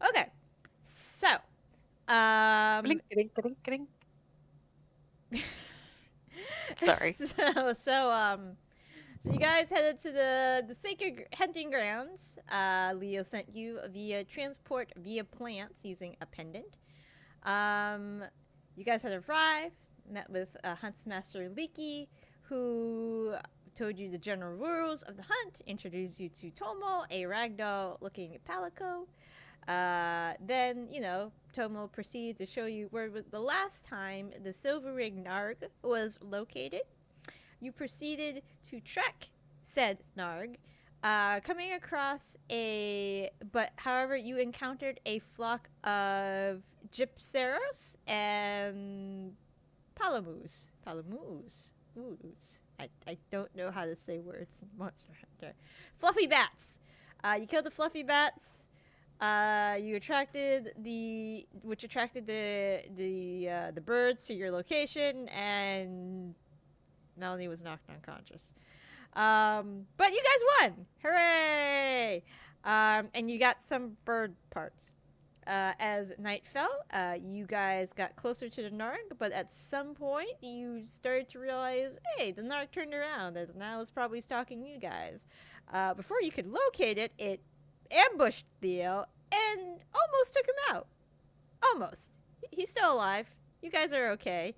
Okay. So, um, Kidding. Sorry. So you guys headed to the sacred hunting grounds. Leo sent you via transport via plants using a pendant. Um, you guys had arrived, met with Huntsmaster Leakee, who told you the general rules of the hunt, introduced you to Tomo, a ragdoll looking at Palico. Then, Tomo proceeds to show you where the last time the silver ring narg was located. You proceeded to trek said narg, coming across however, you encountered a flock of gypceroes and paloumus. I don't know how to say words in Monster Hunter. Fluffy bats. You killed the fluffy bats. You attracted which attracted the birds to your location, and Melanie was knocked unconscious. But you guys won! Hooray! And you got some bird parts. As night fell, you guys got closer to the narg, but at some point you started to realize, hey, the narg turned around and now it's probably stalking you guys. Before you could locate it, it ambushed Theo and almost took him out. Almost. He's still alive. You guys are okay.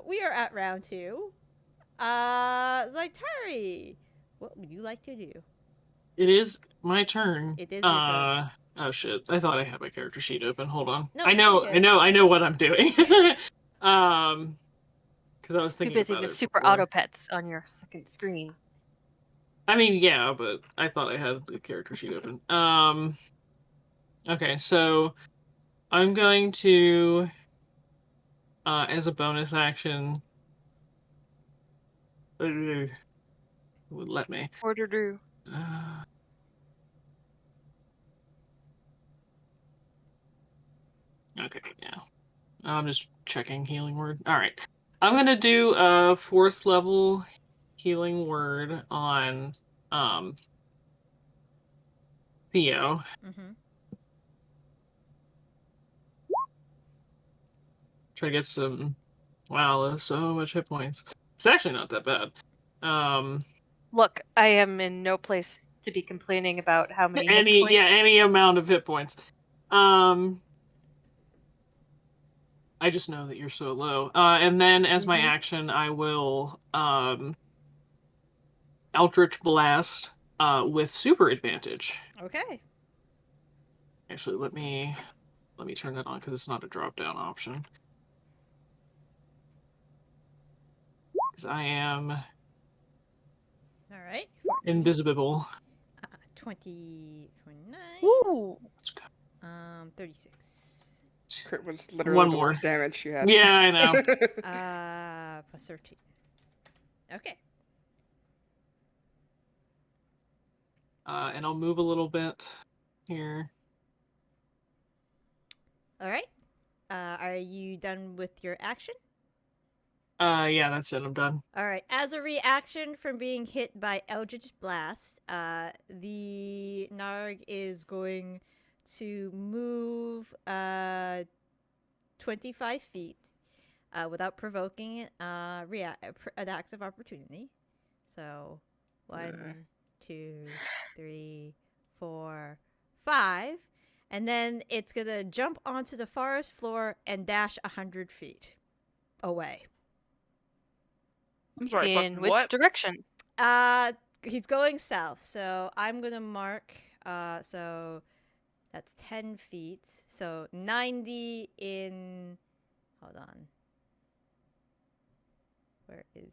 We are at round 2. Zaitari, what would you like to do? It is my turn. It is your turn. Oh shit! I thought I had my character sheet open. Hold on. No, I it's know, okay. I know what I'm doing. Because I was Too thinking busy about with it super before. auto pets on your second screen. I mean, yeah, but I thought I had the character sheet open. Okay, so I'm going to, as a bonus action, would let me. Order do. Okay, yeah. I'm just checking healing word. All right, I'm gonna do a 4th level healing word on Theo. Mm-hmm. Try to get some. Wow, that's so much hit points. It's actually not that bad. Look, I am in no place to be complaining about how many hit points. Any amount of hit points. I just know that you're so low. And then as my action, I will Eldritch Blast with super advantage. Okay. Actually, let me turn that on because it's not a drop down option. Because I am All right. invisible. 20, 29. Ooh. 36. Crit was literally One the more. worst damage you had. Yeah, I know. Plus 13. Okay. And I'll move a little bit here. All right. Are you done with your action? Yeah, that's it. I'm done. All right. As a reaction from being hit by Eldritch Blast, the Narg is going to move 25 feet without provoking attacks of opportunity. So 1, 2, 3, 4, 5. And then it's going to jump onto the forest floor and dash 100 feet away. I'm sorry, In fuck, which what? direction? He's going south, so I'm gonna mark. So that's 10 feet. So 90 in. Hold on. Where is?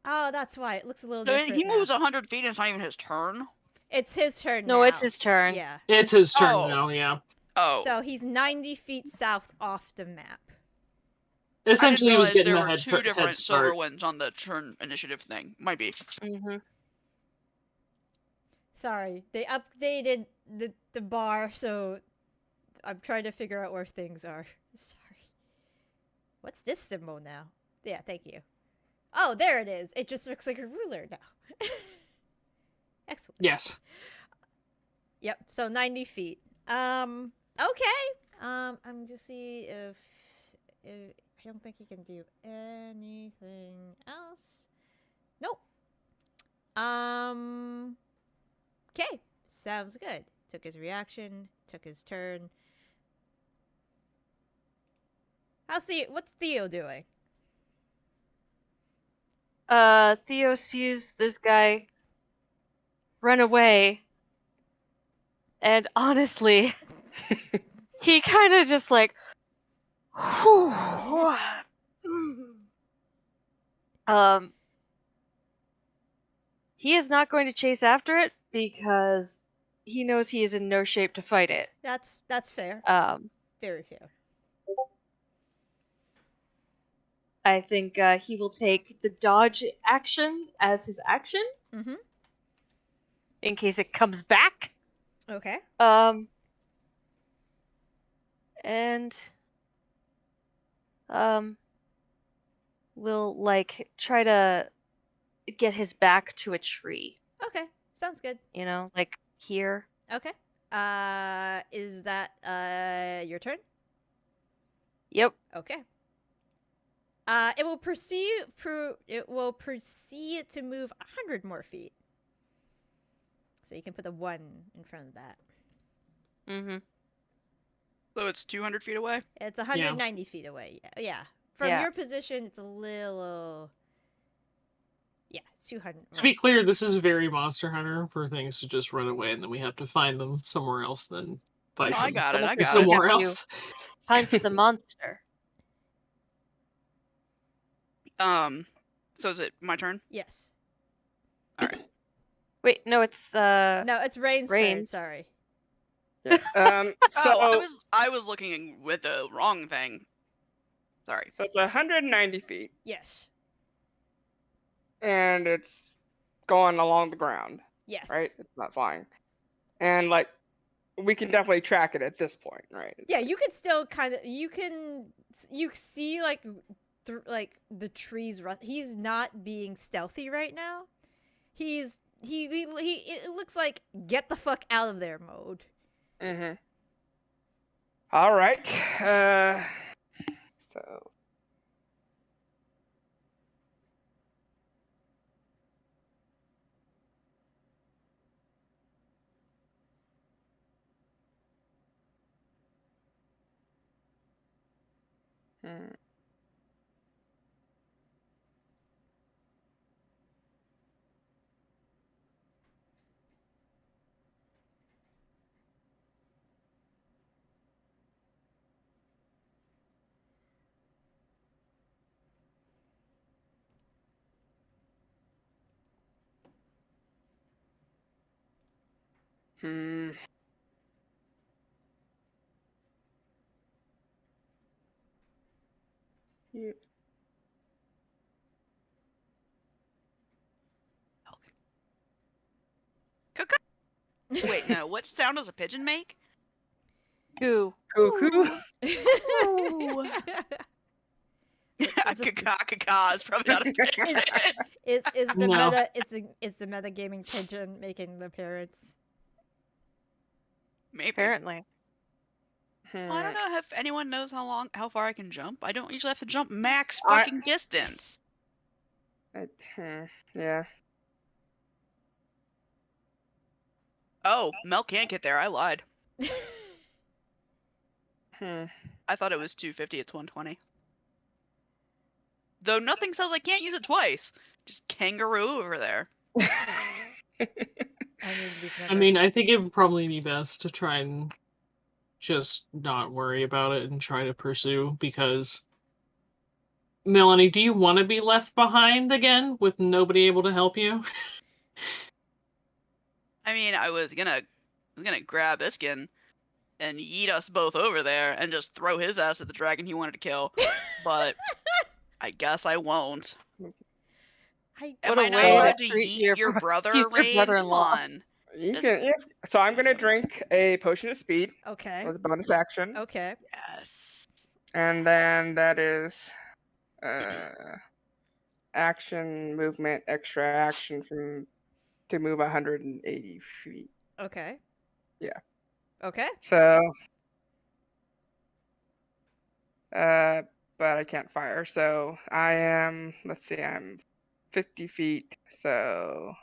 Oh, that's why it looks a little So different he now. moves 100 feet and it's not even his turn? It's his turn No, now. it's his turn. Yeah. It's his turn Oh. now, yeah. Oh. So he's 90 feet south off the map. Essentially, he was getting there a were head two different solar start. winds on the turn initiative thing. Might be. Mm-hmm. Sorry, they updated the bar, so I'm trying to figure out where things are. Sorry. What's this symbol now? Yeah, thank you. Oh, there it is. It just looks like a ruler now. Excellent. Yes. Yep. So 90 feet. Okay. I'm just see if I don't think he can do anything else. Nope. Okay. Sounds good. Took his reaction. Took his turn. What's Theo doing? Theo sees this guy run away, and honestly, he kind of just like, he is not going to chase after it because he knows he is in no shape to fight it. That's fair. Very fair. I think he will take the dodge action as his action Mm-hmm. in case it comes back. Okay. And will like try to get his back to a tree. Okay. Sounds good. You know, like here. Okay. Is that your turn? Yep. Okay. It will proceed to move 100 more feet. So you can put a 1 in front of that. Mm-hmm. So it's 200 feet away? It's 190 feet away. Yeah. From Yeah. your position, it's a little. Yeah, it's 200. To be clear, this is very Monster Hunter for things to just run away and then we have to find them somewhere else, then fight Oh, I them got it. I Almost got like it. we somewhere have to else. hunt the monster. So is it my turn? Yes. Wait, no, it's No, it's Rain's turn. Rain's. Sorry. Yeah. So Oh, I was looking with the wrong thing. Sorry. so it's 190 feet, Yes. and it's going along the ground, Yes. right? It's not flying, and like we can definitely track it at this point, right? Yeah, you could still kind of you see like like the trees he's not being stealthy right now. He it looks like get the fuck out of there mode. Mm-hmm. All right. So. Hmm. Hmm. Yeah. Wait, no. What sound does a pigeon make? Cuckoo. Cuckoo. Ooh. It's just- Caca is probably not a pigeon. Is the No. meta it's the meta gaming pigeon making the appearance. Maybe. Apparently. Well, I don't Hmm. know if anyone knows how far I can jump. I don't usually have to jump max I- fucking distance. Yeah. Oh, Mel can't get there. I lied. Hmm. I thought it was 250. It's 120. Though nothing says I can't use it twice. Just kangaroo over there. I mean, I think it would probably be best to try and just not worry about it and try to pursue, because Melanie, do you want to be left behind again with nobody able to help you? I mean, I was gonna grab Iskin and yeet us both over there and just throw his ass at the dragon he wanted to kill, but I guess I won't. Am What a I not way to allowed to treat yeet your brother, your Rain? Come brother-in-law. on. You Just- can. If, so I'm gonna drink a potion of speed Okay. with a bonus action, Okay. Yes. and then that is action, movement, extra action from to move 180 feet. Okay. Yeah. Okay. So, but I can't fire. So I am. Let's see. I'm 50 feet. So,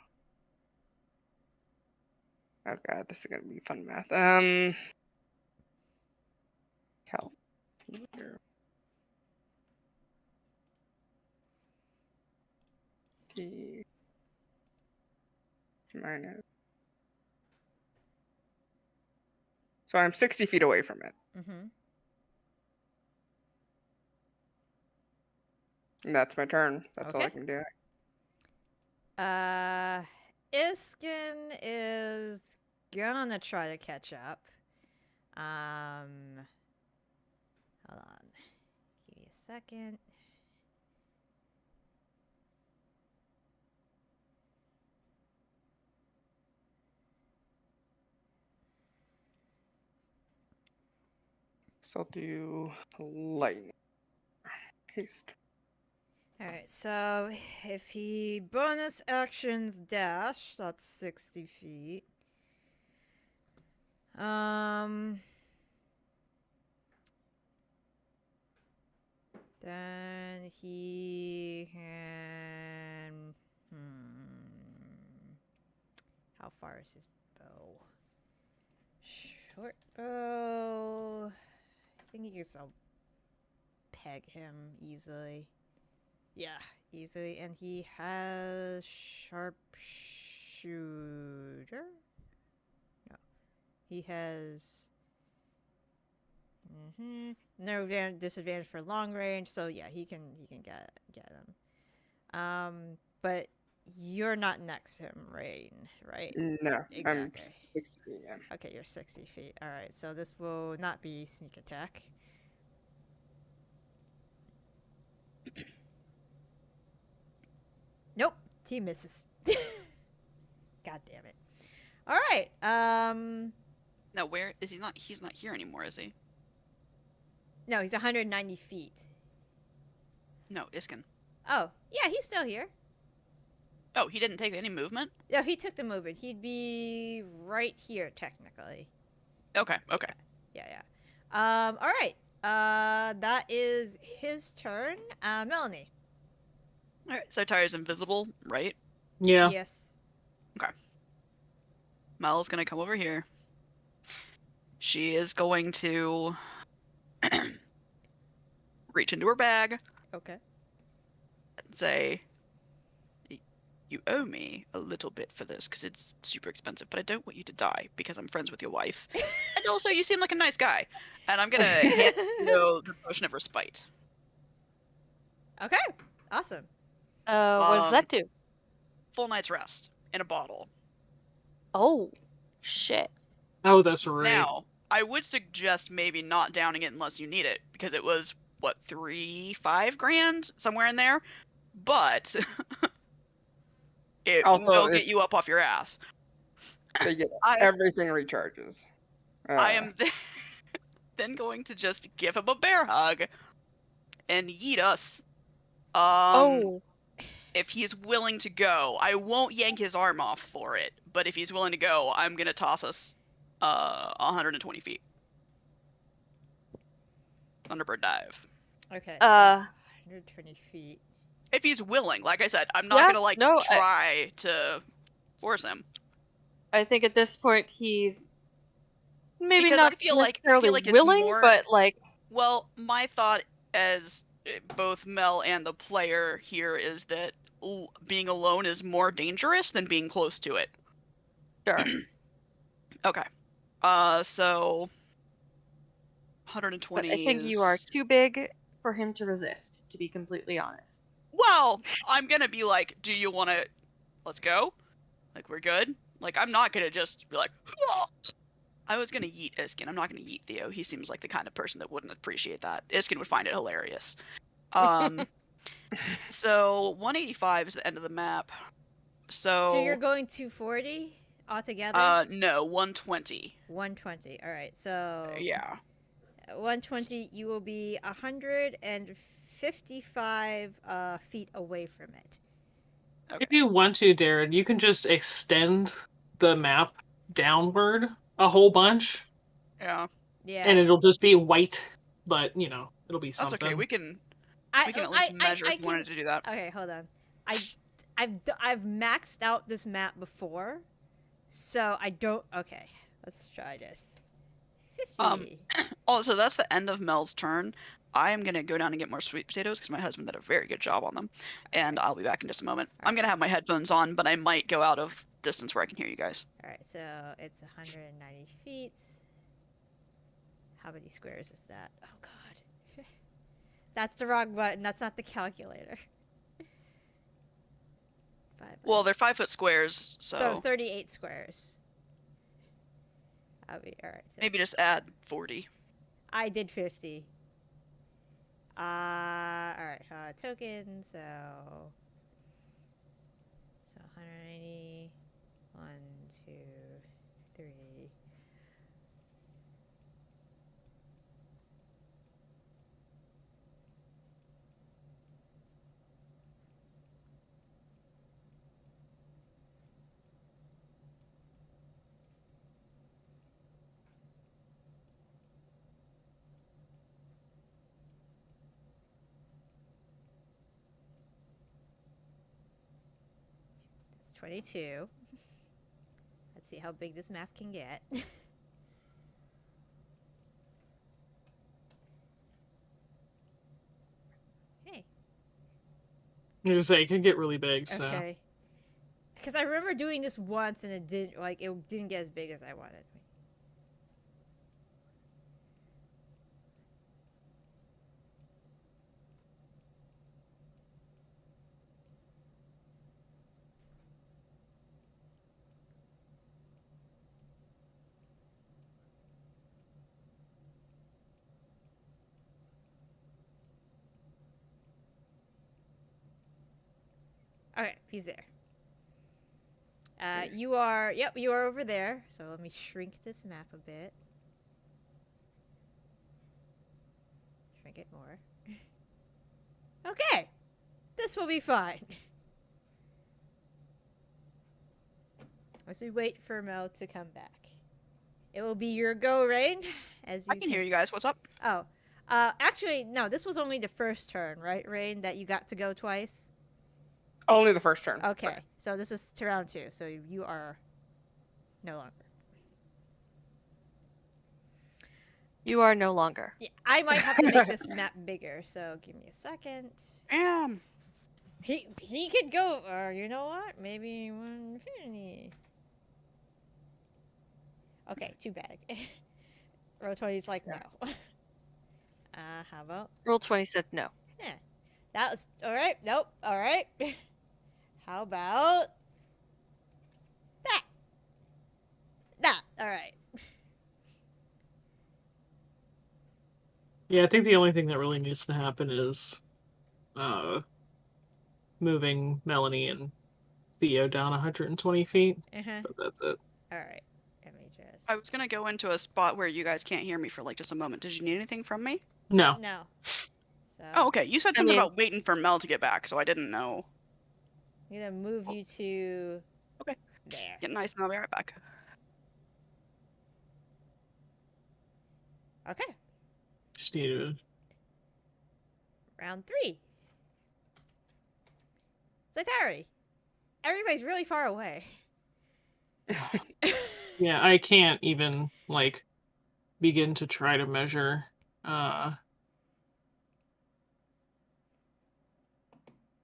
oh god, this is gonna be fun math. Calculator. T minus. So I'm 60 feet away from it. Mm-hmm. And that's my turn. That's all I Okay. can do. Iskin is gonna try to catch up. Hold on. Give me a second. So I'll do lightning. Haste. Alright, so if he bonus actions dash, that's 60 feet. Then he can. How far is his bow? Short bow. I think he can still peg him easily. Yeah, easily. And he has sharpshooter? No. He has. No disadvantage for long range, so yeah, he can get him. But you're not next to him, right? No, I'm Exactly. 60 feet. Yeah. Okay, you're 60 feet. All right, so this will not be sneak attack. Nope, he misses. God damn it. All right. Now, where is he? Not he's not here anymore, is he? No, he's 190 feet. No, Iskin. Oh, yeah, he's still here. Oh, he didn't take any movement. No, he took the movement. He'd be right here technically. Okay. Okay. Yeah. All right. That is his turn. Melanie. All right. So Tyra's invisible, right? Yeah. Yes. Mel's gonna come over here. She is going to reach into her bag Okay. and say, "You owe me a little bit for this because it's super expensive, but I don't want you to die because I'm friends with your wife, and also you seem like a nice guy." And I'm gonna hand you the potion of respite. Okay. Awesome. What does that do? Full night's rest in a bottle. Oh, shit. Oh, that's right. Now, I would suggest maybe not downing it unless you need it, because it was, what, 5 grand? Somewhere in there? But it Also, will if get you up off your ass. they get I- everything recharges. I am then going to just give him a bear hug and yeet us. Oh. If he's willing to go. I won't yank his arm off for it, but if he's willing to go, I'm going to toss us 120 feet. Thunderbird dive. Okay. So 120 feet. If he's willing, like I said, I'm not gonna try to force him. I think at this point he's maybe Because not I feel like it's willing, more, but like. Well, my thought as both Mel and the player here is that being alone is more dangerous than being close to it. Sure. Okay. So 120. But I think you are too big for him to resist, to be completely honest. Well, I'm gonna be like, do you want to? Let's go. Like, we're good. Like, I'm not gonna just be like. Whoa! I was gonna yeet Iskin. I'm not gonna yeet Theo. He seems like the kind of person that wouldn't appreciate that. Iskin would find it hilarious. So 185 is the end of the map. So you're going 240 altogether? No, 120. 120. All right. So Yeah. 120. You will be 155 feet away from it. If you want to, Darren, you can just extend the map downward a whole bunch, Yeah. Yeah. and it'll just be white, but, you know, it'll be That's something. okay. We can I at least measure if you can, wanted to do that. Okay, hold on. I've maxed out this map before, so I don't. Okay, let's try this. 50. Also, that's the end of Mel's turn. I am gonna go down and get more sweet potatoes because my husband did a very good job on them, and I'll be back in just a moment. I'm gonna have my headphones on, but I might go out of distance where I can hear you guys. All right, so it's 190 feet. How many squares is that? Oh God, that's the wrong button. That's not the calculator. Well, they're 5-foot squares, So so 38 squares. I'll be all right. So maybe just add 40. I did 50. All right. Token. So 190. 1, 2, 3. That's 22. Let's see how big this map can get. Hey. You say it can get really big, so. Okay. Because I remember doing this once and it didn't get as big as I wanted. Okay, he's there. You are over there. So let me shrink this map a bit. Shrink it more. Okay, this will be fine. As we wait for Mel to come back, it will be your go, Rain. As you I can hear you guys. What's up? Oh, actually, no. This was only the first turn, right, Rain? That you got to go twice. Only the first turn. Okay, Right. so this is to round 2. So you are no longer. You are no longer. Yeah, I might have to make this map bigger. So give me a second. He could go. Or you know what? Maybe 150. Okay, too bad. Roll20's like no. How about? Roll 20 said no. Yeah, that was all right. Nope. All right. How about that? That. All right. Yeah, I think the only thing that really needs to happen is moving Melanie and Theo down 120 feet. But that's it. All right. Let me just. I was gonna go into a spot where you guys can't hear me for like just a moment. Did you need anything from me? No. No. So. Oh, okay. You said something about waiting for Mel to get back, so I didn't know. I'm gonna move you to. Okay. There. Get nice, and I'll be right back. Okay. Just need to. Round 3. Zaitari. Everybody's really far away. Yeah, I can't even like begin to try to measure.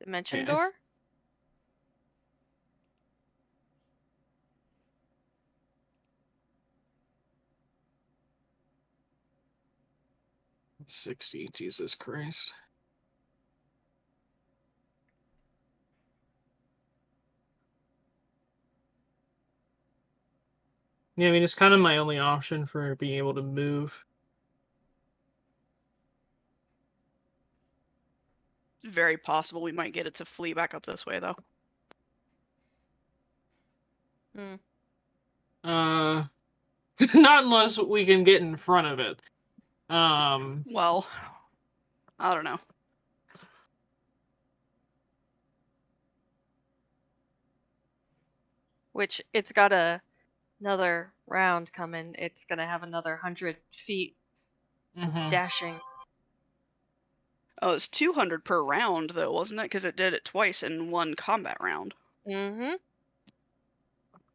Dimension Yes. door? $60. Jesus Christ. Yeah, I mean, it's kind of my only option for being able to move. It's very possible we might get it to flee back up this way, though. Not unless we can get in front of it. Well, I don't know. which it's got another round coming. It's gonna have another 100 feet dashing. Oh, it's 200 per round, though, wasn't it? Because it did it twice in one combat round. Mm-hmm.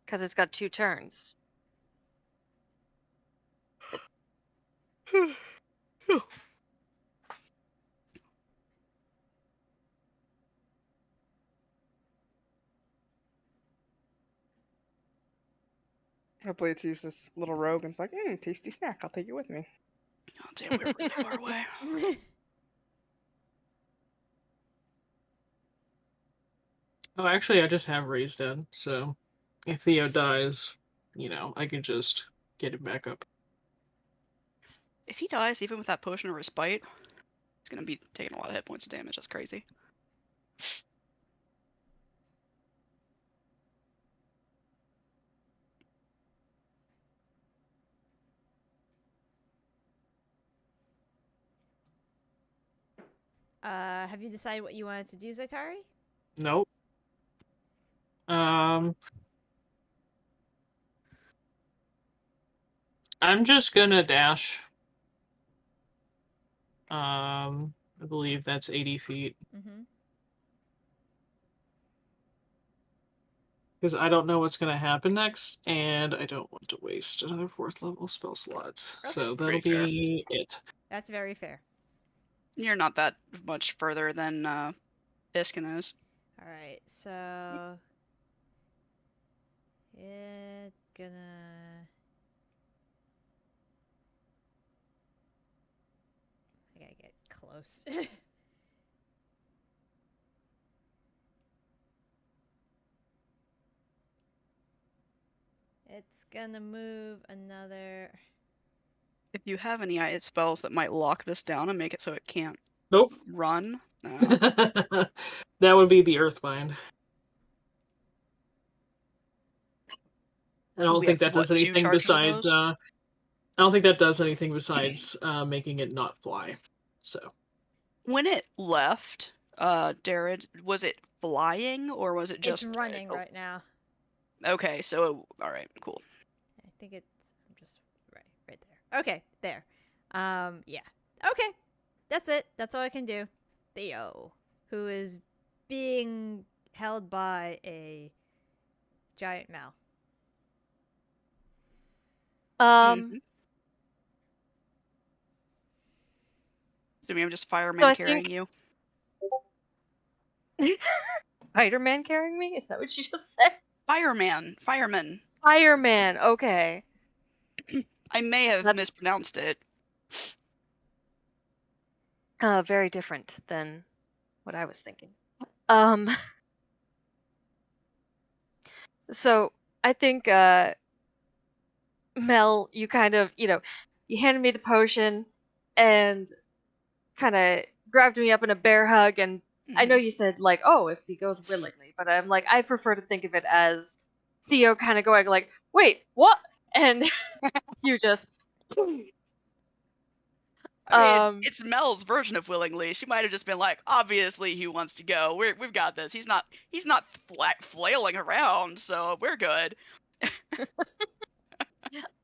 Because it's got 2 turns. Hopefully it sees this little rogue and it's like, tasty snack. I'll take it with me. Oh, damn, we're really far away. Oh, actually, I just have Ray's dead, so if Theo dies, I can just get him back up. If he dies, even with that potion of respite, he's gonna be taking a lot of hit points of damage. That's crazy. Have you decided what you wanted to do, Zaitari? Nope. I'm just gonna dash. I believe that's 80 feet. Mm-hmm. Because I don't know what's gonna happen next, and I don't want to waste another 4th level spell slot. So that'll Pretty fair. be it. That's very fair. You're not that much further than Iskin is. All right, so it's gonna. I gotta get close. It's gonna move another. If you have any spells that might lock this down and make it so it can't Nope. run, no. That would be the Earthbind. I don't We think have that to, does what, 2 anything charges of besides. those? I don't think that does anything besides making it not fly. So When it left, Darren, was it flying or was it just? It's running right now. Okay, so all right, cool. I think it's. I'm just right there. Okay, there. Yeah. Okay, that's it. That's all I can do. Theo, who is being held by a giant Mal. Mhm. Assuming I'm just fireman I carrying think- you. Spider-Man carrying me? Is that what you just said? Fireman. Fireman, okay. I may have That's- mispronounced it. Very different than what I was thinking. So I think Mel, you kind of, you handed me the potion and kind of grabbed me up in a bear hug, and I know Mhm. you said like, oh, if he goes willingly, but I'm like, I prefer to think of it as Theo kind of going like, wait, what? And you just I mean, it's Mel's version of willingly. She might have just been like, obviously he wants to go. We've got this. He's not flailing around, so we're good.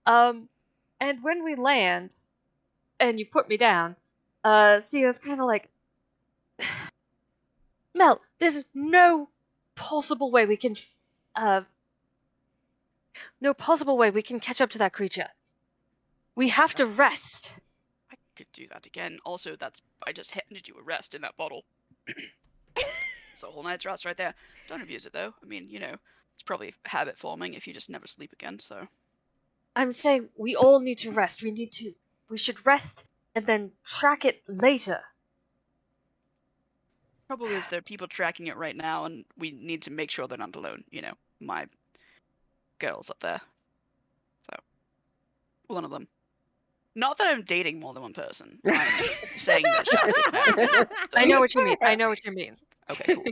and when we land and you put me down, Theo's kind of like, Mel, there's no possible way we can catch up to that creature. We have to rest. I could do that again. Also, I just handed you a rest in that bottle. So a whole night's rest right there. Don't abuse it though. I mean, it's probably habit forming if you just never sleep again. So I'm saying we all need to rest. We should rest and then track it later. probably is there are people tracking it right now, and we need to make sure they're not alone. My girl's up there. So one of them. Not that I'm dating more than one person. I'm saying that shit. So, I know what you mean. Okay, cool.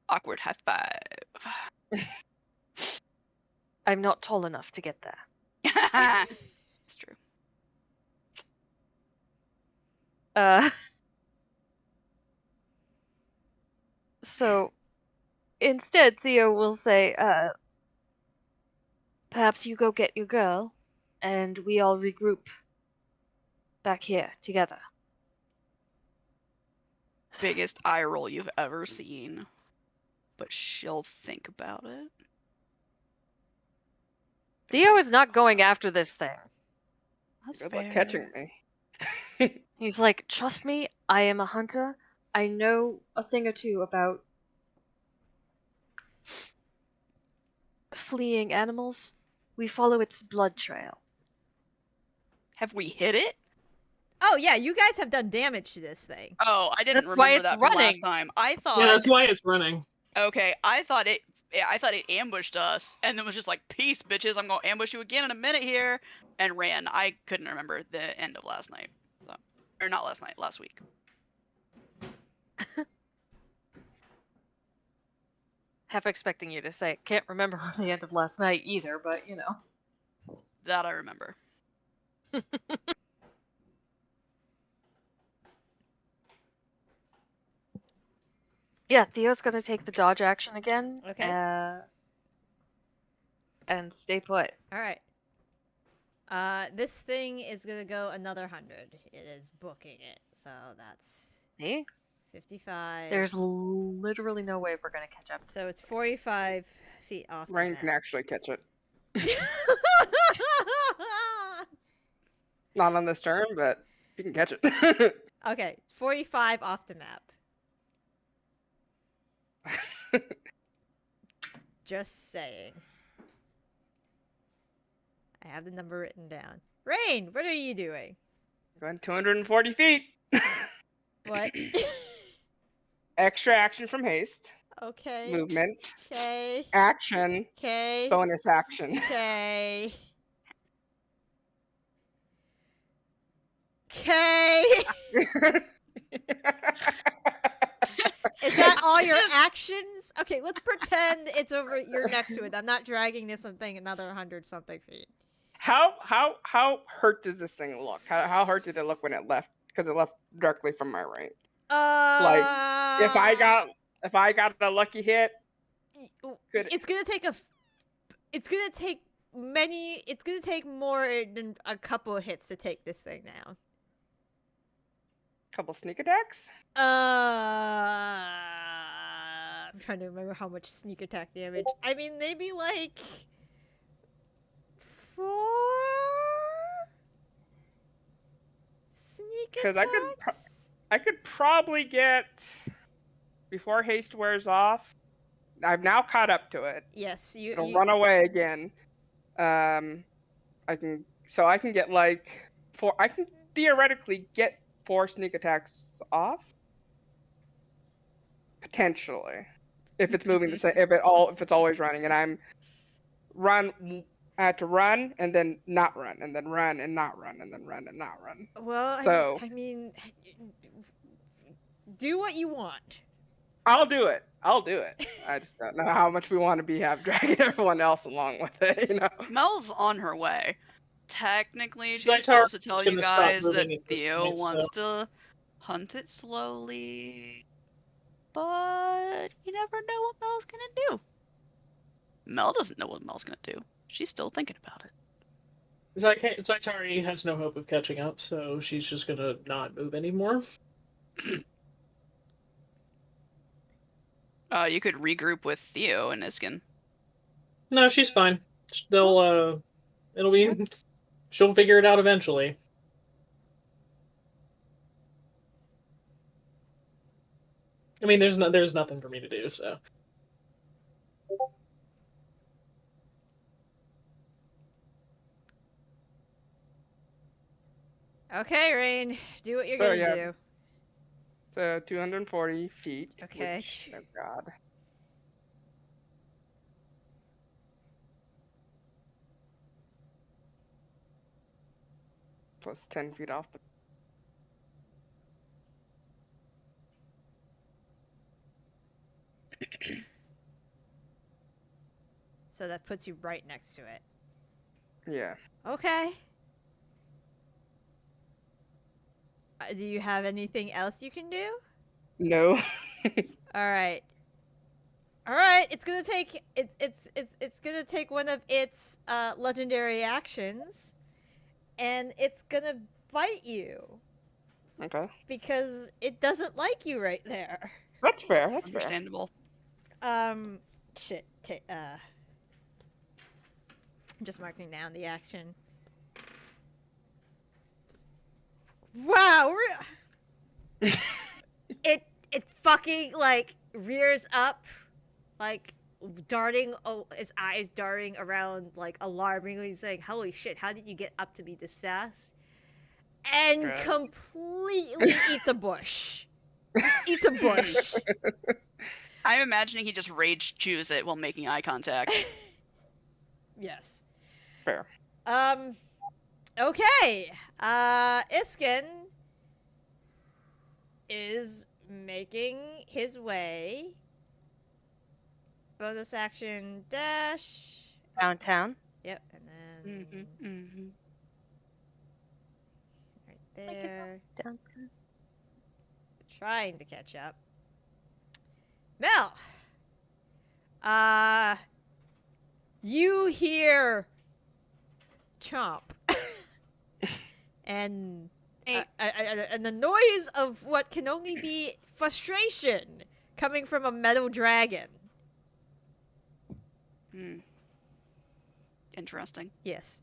Awkward high five. I'm not tall enough to get there. It's true. So instead, Theo will say, perhaps you go get your girl, and we all regroup back here together. Biggest eye roll you've ever seen. But she'll think about it. Theo is not going after this thing. That's Good fair. luck catching me. He's like, trust me, I am a hunter. I know a thing or two about fleeing animals. We follow its blood trail. Have we hit it? Oh yeah, you guys have done damage to this thing. Oh, I didn't That's why remember it's that from last running. time. I thought. Yeah, that's why it's running. Okay, I thought it ambushed us and then was just like, peace, bitches, I'm gonna ambush you again in a minute here, and ran. I couldn't remember the end of last night. So, or not last night, last week. Half expecting you to say, can't remember the end of last night either, but you know. That I remember. Yeah, Theo's gonna take the dodge action again. Okay. And stay put. All right. This thing is gonna go another 100. It is booking it, so that's See? 55. There's literally no way we're gonna catch up. So it's 45 feet off. the Rain can map. actually catch it. Not on this turn, but he can catch it. Okay, 45 off the map. Just saying. I have the number written down. Rain, what are you doing? Going 240 feet. What? Extra action from haste. Okay. Movement. Okay. Action. Okay. Bonus action. Okay. Okay. Is that all your actions? Okay, let's pretend it's over. You're next to it. I'm not dragging this thing another 100 something feet. How hurt does this thing look? How hurt did it look when it left? Because it left directly from my right. If I got a lucky hit, could it's gonna take it's gonna take more than a couple of hits to take this thing down. couple sneak attacks? I'm trying to remember how much sneak attack damage. I mean, maybe like 4 sneak Because attacks. I could probably get before haste wears off. I've now caught up to it. Yes, It'll run away again. I can get like 4. I can theoretically get 4 sneak attacks off. Potentially, if it's moving the same, if it's always running, and I had to run and then not run and then run and not run and then run and not run. Well, So I mean, do what you want. I'll do it. I just don't know how much we want to have dragging everyone else along with it. You know. Mel's on her way. Technically, she's Zaitar supposed to is tell you gonna stop guys that moving at this Theo point, wants so- to hunt it slowly, but you never know what Mel's gonna do. Mel doesn't know what Mel's gonna do. She's still thinking about it. Zaitari has no hope of catching up, so she's just gonna not move anymore. You could regroup with Theo and Iskin. No, she's fine. They'll, it'll be... She'll figure it out eventually. I mean, there's nothing for me to do, so... Okay, Rain, do what you're So, gonna yeah. do. So 240 feet. Okay. Which, oh God. Plus 10 feet off the. So that puts you right next to it. Yeah. Okay. Do you have anything else you can do? No. All right. All right, it's gonna take it's gonna take one of its legendary actions, and it's gonna bite you Okay. because it doesn't like you right there. That's fair. That's fair. Understandable. Shit. I'm just marking down the action. Wow, it fucking like rears up, like darting. Oh, its eyes darting around, like alarmingly, saying, "Holy shit! How did you get up to me this fast?" And Gross. completely eats a bush. Eats a bush. I'm imagining he just rage chews it while making eye contact. Yes. Fair. Okay. Iskin is making his way. Bonus action dash. Downtown. Yep, and then right there. Downtown. Trying to catch up. Mel. You hear chomp. and and the noise of what can only be frustration coming from a metal dragon. Interesting. Yes.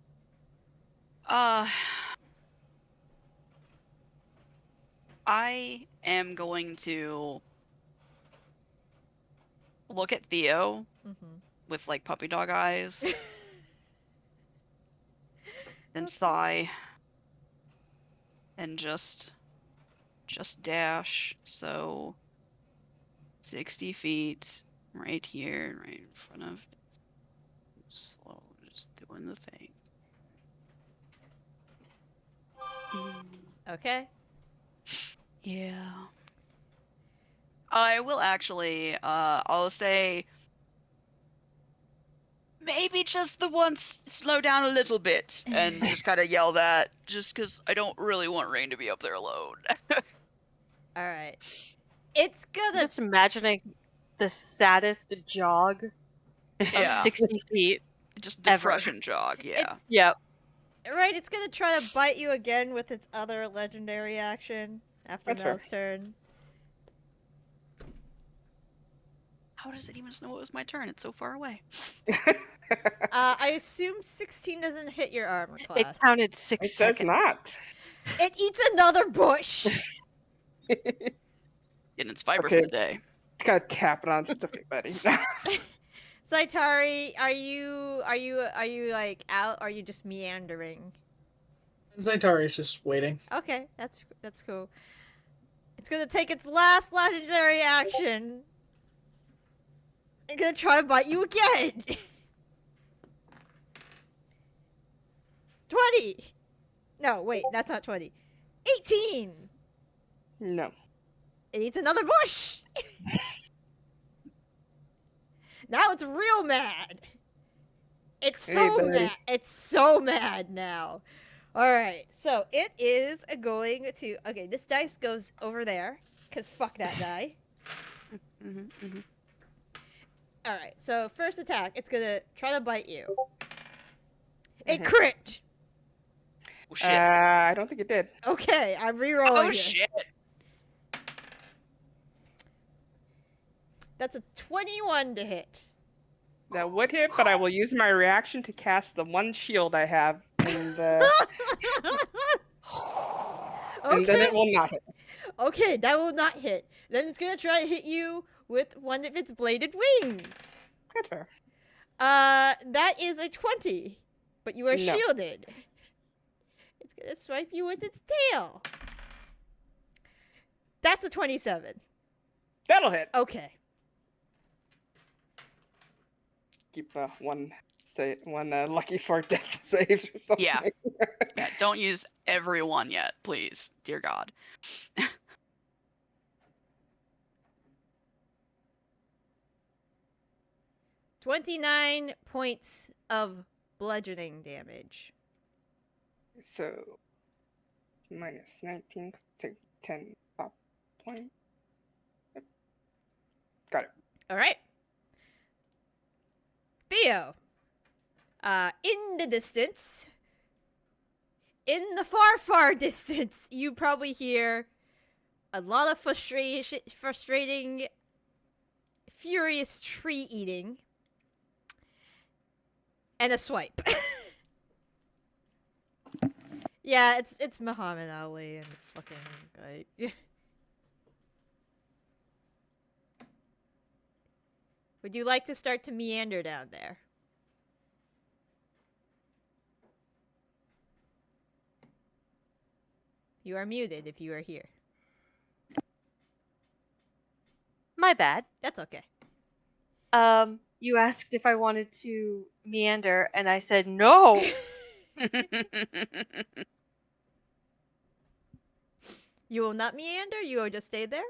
I am going to look at Theo with like puppy dog eyes and sigh and just dash. So 60 feet right here, right in front of slow, just doing the thing. Okay. Yeah. I will actually, I'll say maybe just the once slow down a little bit and just kind of yell that just because I don't really want Rain to be up there alone. All right. It's gonna. Just imagining the saddest jog Yeah. of 60 feet. Just Ever. depression jog, yeah. Yep. Right, it's gonna try to bite you again with its other legendary action after That's fair. Mel's turn. How does it even know it was my turn? It's so far away. I assume 16 doesn't hit your armor class. It counted 6 It seconds. does not. It eats another bush. Getting its fiber Okay. for the day. It's kind of tapping on. It's okay, buddy. Saitari, are you like out? Or are you just meandering? Zaitari's just waiting. Okay, that's cool. It's gonna take its last legendary action. It's gonna try to bite you again. 20. No, wait, that's not 20. 18. No. It eats another bush. Now it's real mad. It's Hey, so buddy. mad. It's so mad now. All right, so it is going to. Okay, this dice goes over there because fuck that die. All right, so first attack, it's gonna try to bite you. It crit. Oh shit. I don't think it did. Okay, I'm rerolling. Oh this. shit. That's a 21 to hit. That would hit, but I will use my reaction to cast the one shield I have, and and then it will not hit. Okay, that will not hit. Then it's gonna try to hit you with one of its bladed wings. That's fair. That is a 20, but you are No. shielded. It's gonna swipe you with its tail. That's a 27. That'll hit. Okay. Keep one lucky for death saves or something. Yeah. Yeah, don't use every one yet, please. Dear God. 29 points of bludgeoning damage. So minus 19, take 10 top point. Yep. Got it. All right. Theo. In the distance, in the far, far distance, you probably hear a lot of frustrating, furious tree eating, and a swipe. Yeah, it's Muhammad Ali and fucking like. Would you like to start to meander down there? You are muted if you are here. My bad. That's okay. You asked if I wanted to meander, and I said no. You will not meander? You will just stay there?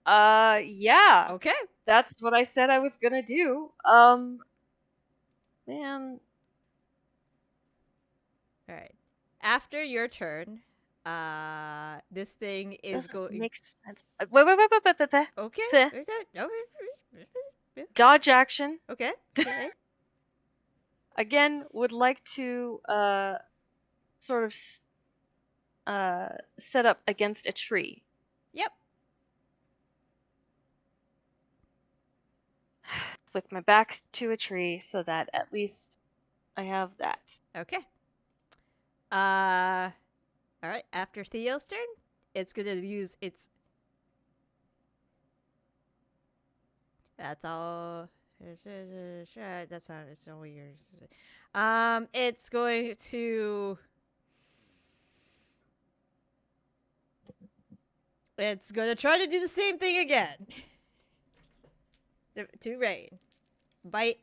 Yeah. Okay. That's what I said I was gonna do. Man. Alright. After your turn, this thing is Doesn't going. make sense. Wait. Okay. Feh. Dodge action. Okay. Okay. Again, would like to sort of set up against a tree. Yep. With my back to a tree so that at least I have that. Okay. Alright, after Theo's turn, it's gonna use its. That's all. That's not. It's not weird. It's going to. It's gonna try to do the same thing again. To Rain. Bite.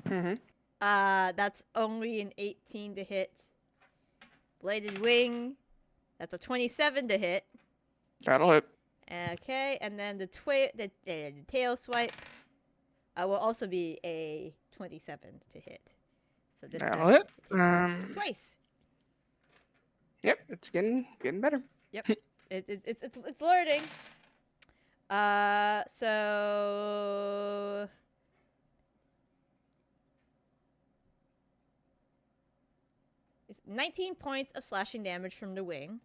Mm-hmm. That's only an 18 to hit. Bladed Wing. That's a 27 to hit. That'll hit. Okay, and then the tail swipe will also be a 27 to hit. So this That'll time hit. twice. Yep, it's getting better. Yep, it's learning. So it's 19 points of slashing damage from the wing.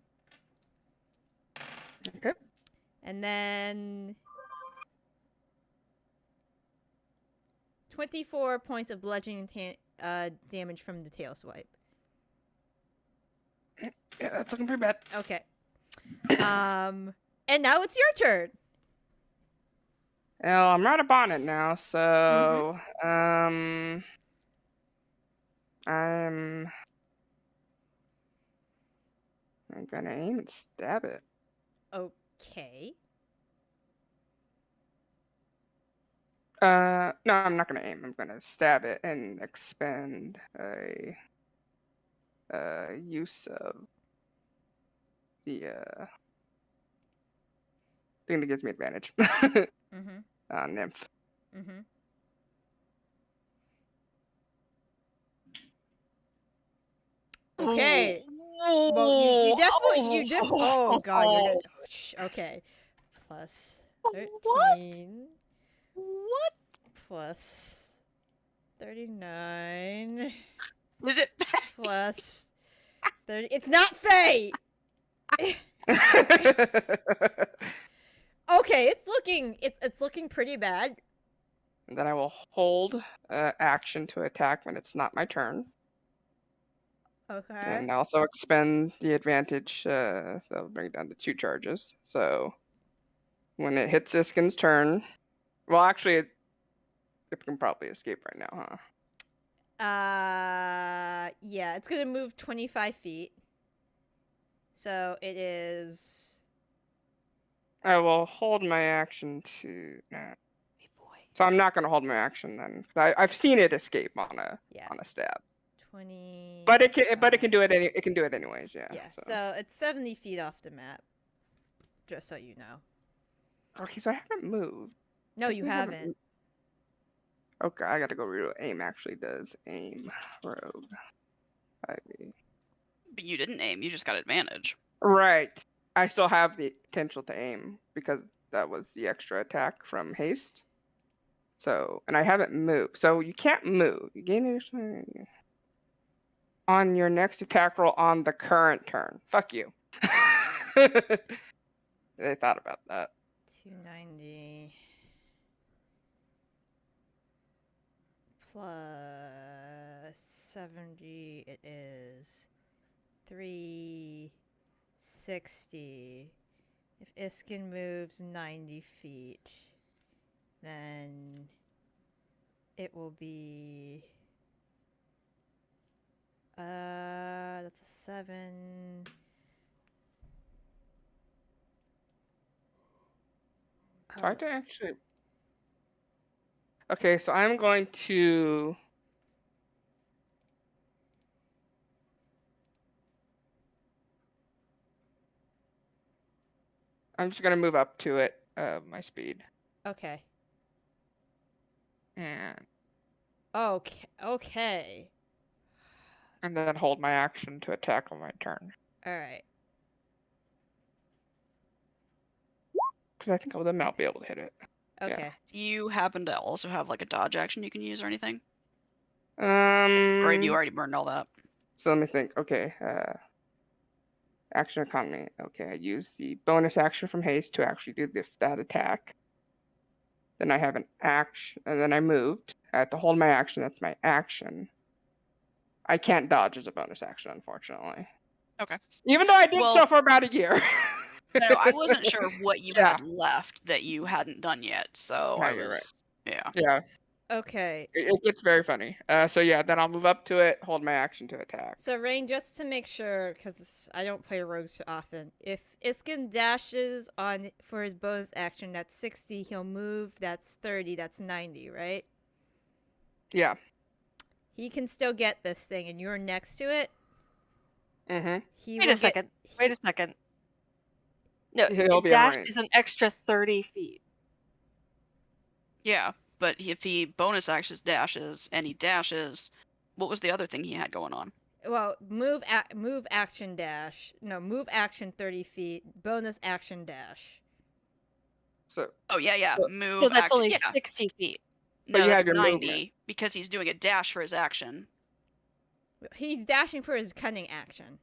Okay. And then 24 points of bludgeoning damage from the tail swipe. Yeah, that's looking pretty bad. Okay. And now it's your turn. Well, I'm right upon it now, so I'm gonna aim and stab it. Okay. No, I'm not gonna aim. I'm gonna stab it and expend a use of the thing that gives me advantage. Nymph. Okay. Well, you definitely. Oh god, you're gonna. Okay. Plus 13. What? Plus 39. Is it? Plus 30. It's not Faye! Okay, it's looking pretty bad. And then I will hold action to attack when it's not my turn. Okay. And also expend the advantage. That'll bring it down to 2 charges. So when it hits Iskin's turn, well, actually, it can probably escape right now, huh? Yeah, it's gonna move 25 feet. So it is. I will hold my action to. Nah. Hey boy. So I'm not gonna hold my action then. I've seen it escape on a stab. 20. But it can do it. It can do it anyways. Yeah. Yeah. So it's 70 feet off the map. Just so you know. Okay, so I haven't moved. No, you haven't. Okay, I gotta go read what aim actually does. Aim, rogue, IV. But you didn't aim. You just got advantage. Right. I still have the potential to aim because that was the extra attack from haste. So, and I haven't moved. So you can't move. You gain additional on your next attack roll on the current turn. Fuck you. They thought about that. 290 plus 70. It is 360. If Iskin moves 90 feet, then it will be that's a 7. So I have to actually. Okay, so I'm going to. I'm just gonna move up to it, my speed, Okay. and Okay. then hold my action to attack on my turn. All right. Because I think I'll be able to hit it. Okay. Do you happen to also have like a dodge action you can use or anything? Or Or have you already burned all that? So let me think. Okay. Action economy. Okay, I use the bonus action from haste to actually do that attack. Then I have an action, and then I moved. I have to hold my action. That's my action. I can't dodge as a bonus action, unfortunately. Okay. Even though I did Well- so for about a year. No, I wasn't sure what you Yeah. had left that you hadn't done yet, so No, I you're was. Yeah. Yeah, Okay. it gets very funny. So yeah, then I'll move up to it, hold my action to attack. So, Rain, just to make sure, because I don't play rogues so often, if Iskin dashes on for his bonus action, that's 60, he'll move, that's 30, that's 90, right? Yeah. He can still get this thing, and you're next to it. Mm-hmm. He Wait will a second. Wait a second. No, He'll be dash alright. is an extra 30 feet. Yeah, but if he bonus actions dashes and he dashes, what was the other thing he had going on? Well, move action dash. No, move action 30 feet. Bonus action dash. So Oh yeah, So- move. So that's action. only Yeah. 60 feet. But No, you that's have your 90 movement. because he's doing a dash for his action. He's dashing for his cunning action.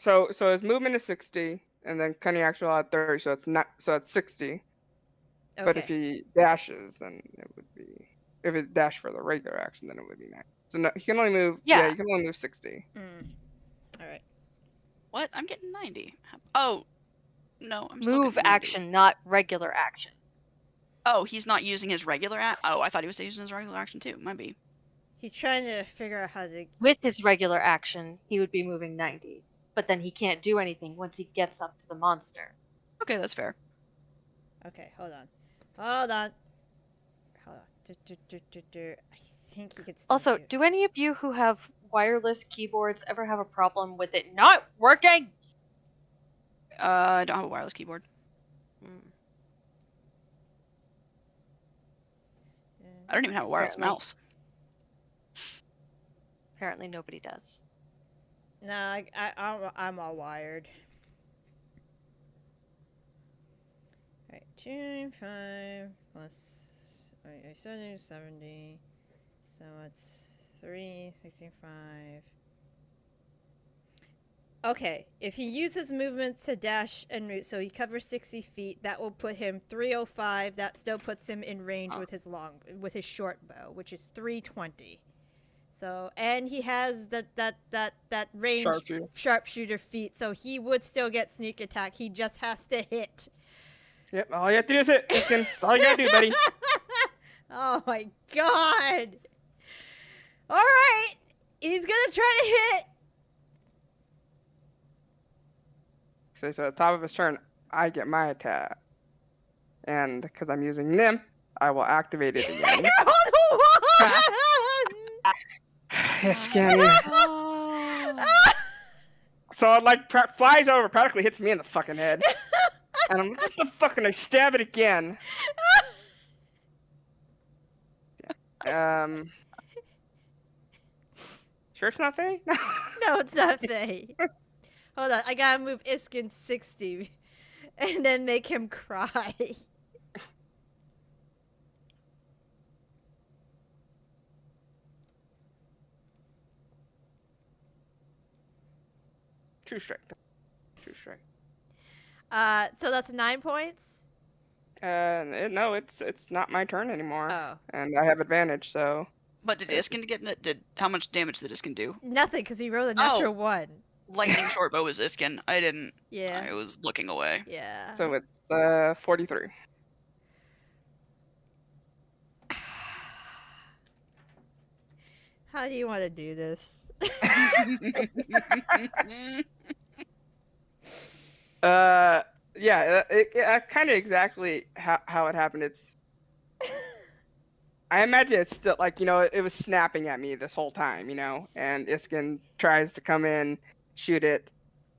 So his movement is 60, and then cunning action will add 30, so it's 60. Okay. But if he dashes, then it would be. If it dashed for the regular action, then it would be 90. So no, he can only move. Yeah. He can only move 60. All right. What? I'm getting 90. Oh, no, I'm still Move getting 90. action, not regular action. Oh, he's not using his regular action. Oh, I thought he was using his regular action too. Might be. He's trying to figure out how to. With his regular action, he would be moving 90. But then he can't do anything once he gets up to the monster. Okay, that's fair. Okay, hold on. I think he could still Also, do any of you who have wireless keyboards ever have a problem with it not working? I don't have a wireless keyboard. I don't even have a wireless Apparently. mouse. Apparently nobody does. No, I'm all wired. Alright, 25 plus. Alright, I said 70. So it's 365. Okay, if he uses movements to dash and root, so he covers 60 feet, that will put him 305. That still puts him in range with his short bow, which is 320. So, and he has that range sharpshooter feat, so he would still get sneak attack. He just has to hit. Yep, all you have to do is hit. That's all you gotta do, buddy. Oh my god! Alright! He's gonna try to hit! So at the top of his turn, I get my attack. And because I'm using Nymph, I will activate it again. Hold on! Iskin. Oh. So it like flies over, practically hits me in the fucking head. And I'm like, what the fuck? And I stab it again. Sure it's not Faye? No, it's not Faye. Hold on, I gotta move Iskin 60 and then make him cry. True strike. True strike. So that's 9 points. No, it's not my turn anymore. Oh. And I have advantage, so. But did Iskin get how much damage did Iskin do? Nothing, because he rolled a natural 1. Lightning short bow was Iskin. I didn't. Yeah. I was looking away. Yeah. So it's 43. How do you want to do this? Yeah, it kind of exactly how it happened. It's. I imagine it's still like, it was snapping at me this whole time, and Iskin tries to come in, shoot it,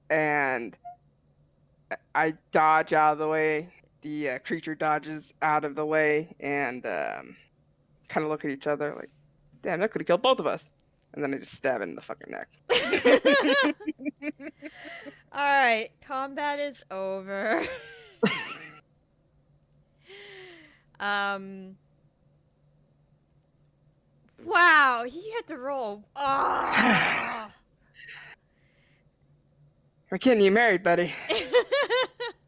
and I dodge out of the way. The creature dodges out of the way and kind of look at each other like, damn, that could have killed both of us. And then I just stab it in the fucking neck. Alright, combat is over. Wow, he had to roll. Oh. We're getting you married, buddy.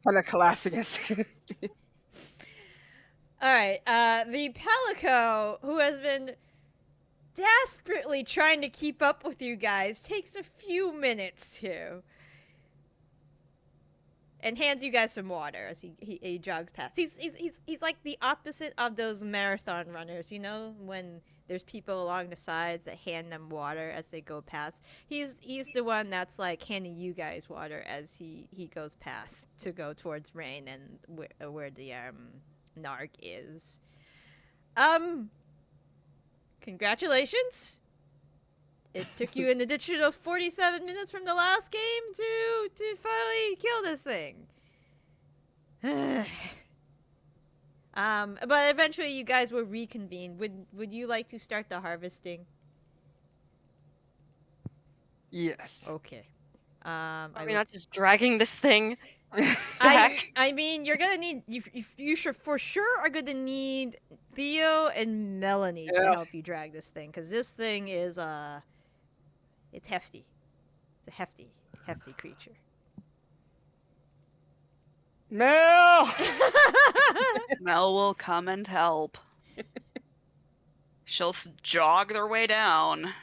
Kind of collapse against you. Alright, the Palico, who has been desperately trying to keep up with you guys, takes a few minutes to. And hands you guys some water as he jogs past. He's like the opposite of those marathon runners, when there's people along the sides that hand them water as they go past. He's the one that's like handing you guys water as he goes past to go towards Rain and where the narg is. Congratulations. It took you an additional 47 minutes from the last game to finally kill this thing. But eventually you guys will reconvene. Would you like to start the harvesting? Yes. Okay. Are we not just dragging this thing back? I mean, you're gonna need you should for sure are gonna need Theo and Melanie to help you drag this thing, because this thing is it's hefty. It's a hefty creature. Mel! Mel will come and help. She'll jog their way down.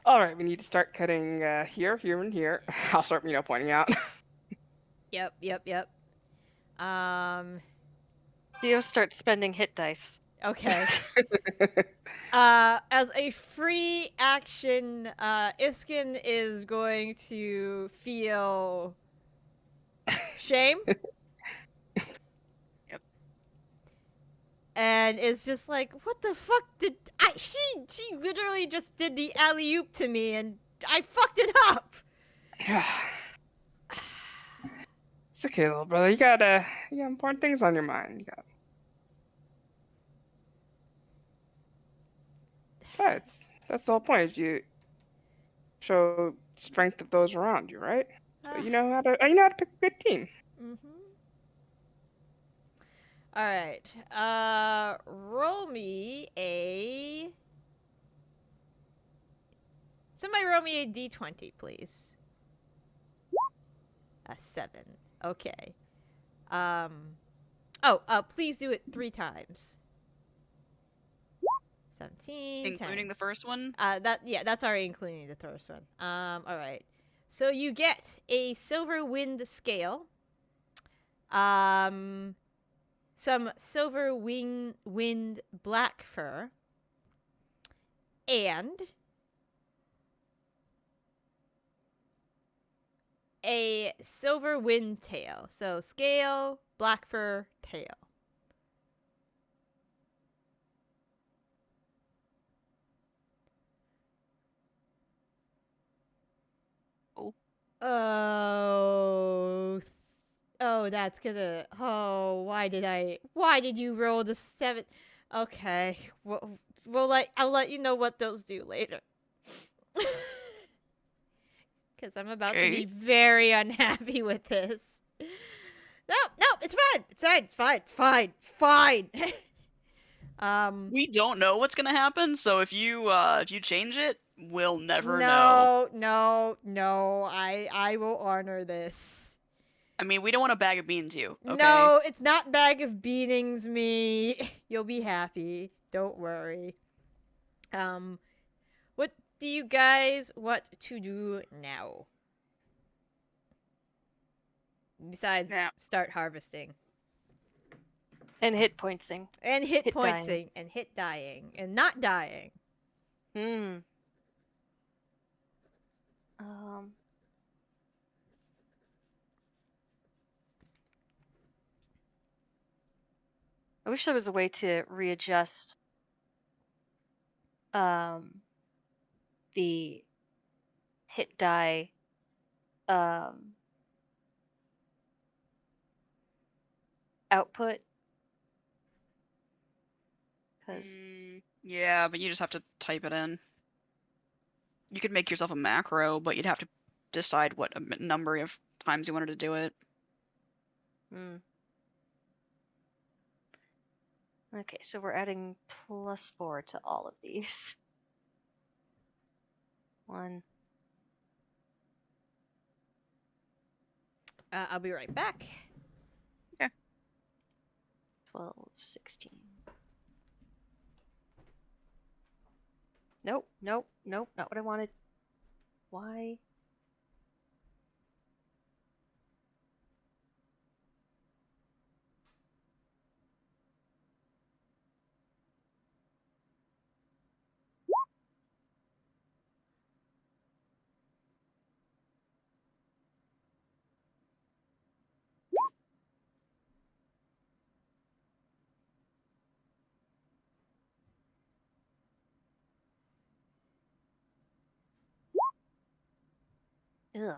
All right, we need to start cutting here, and here. I'll start, pointing out. Yep. Theo starts spending hit dice. Okay. As a free action, Iskin is going to feel shame. Yep. And it's just like, what the fuck did I? She literally just did the alley-oop to me, and I fucked it up. It's okay, little brother. You got important things on your mind. That's the whole point. Is you show strength of those around you, right? So you know how to pick a good team. All right. Roll me a. Somebody roll me a d20, please. A 7. Okay. Please do it 3 times. 17. Including 10. the first one? That's already including the first one. All right. So you get a silver wind scale. Some silver wind black fur. And a silver wind tail. So scale, black fur, tail. Oh, that's gonna. Oh, why did you roll the 7? Okay, I'll let you know what those do later. Because I'm about to be very unhappy with this. No, it's fine. It's fine. We don't know what's gonna happen, so if you change it, we'll never know. No. I will honor this. I mean, we don't want a bag of beans, you. Okay? No, it's not bag of beanings me. You'll be happy. Don't worry. What do you guys want to do now? Besides start harvesting. And hit pointsing. And hit Hit pointsing. dying. And hit dying. And not dying. I wish there was a way to readjust the hit die output. Yeah, but you just have to type it in. You could make yourself a macro, but you'd have to decide what number of times you wanted to do it. Okay, so we're adding +4 to all of these. 1. I'll be right back. Okay. 12, 16. Nope, not what I wanted. Why? Ugh.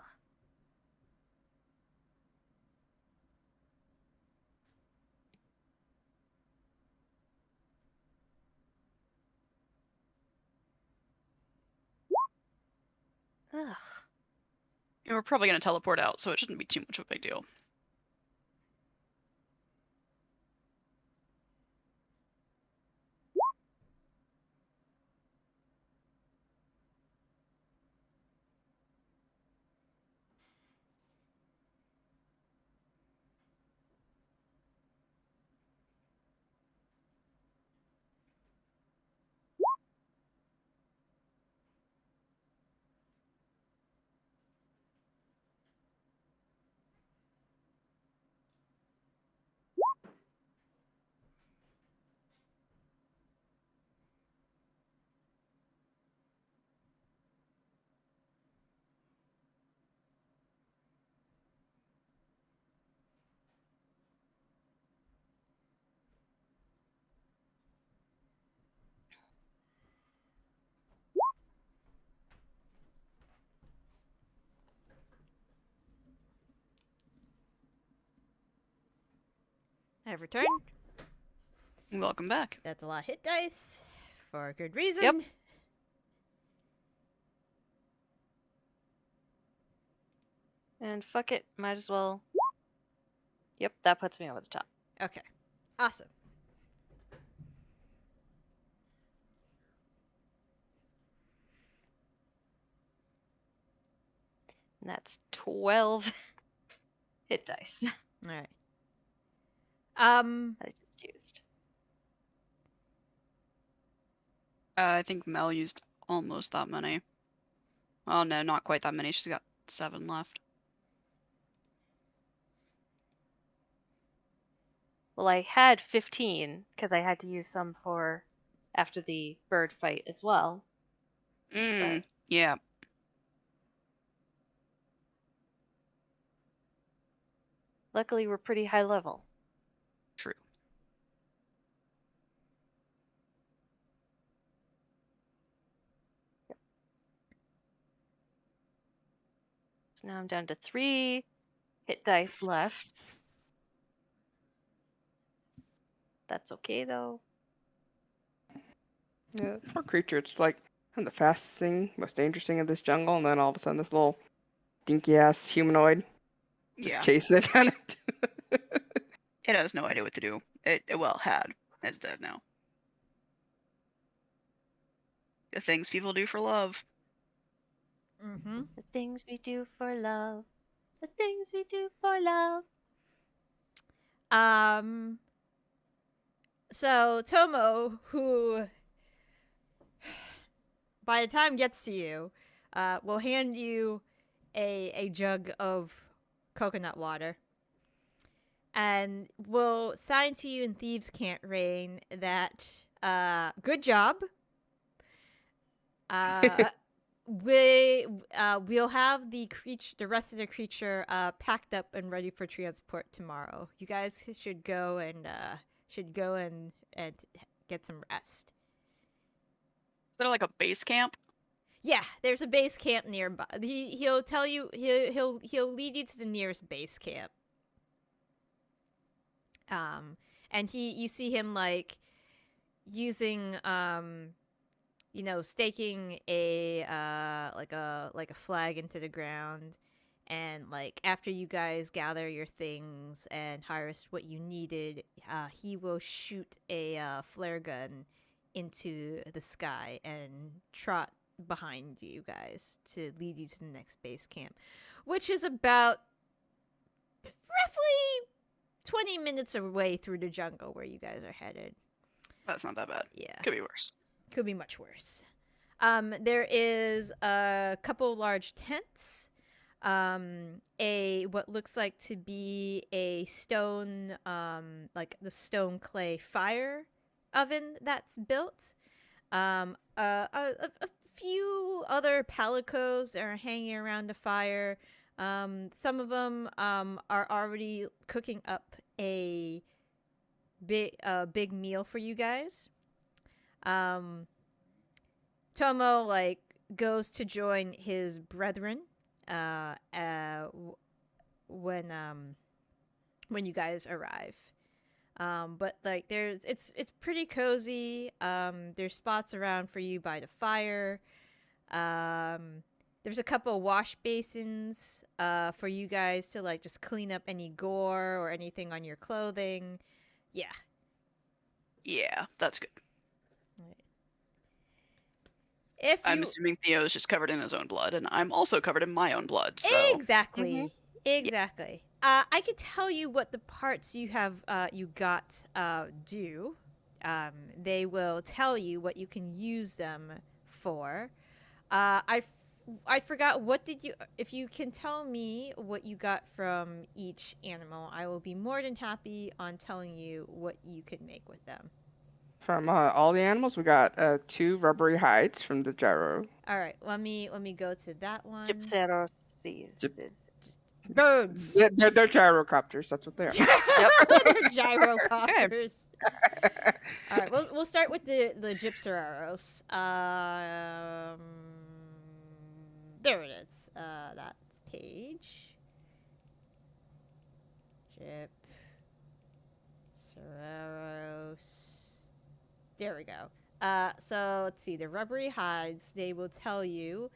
Ugh. And we're probably going to teleport out, so it shouldn't be too much of a big deal. I've returned. Welcome back. That's a lot of hit dice. For a good reason. Yep. And fuck it, might as well. Yep, that puts me over the top. Okay. Awesome. And that's 12 hit dice. Alright. I just used. I think Mel used almost that many. Oh no, not quite that many. She's got 7 left. Well, I had 15 because I had to use some for after the bird fight as well. Yeah. Luckily, we're pretty high level. True. So now I'm down to 3 hit dice left. That's okay, though. Yeah, poor creature. It's like I'm the fastest thing, most dangerous thing in this jungle, and then all of a sudden this little dinky ass humanoid just chasing it down it. It has no idea what to do. It well had. It's dead now. The things people do for love. Mm-hmm. The things we do for love. The things we do for love. So Tomo, who by the time gets to you, will hand you a jug of coconut water. And will sign to you in Thieves Can't Reign that good job. We'll have the rest of the creature packed up and ready for transport tomorrow. You guys should go and get some rest. Is there like a base camp? Yeah, there's a base camp nearby. He'll tell you he'll lead you to the nearest base camp. And you see him like using staking a like a flag into the ground, and like after you guys gather your things and harvest what you needed, he will shoot a flare gun into the sky and trot behind you guys to lead you to the next base camp, which is about roughly 20 minutes away through the jungle where you guys are headed. That's not that bad. Yeah. Could be worse. Could be much worse. There is a couple large tents. What looks like to be a stone, like the stone clay fire oven that's built. A few other palicos are hanging around the fire. Some of them are already cooking up a big meal for you guys. Tomo like goes to join his brethren when you guys arrive. But like it's pretty cozy. There's spots around for you by the fire. There's a couple wash basins for you guys to like just clean up any gore or anything on your clothing. Yeah. Yeah, that's good. If I'm assuming Theo is just covered in his own blood, and I'm also covered in my own blood. So. Exactly. Exactly. I can tell you what the parts you got do. They will tell you what you can use them for. I forgot, what did you... If you can tell me what you got from each animal, I will be more than happy on telling you what you could make with them. From all the animals, we got 2 rubbery hides from the gyro. All right, let me go to that one. Gypceroes. Birds. They're gyrocopters. That's what they are. They're gyrocopters. All right, we'll start with the gypceroes. There it is. That's page. Gypceroes. There we go. So let's see. The rubbery hides, they will tell you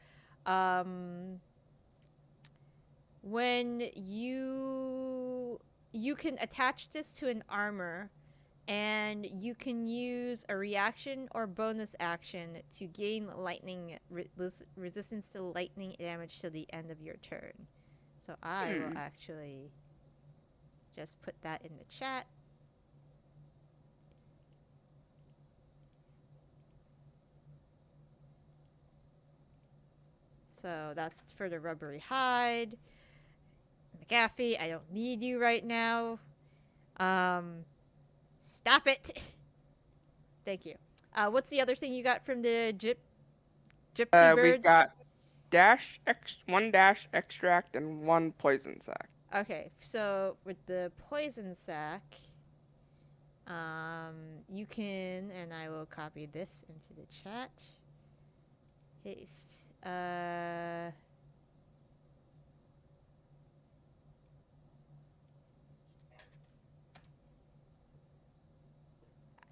when you can attach this to an armor, and you can use a reaction or bonus action to gain lightning resistance to lightning damage till the end of your turn. So I will actually just put that in the chat. So that's for the rubbery hide. McAfee, I don't need you right now. Stop it. Thank you. What's the other thing you got from the gypsy birds? We got one dash extract and 1 poison sac. Okay, so with the poison sac, you can, and I will copy this into the chat. Paste.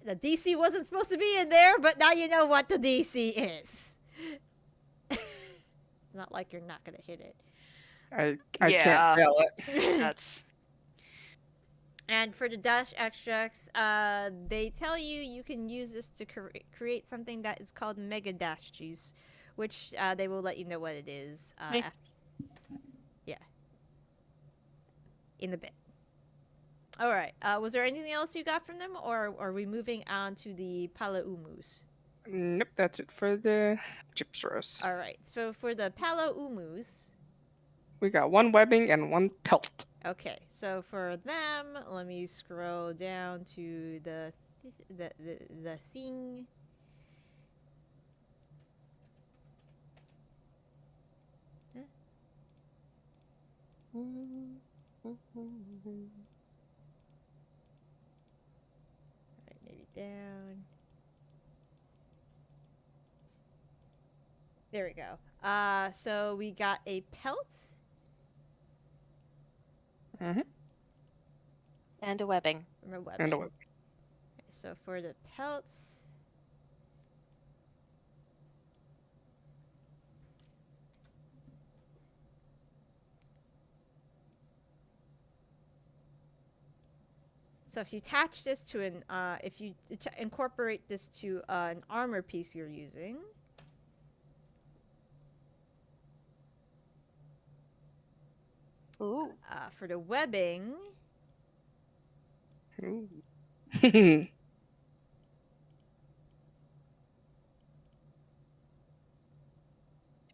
The DC wasn't supposed to be in there, but now you know what the DC is. It's not like you're not gonna hit it. I can't fail it. That's... And for the dash extracts, they tell you can use this to create something that is called mega dash juice, which they will let you know what it is. In a bit. All right. Was there anything else you got from them, or are we moving on to the paloumus? Nope, that's it for the gypceroes. All right. So for the paloumus, We got 1 webbing and 1 pelt. okay. So for them, let me scroll down to the thing. Huh? Alright, maybe down. There we go. So we got a pelt. Mm-hmm. And a webbing. And a webbing. And a web. Okay, so for the pelts. So if you attach this to an, if you incorporate this to an armor piece you're using, Ooh. for the webbing, Ooh. 2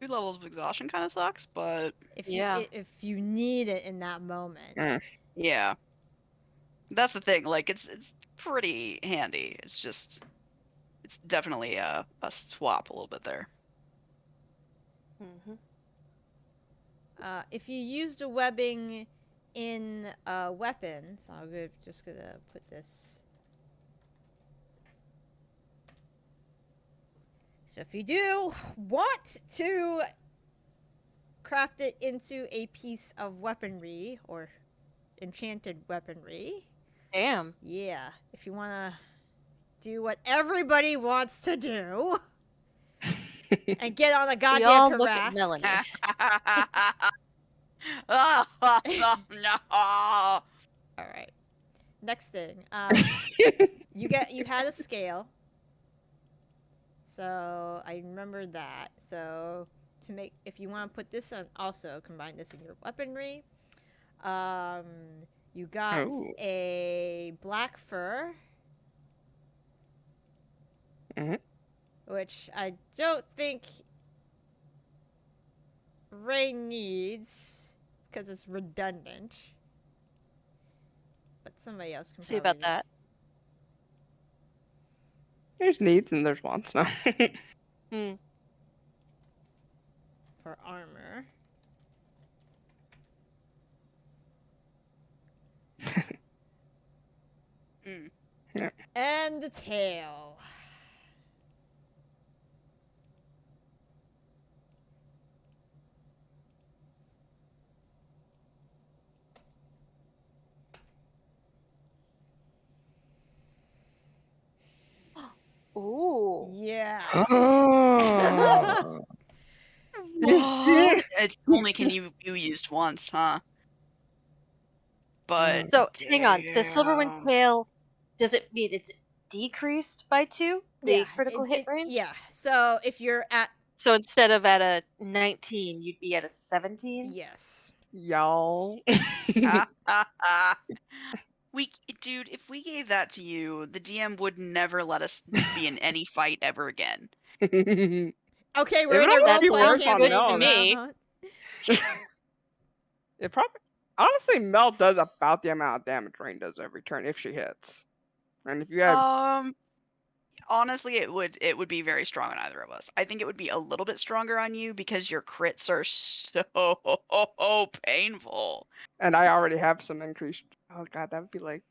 levels of exhaustion kind of sucks, but if Yeah. if you need it in that moment, yeah, that's the thing. Like it's pretty handy. It's just it's definitely a swap a little bit there. Mm-hmm. If you use the webbing in a weapon, so I'm just gonna put this. So if you do want to craft it into a piece of weaponry or enchanted weaponry, Damn. yeah, if you wanna do what everybody wants to do and get on a We goddamn all look at harass. Melanie. Oh, no. All right. Next thing, you had a scale, so I remember that. So if you want to put this on, also combine this in your weaponry. You got a black fur, which I don't think Ray needs because it's redundant. But somebody else can See about probably that. There's needs and there's wants now. for armor. Yeah. And the tail. Ooh. Yeah. Oh. What? It's only can you used once, huh? But So hang on. The Silverwind damn. tail, does it mean it's decreased by 2? The critical hit range? Yeah. So if you're at So instead of at a 19, you'd be at a 17? yes. Y'all. Dude, if we gave that to you, the DM would never let us be in any fight ever again. Okay, we're It in a would role be playing worse on campaign Mel. now, huh? It probably honestly Mel does about the amount of damage Rain does every turn if she hits. And if you have Honestly, it would be very strong on either of us. I think it would be a little bit stronger on you because your crits are so painful. and I already have some increased that would be like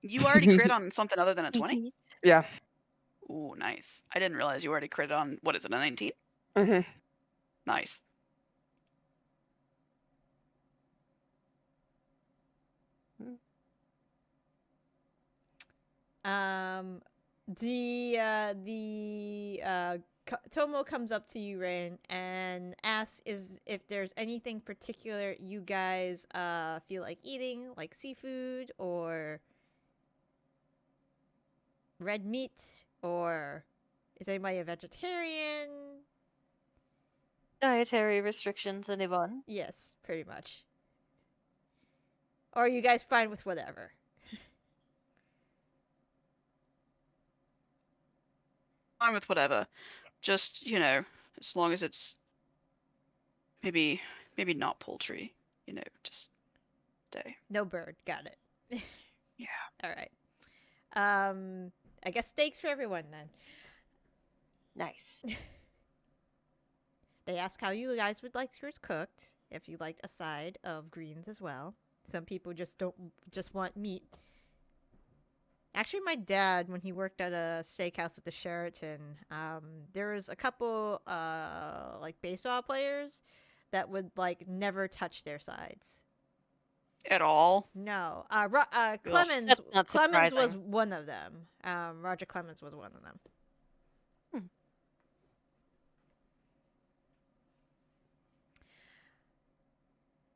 You already crit on something other than a 20? yeah. Ooh, nice. I didn't realize you already critted on, what is it, a 19? Mm-hmm. Nice. Tomo comes up to you, Rain, and asks if there's anything particular you guys feel like eating, like seafood or red meat, or is anybody a vegetarian? Dietary restrictions, anyone? Yes, pretty much. Or are you guys fine with whatever? Fine with whatever. Just, as long as it's maybe not poultry, just day. No bird. Got it. Yeah. All right. I guess steaks for everyone then. Nice. They ask how you guys would like yours cooked. If you liked a side of greens as well. Some people just want meat. Actually, my dad, when he worked at a steakhouse at the Sheraton, there was a couple like baseball players that would like never touch their sides. At all? No. Clemens. That's not Clemens was surprising. one of them. Roger Clemens was one of them.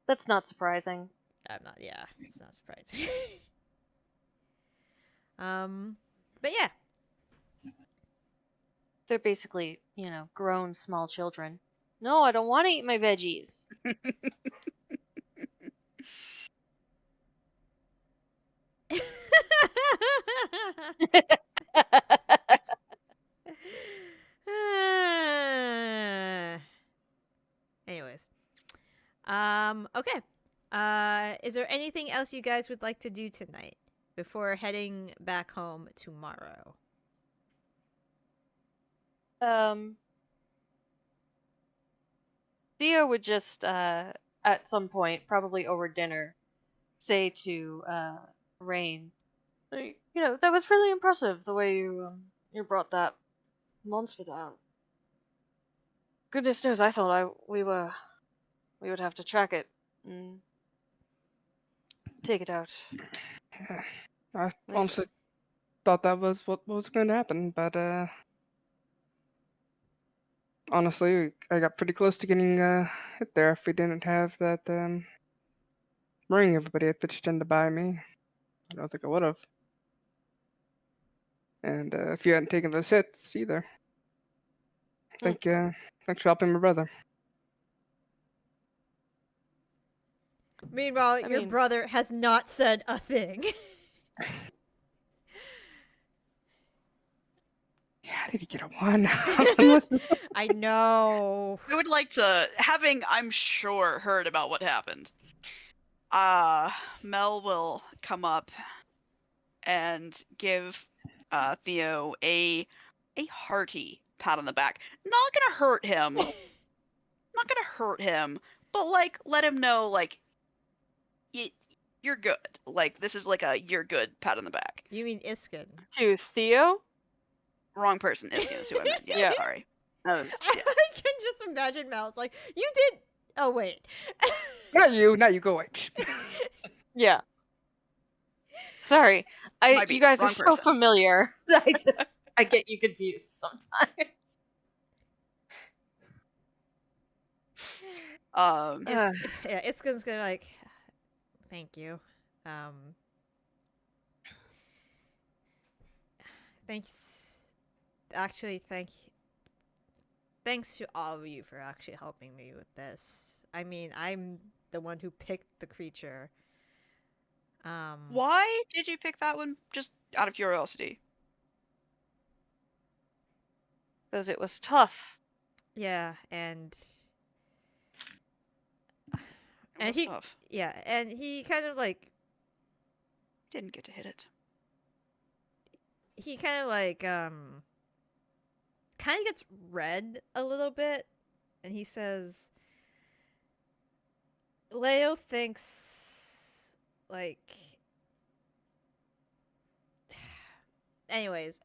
That's not surprising. I'm not. Yeah, it's not surprising. But yeah. They're basically, grown small children. No, I don't want to eat my veggies. Anyways. Okay. Is there anything else you guys would like to do tonight before heading back home tomorrow? Theo would just, at some point, probably over dinner, say to Rain, that was really impressive the way you brought that monster down. Goodness knows, I thought we would have to track it and take it out. I honestly thought that was what was going to happen, but honestly, I got pretty close to getting hit there. If we didn't have that ring everybody had pitched in to buy me, I don't think I would have. And if you hadn't taken those hits either, thanks for helping my brother. Meanwhile, your brother has not said a thing. How did he get a 1? I know. I would like to, having, I'm sure, heard about what happened. Mel will come up and give Theo a hearty pat on the back. Not gonna hurt him. But like let him know like you're good. Like this is like a you're good pat on the back. You mean Iskin? To Theo? Wrong person. Iskin is who I meant. Yes, Yeah. sorry. I can just imagine Mel's like, you did. Oh wait. Not you, go away. Yeah. Sorry. You guys are so familiar. I get you confused sometimes. Iskin's gonna like, thank you. Thanks. Actually, thanks to all of you for actually helping me with this. I mean, I'm the one who picked the creature. Why did you pick that one? Just out of curiosity. Because it was tough. Yeah, and Tough. Yeah, and he kind of like didn't get to hit it. He kind of like kind of gets red a little bit, and he says, Leo thinks like anyways,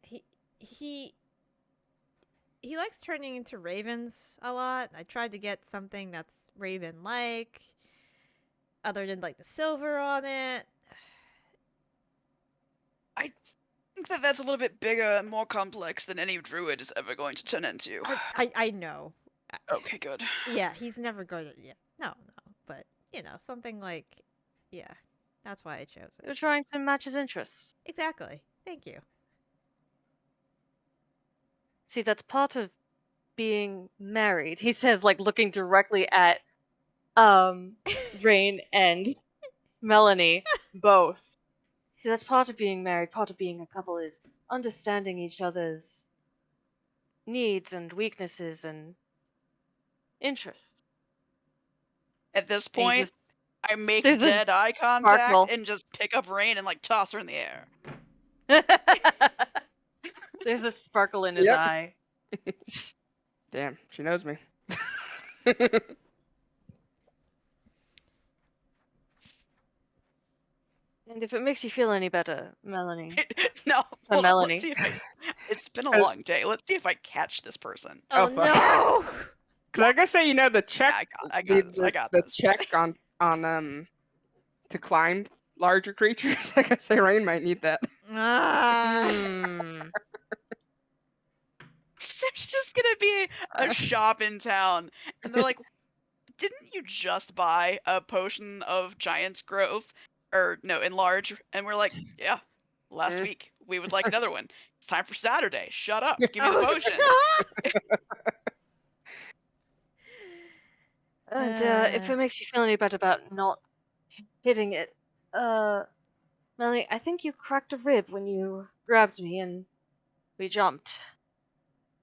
he likes turning into ravens a lot. I tried to get something that's raven like other than like the silver on it. think that that's a little bit bigger and more complex than any druid is ever going to turn into. I know. Okay, good. Yeah, he's never going to. Yeah, no, but something like, yeah, that's why I chose You're it. trying to match his interests. Exactly. Thank you. See, that's part of being married. He says, like, looking directly at Rain and Melanie both. See, that's part of being married. Part of being a couple is understanding each other's needs and weaknesses and interests. At this And you point, just I make there's a dead eye contact sparkle. and just pick up Rain and like toss her in the air. There's a sparkle in his Yep. eye. Damn, she knows me. And if it makes you feel any better, Melanie. No, hold on, Melanie. let's see if it's been a long day. Let's see if I catch this person. Oh, Oh, fuck. no! Because like I say, the check, I got the this. check on to climb larger creatures. Like I say, Rain might need that. Hmm. There's just gonna be a shop in town, and they're like, "Didn't you just buy a potion of giant's growth, or no, enlarge?" And we're like, "Yeah, last week. We would like another one. It's time for Saturday. Shut up. Give me the potion." And if it makes you feel any better about not hitting it, Melanie, I think you cracked a rib when you grabbed me and we jumped.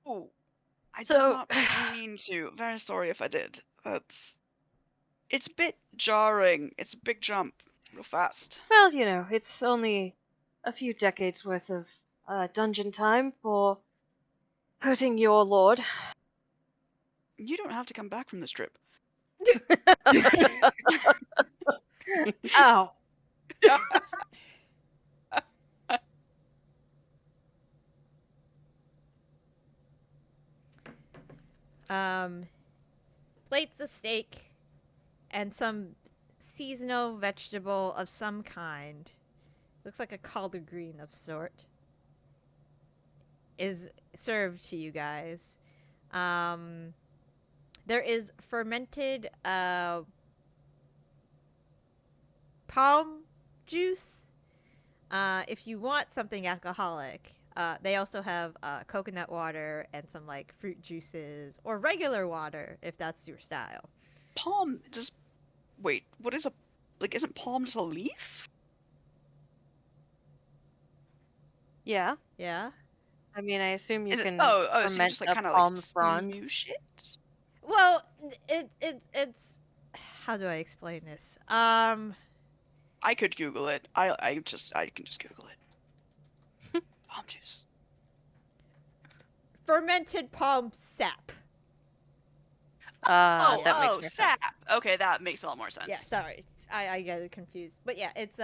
Ooh, I did So- not mean to. Very sorry if I did. It's a bit jarring. It's a big jump, real fast. Well, it's only a few decades worth of dungeon time for hurting your lord. You don't have to come back from this trip. Ow. Plates of steak and some seasonal vegetable of some kind. Looks like a collard green of sort. Is served to you guys. There is fermented palm juice. If you want something alcoholic, they also have coconut water and some like fruit juices or regular water if that's your style. Palm just wait. What is isn't palm just a leaf? Yeah. Yeah. I mean, I assume you Is it, can so you ferment just a like kind of palm like frond. smoosh it? Well, it's how do I explain this? I could Google it. I can just Google it. Palm juice. Fermented palm sap. That makes more sense. sap. Okay, that makes a lot more sense. Yeah, sorry, I get it confused. But yeah, it's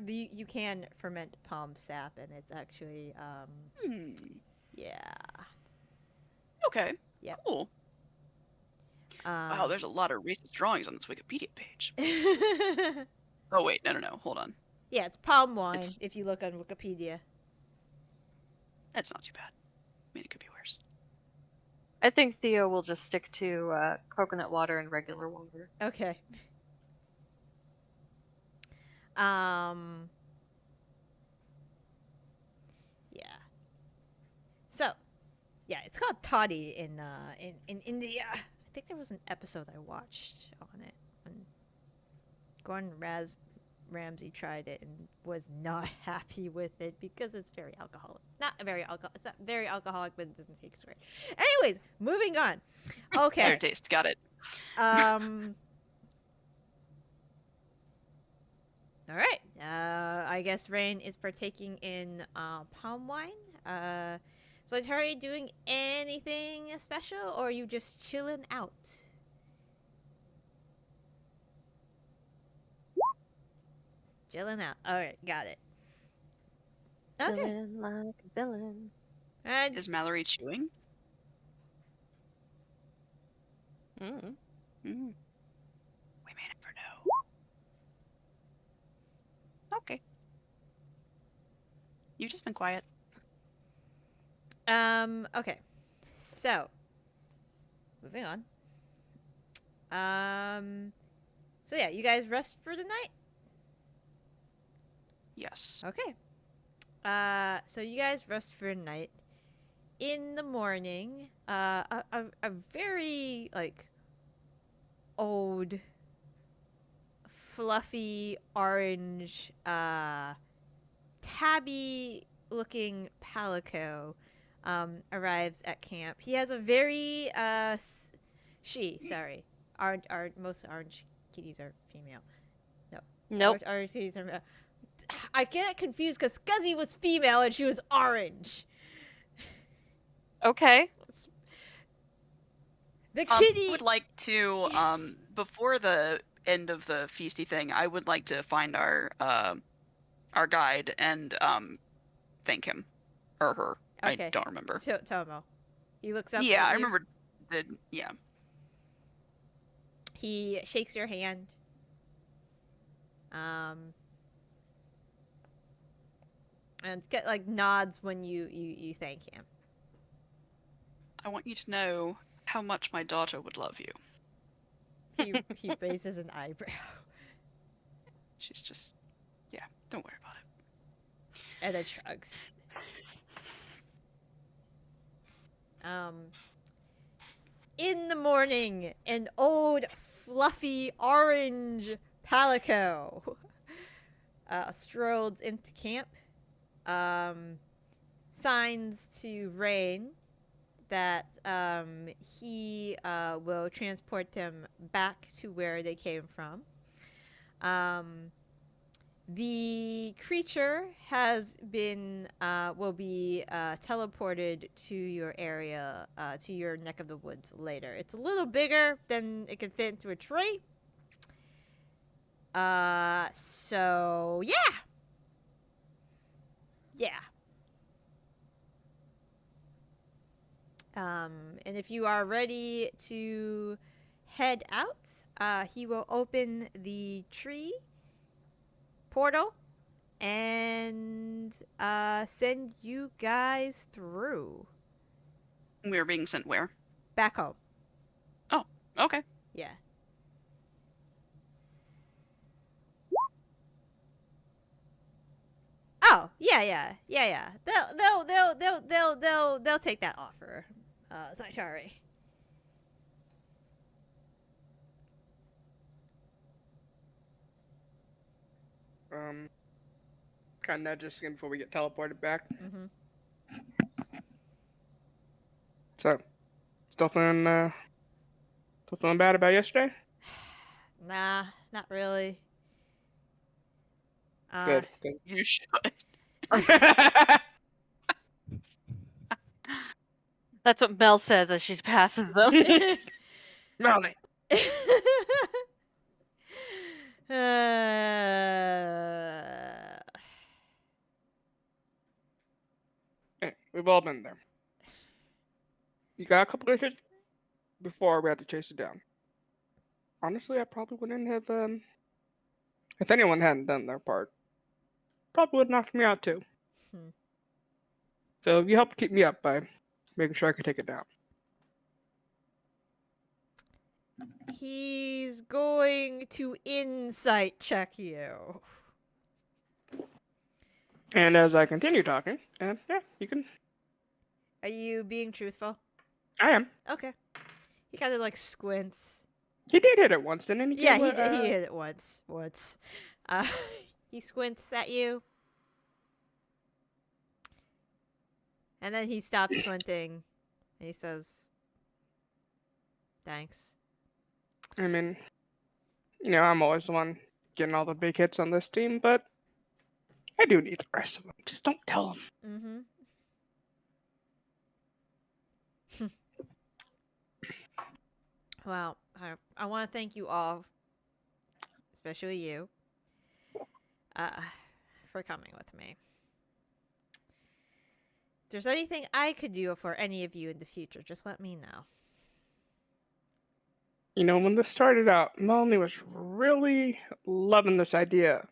you can ferment palm sap, and it's actually yeah. Okay. Yep. Cool. Wow, there's a lot of racist drawings on this Wikipedia page. Oh wait, no, hold on. Yeah, it's palm wine. If you look on Wikipedia. That's not too bad. I mean, it could be worse. I think Theo will just stick to coconut water and regular water. Okay. Yeah. So, yeah, it's called toddy in India. I think there was an episode I watched on it when Gordon Ramsay tried it and was not happy with it because it's very alcoholic. It's not very alcoholic, but it doesn't taste great. Anyways, moving on. Okay. Better taste. Got it. All right. I guess Rain is partaking in palm wine. So is Harry doing anything special, or are you just chilling out? Chilling out. All right, got it. Okay. Chilling like a villain. And Is Mallory chewing? Mm. We may never know. Okay. You've just been quiet. Okay. So, moving on. So yeah, you guys rest for the night? Yes. Okay. So you guys rest for the night. In the morning, a very, like, old, fluffy, orange, tabby-looking Palico arrives at camp. He has a very, sorry. Most orange kitties are female. No. Nope. Orange kitties are male. I get confused because Scuzzy was female and she was orange. Okay. The kitty. I would like to, before the end of the feasty thing, I would like to find our guide and thank him or her. Okay. I don't remember. Tomo. He looks up. Yeah, at I you. remember. Yeah. He shakes your hand. And get like nods when you thank him. I want you to know how much my daughter would love you. He raises an eyebrow. She's just, yeah. Don't worry about it. And then shrugs. In the morning, an old, fluffy, orange Palico strolls into camp. Signs to Rain that he will transport them back to where they came from. The creature has been will be teleported to your area, to your neck of the woods later. It's a little bigger than it can fit into a tree. So yeah. And if you are ready to head out, he will open the tree portal and send you guys through. We are being sent where? Back home. Oh, okay. Yeah. Oh, yeah. They'll take that offer. Sorry. Kind of nudges him before we get teleported back. Mm-hmm. So, still feeling bad about yesterday? Nah, not really. Good. You should. That's what Mel says as she passes them. Melanie. Hey, we've all been there. You got a couple of hits before we had to chase it down. Honestly, I probably wouldn't have, if anyone hadn't done their part, probably would have knocked me out too. So you helped keep me up by making sure I could take it down. He's going to insight check you. And as I continue talking, yeah, you can. Are you being truthful? I am. Okay. He kind of like squints. He did hit it once, didn't he? Yeah, he hit it once. He squints at you. And then he stops squinting. And he says, thanks. I mean, I'm always the one getting all the big hits on this team, but I do need the rest of them. Just don't tell them. Mm-hmm. Well, I want to thank you all, especially you, for coming with me. If there's anything I could do for any of you in the future, just let me know. When this started out, Melanie was really loving this idea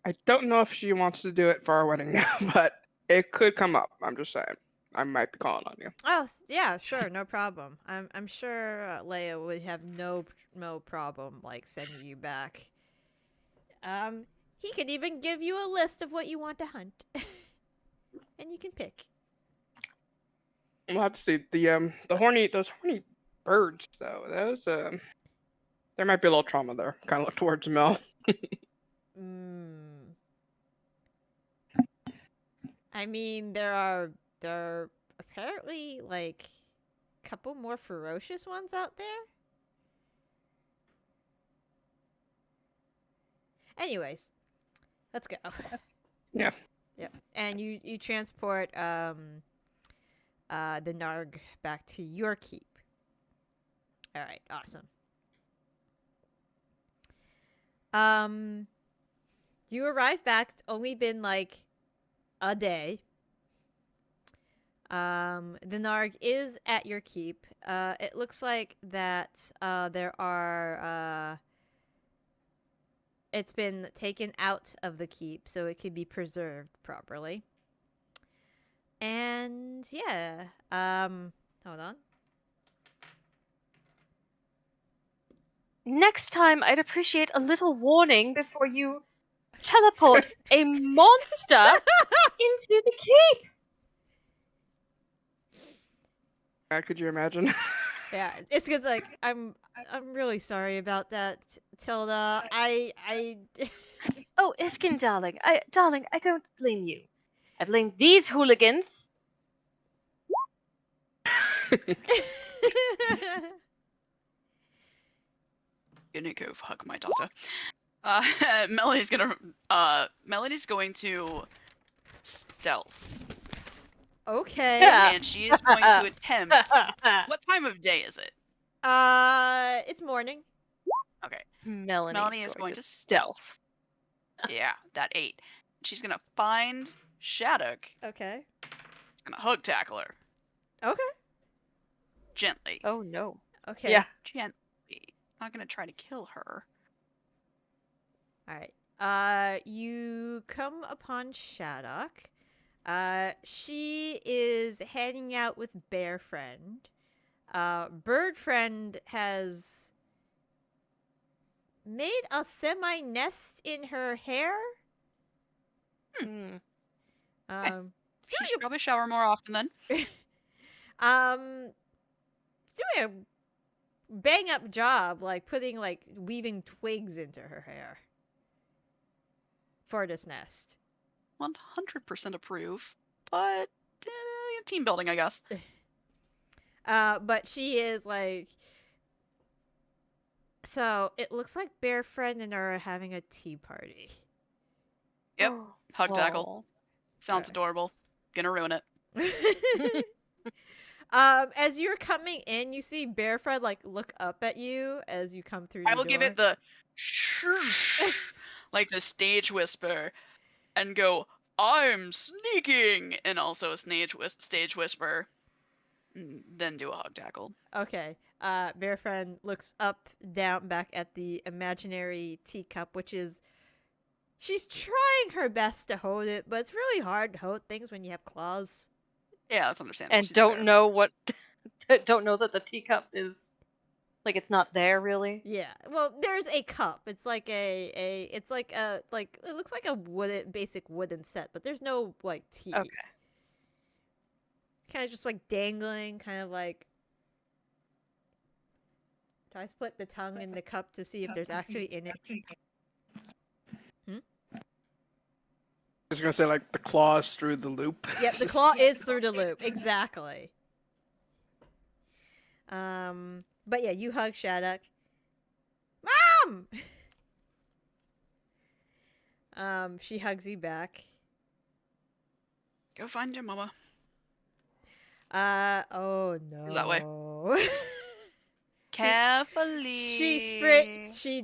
I don't know if she wants to do it for our wedding now, but it could come up. I'm just saying. I might be calling on you. Oh, yeah, sure, no problem. I'm sure Leia would have no problem like sending you back. He could even give you a list of what you want to hunt, and you can pick. We'll have to see those horny birds though. Those there might be a little trauma there. Kind of look towards Mel. I mean, there are apparently like a couple more ferocious ones out there. Anyways, let's go. Yeah. Yep. And you transport the narg back to your keep. All right, awesome. You arrive back. It's only been like a day. The narg is at your keep. It looks like that there are it's been taken out of the keep so it could be preserved properly. And yeah, hold on. Next time, I'd appreciate a little warning before you teleport a monster into the keep. Could you imagine? Yeah, it's like I'm really sorry about that, Tilda. I Oh, Iskin, darling, I don't blame you. I blame these hooligans. Gonna go hug my daughter. Melanie's going to stealth. Okay. Yeah. And she is going to attempt. What time of day is it? It's morning. Okay. Melanie is going to stealth. Yeah, that 8. She's gonna find Shattuck. Okay. Gonna hug tackle her. Okay. Gently. Oh no. Okay. Yeah. Gently. Not gonna try to kill her. All right. You come upon Shattuck. She is hanging out with Bear Friend. Bird Friend has made a semi-nest in her hair. She should probably shower more often then. It's doing a bang up job, like putting weaving twigs into her hair for this nest. 100% approve, but team building, I guess. But she is like. So it looks like Bear Friend and her are having a tea party. Yep. Hug tackle. Aw. Sounds adorable. Gonna ruin it. As you're coming in, you see Bear Friend look up at you as you come through the I will door. give it the like the stage whisper, and go, "I'm sneaking," and also a stage whisper. Then do a hug tackle. Okay. Bear Friend looks up, down, back at the imaginary teacup, which is. She's trying her best to hold it, but it's really hard to hold things when you have claws. Yeah, that's understandable. And She's don't there. know what. Don't know that the teacup is. Like, it's not there, really? Yeah. Well, there's a cup. It's like it's like a it looks like a basic wooden set, but there's no tea. Okay. Kind of just dangling, kind of like. Do I split the tongue in the cup to see if there's actually in it? I was gonna say the claws through the loop. Yep, the claw is through the loop. Exactly. But yeah, you hug Shattuck. Mom! She hugs you back. Go find your mama. Oh no. That way. Carefully. She sprints. She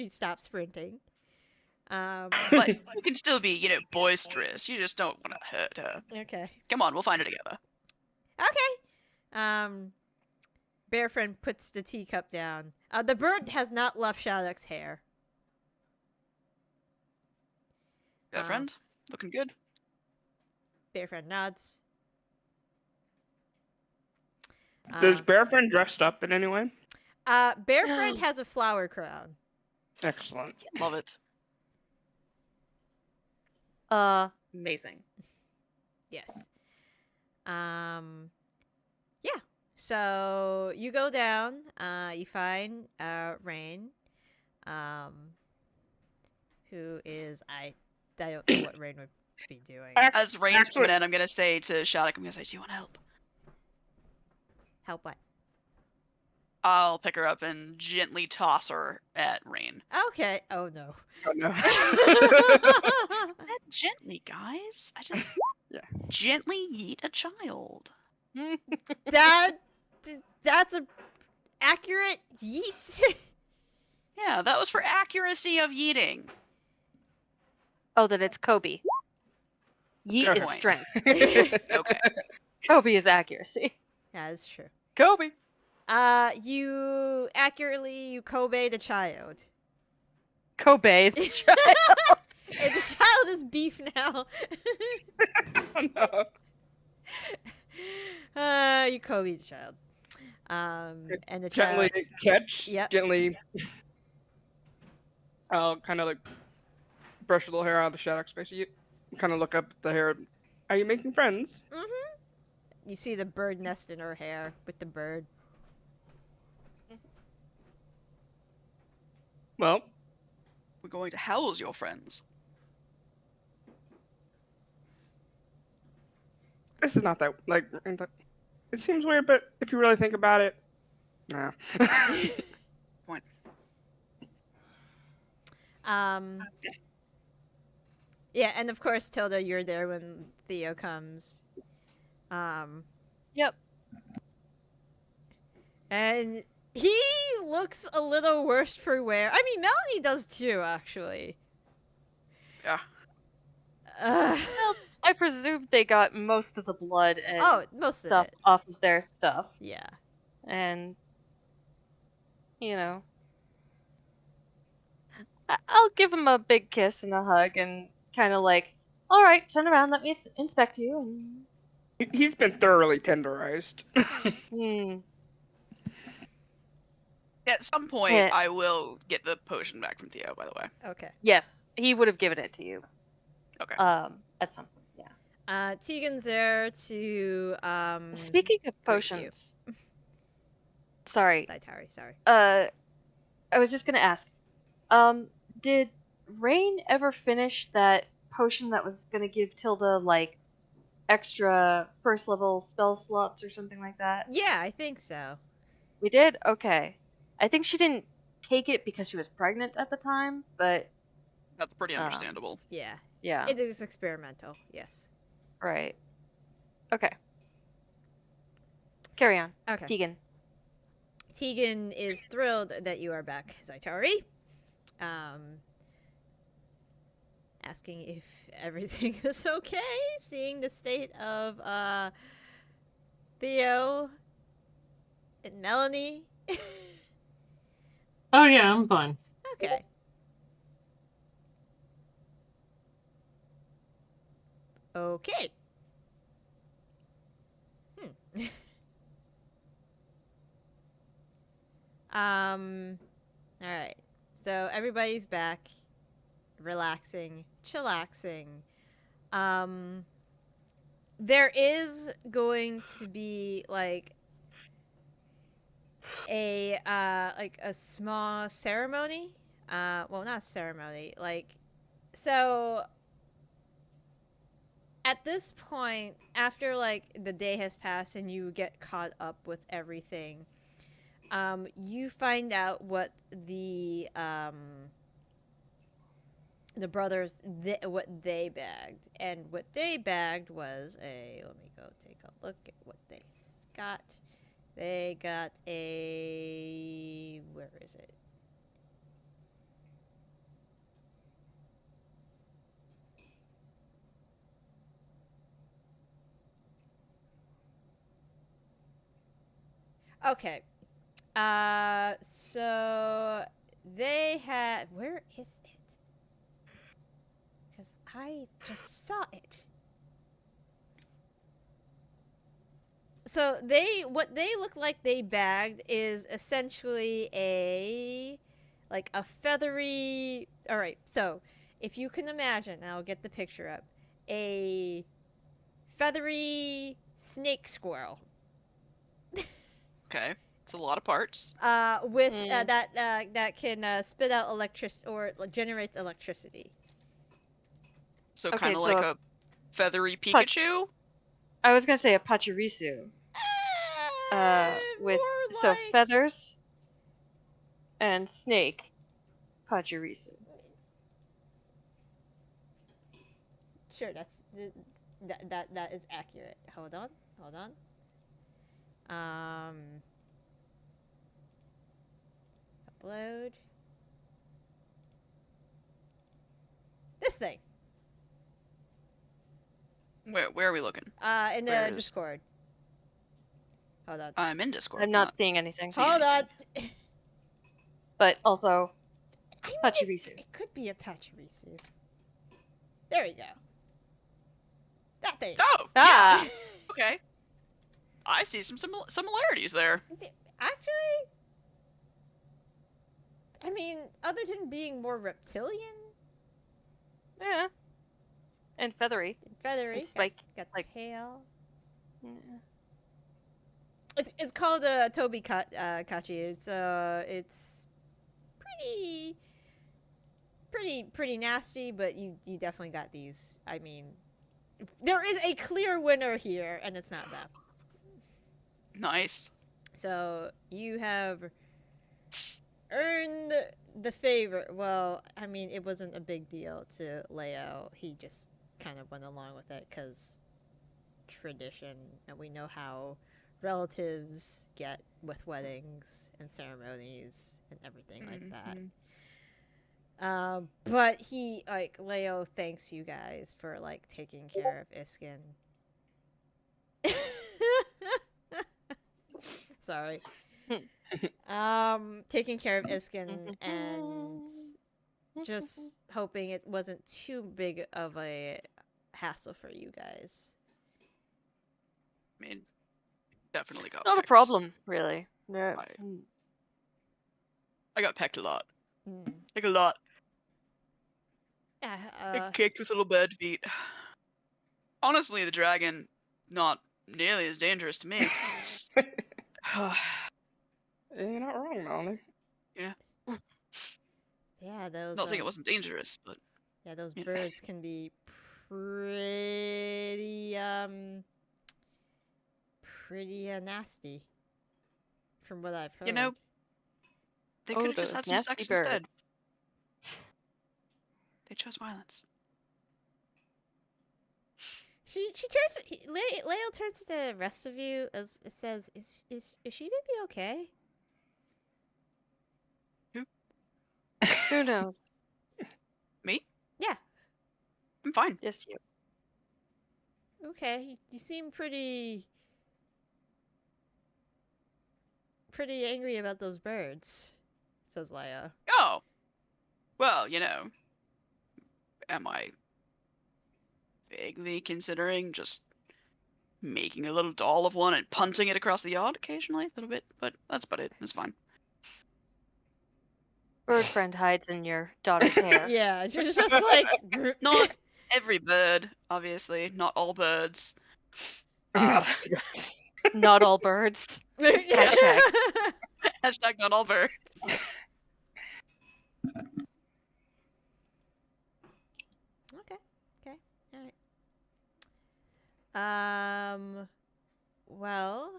stops sprinting. But you can still be, boisterous. You just don't want to hurt her. Okay. Come on, we'll find her together. Okay. Bear Friend puts the teacup down. The bird has not left Shattuck's hair. Bear friend, looking good. Bear friend nods. Does Bear Friend dressed up in any way? Bear friend has a flower crown. Excellent. Love it. Amazing. Yes. Yeah. So you go down. You find Rain. Who is I don't know what Rain would be doing. As Rain's coming in, I'm gonna say to Shattuck, I'm gonna say, "Do you want help?" Help what? I'll pick her up and gently toss her at Rain. Okay. Oh no. Oh, no. Not gently, guys. I just Yeah. gently yeet a child. That's a accurate yeet. Yeah, that was for accuracy of yeeting. Oh, that it's Kobe. Yeet Good is point. strength. Okay. Kobe is accuracy. Yeah, that's true. Kobe. You accurately Kobe the child. Kobe the child. And the child is beef now. Oh, no. You Kobe the child. And the Gently child. catch. Yep. Gently. I'll kind of like brush a little hair out of the Shattuck's face. You kind of look up at the hair. Are you making friends? You see the bird nest in her hair with the bird. Well, We're going to house your friends. this is not that like. It seems weird, but if you really think about it, nah. Point. Yeah, and of course, Tilda, you're there when Theo comes. Yep. And he looks a little worse for wear. I mean, Melanie does too, actually. Yeah. I presume they got most of the blood and most of stuff it. off of their stuff. Yeah. And, I'll give him a big kiss and a hug and kind of like, all right, turn around, let me inspect you. And... He's been thoroughly tenderized. At some point, Yeah. I will get the potion back from Theo, by the way. Okay. Yes, he would have given it to you. Okay. At some point, yeah. Tegan's there to Speaking of greet you. potions, sorry. Sorry. I was just gonna ask, did Rain ever finish that potion that was gonna give Tilda like extra first level spell slots or something like that? Yeah, I think so. We did? Okay. I think she didn't take it because she was pregnant at the time, but That's pretty understandable. Yeah. yeah. It is experimental, yes. Right. Okay. Carry on. Okay. Tegan. Tegan is thrilled that you are back, Zaitari. Asking if everything is okay, seeing the state of Theo and Melanie. Oh yeah, I'm fine. Okay. Okay. All right. So everybody's back, relaxing, chillaxing. There is going to be like a small ceremony. Well, not a ceremony. So at this point, after like the day has passed and you get caught up with everything, you find out what the brothers what they bagged, and what they bagged was let me go take a look at what they got. They got a, where is it? Okay. So they had, where is it? Because I just saw it. So what they look like they bagged is essentially a feathery. All right, so if you can imagine, I'll get the picture up. A feathery snake squirrel. Okay, it's a lot of parts. With that can spit out electricity or generates electricity. So Okay, kind of so like a a feathery Pikachu. I was gonna say a Pachirisu. With More like... feathers and snake Pachirisu. Sure, that is accurate. Hold on. Upload. This thing. Where are we looking? In the Where's- Discord. Hold on. I'm in Discord. I'm not seeing anything. seeing Hold on. anything. But also I mean, Pachirisu. it could be a Pachirisu. There we go. That thing. Oh, Ah! yeah. Okay. I see some similarities there. Actually, I mean, other than being more reptilian Yeah. And feathery. and feathery, And spike. got like- the tail. Yeah. It's called Toby Kachi. It's pretty nasty, but you definitely got these. I mean, there is a clear winner here, and it's not them. Nice. So you have earned the favor. Well, I mean, it wasn't a big deal to Leo. He just kind of went along with it because tradition, and we know how relatives get with weddings and ceremonies and everything like that. But he, Leo thanks you guys for, taking care of Iskin. Sorry. Taking care of Iskin and just hoping it wasn't too big of a hassle for you guys. I mean, definitely got Not a pecked. problem, really. No. Right. I got pecked a lot. Mm. Like a lot. Yeah, Got kicked with little bird feet. Honestly, the dragon, not nearly as dangerous to me. You're not wrong, Melanie. yeah, those. Not saying it wasn't dangerous, but Yeah, those Yeah. birds can be pretty nasty. From what I've heard. you know, they Oh, could have just those had some nasty sex birds. instead. They chose violence. She turns. Leo turns to the rest of you as it says, "Is she gonna be okay?" Who knows? Me? Yeah. I'm fine. Just you. Okay, you seem pretty angry about those birds, says Leo. Oh. Well, am I vaguely considering just making a little doll of one and punting it across the yard occasionally? A little bit, but that's about it. It's fine. Bird friend hides in your daughter's hair. Yeah, she's just like Not every bird, obviously. Not all birds. Not all birds. Hashtag. Hashtag not all birds. Okay. All right. Well,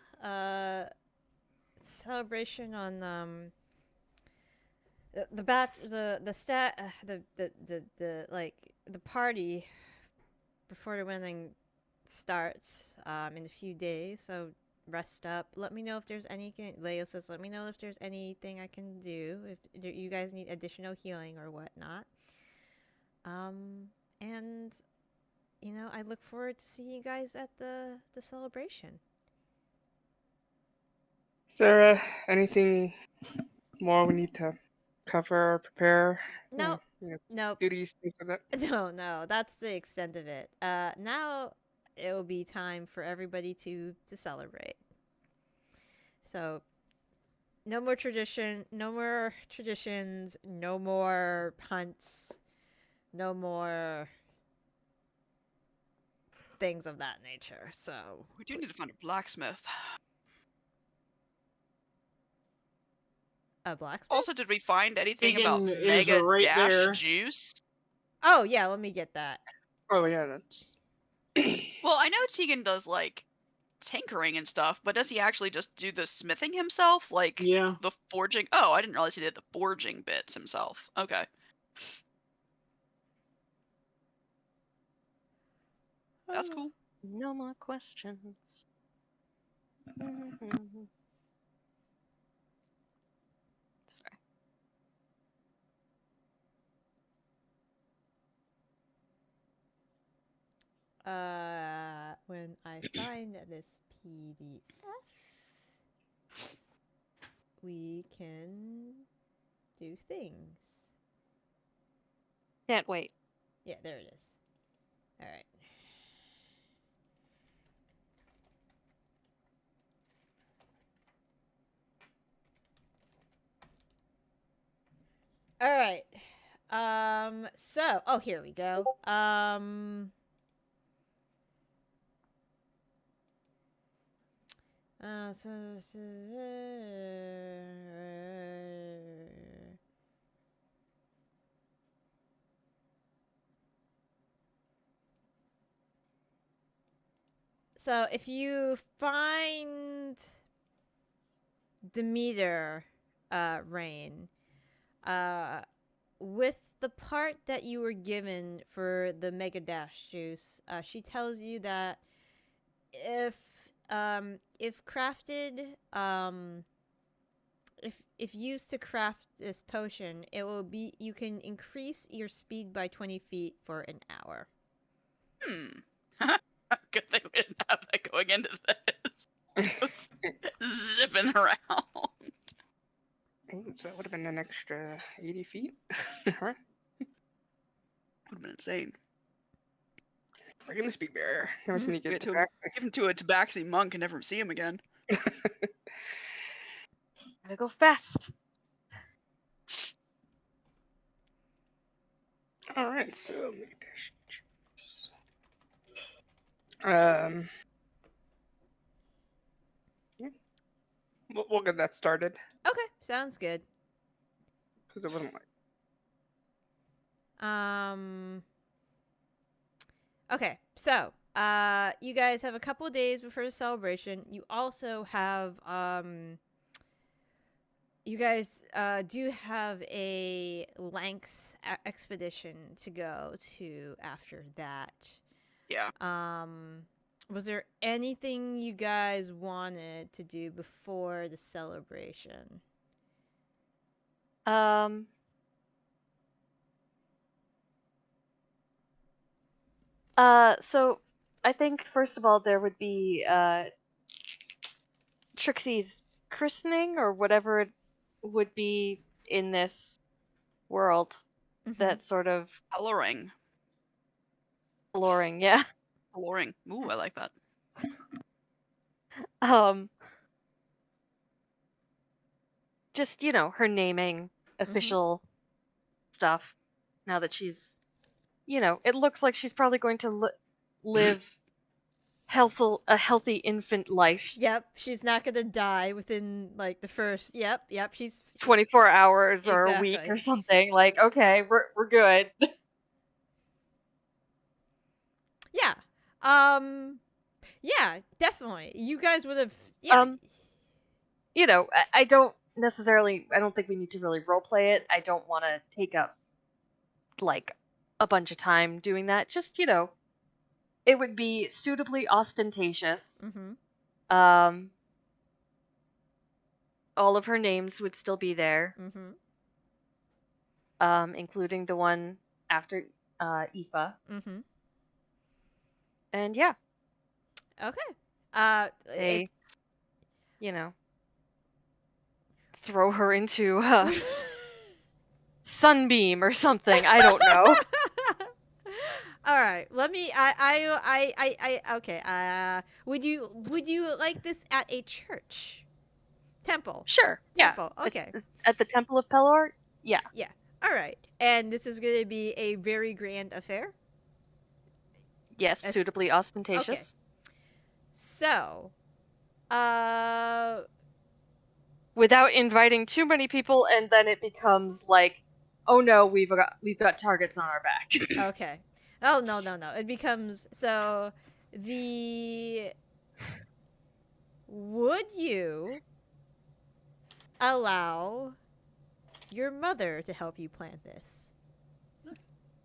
celebration on the party before the wedding starts in a few days. So rest up. Let me know if there's anything. Leo says, "Let me know if there's anything I can do. If you guys need additional healing or whatnot." And I look forward to seeing you guys at the celebration. Is there anything more we need to Cover, prepare. No, nope. Duties, things like that. No, that's the extent of it. Now it will be time for everybody to celebrate. So, no more traditions, no more hunts, no more things of that nature. So, We do need to find a blacksmith. a blacksmith? Also, did we find anything about Tegan is Mega right Dash there. Juice? Oh, yeah, let me get that. Oh yeah, that's. Well, I know Tegan does, like, tinkering and stuff, but does he actually just do the smithing himself? Like, Yeah. the forging? Oh, I didn't realize he did the forging bits himself. Okay. That's cool. No more questions. Sorry. When I find this PDF, we can do things. Can't wait. Yeah, there it is. All right. All right. So, oh, here we go. So if you find Demeter, Rain, with the part that you were given for the Mega Dash juice, she tells you that if crafted, if used to craft this potion, it will be, you can increase your speed by 20 feet for an hour. Good thing we didn't have that going into this. Zipping around. Oh, so that would have been an extra 80 feet. Right. Would have been insane. Breaking the speed barrier. How much can you get Give him to to a Tabaxi monk and never see him again. Gotta go fast. All right, so yeah. We'll get that started Okay, sounds good. because it wasn't like. Okay, so you guys have a couple of days before the celebration. You also have you guys do have a Lanx expedition to go to after that. Yeah. Was there anything you guys wanted to do before the celebration? So I think first of all there would be Trixie's christening or whatever it would be in this world. That sort of Coloring. alluring, yeah. Alluring. Ooh, I like that. Just, you know, her naming, official stuff. Now that she's, you know, it looks like she's probably going to live a healthy infant life. Yep, she's not gonna die within like the first. Yep, she's 24 hours or a week or something. Like, okay, we're good. Yeah. Yeah, definitely. You guys would have. Yeah. You know, I don't think we need to really roleplay it. I don't want to take up like a bunch of time doing that. Just, you know, it would be suitably ostentatious. All of her names would still be there. Including the one after Aoife. And yeah. Okay. They, you know, throw her into sunbeam or something. I don't know. All right, let me. Okay. Would you like this at a church, temple? Sure. Yeah. Temple. Okay. At the Temple of Pelor? Yeah. Yeah. All right. And this is going to be a very grand affair. Yes, As- suitably ostentatious. Okay. So, without inviting too many people, and then it becomes like, oh no, we've got targets on our back. okay. Oh no. It becomes so would you allow your mother to help you plan this?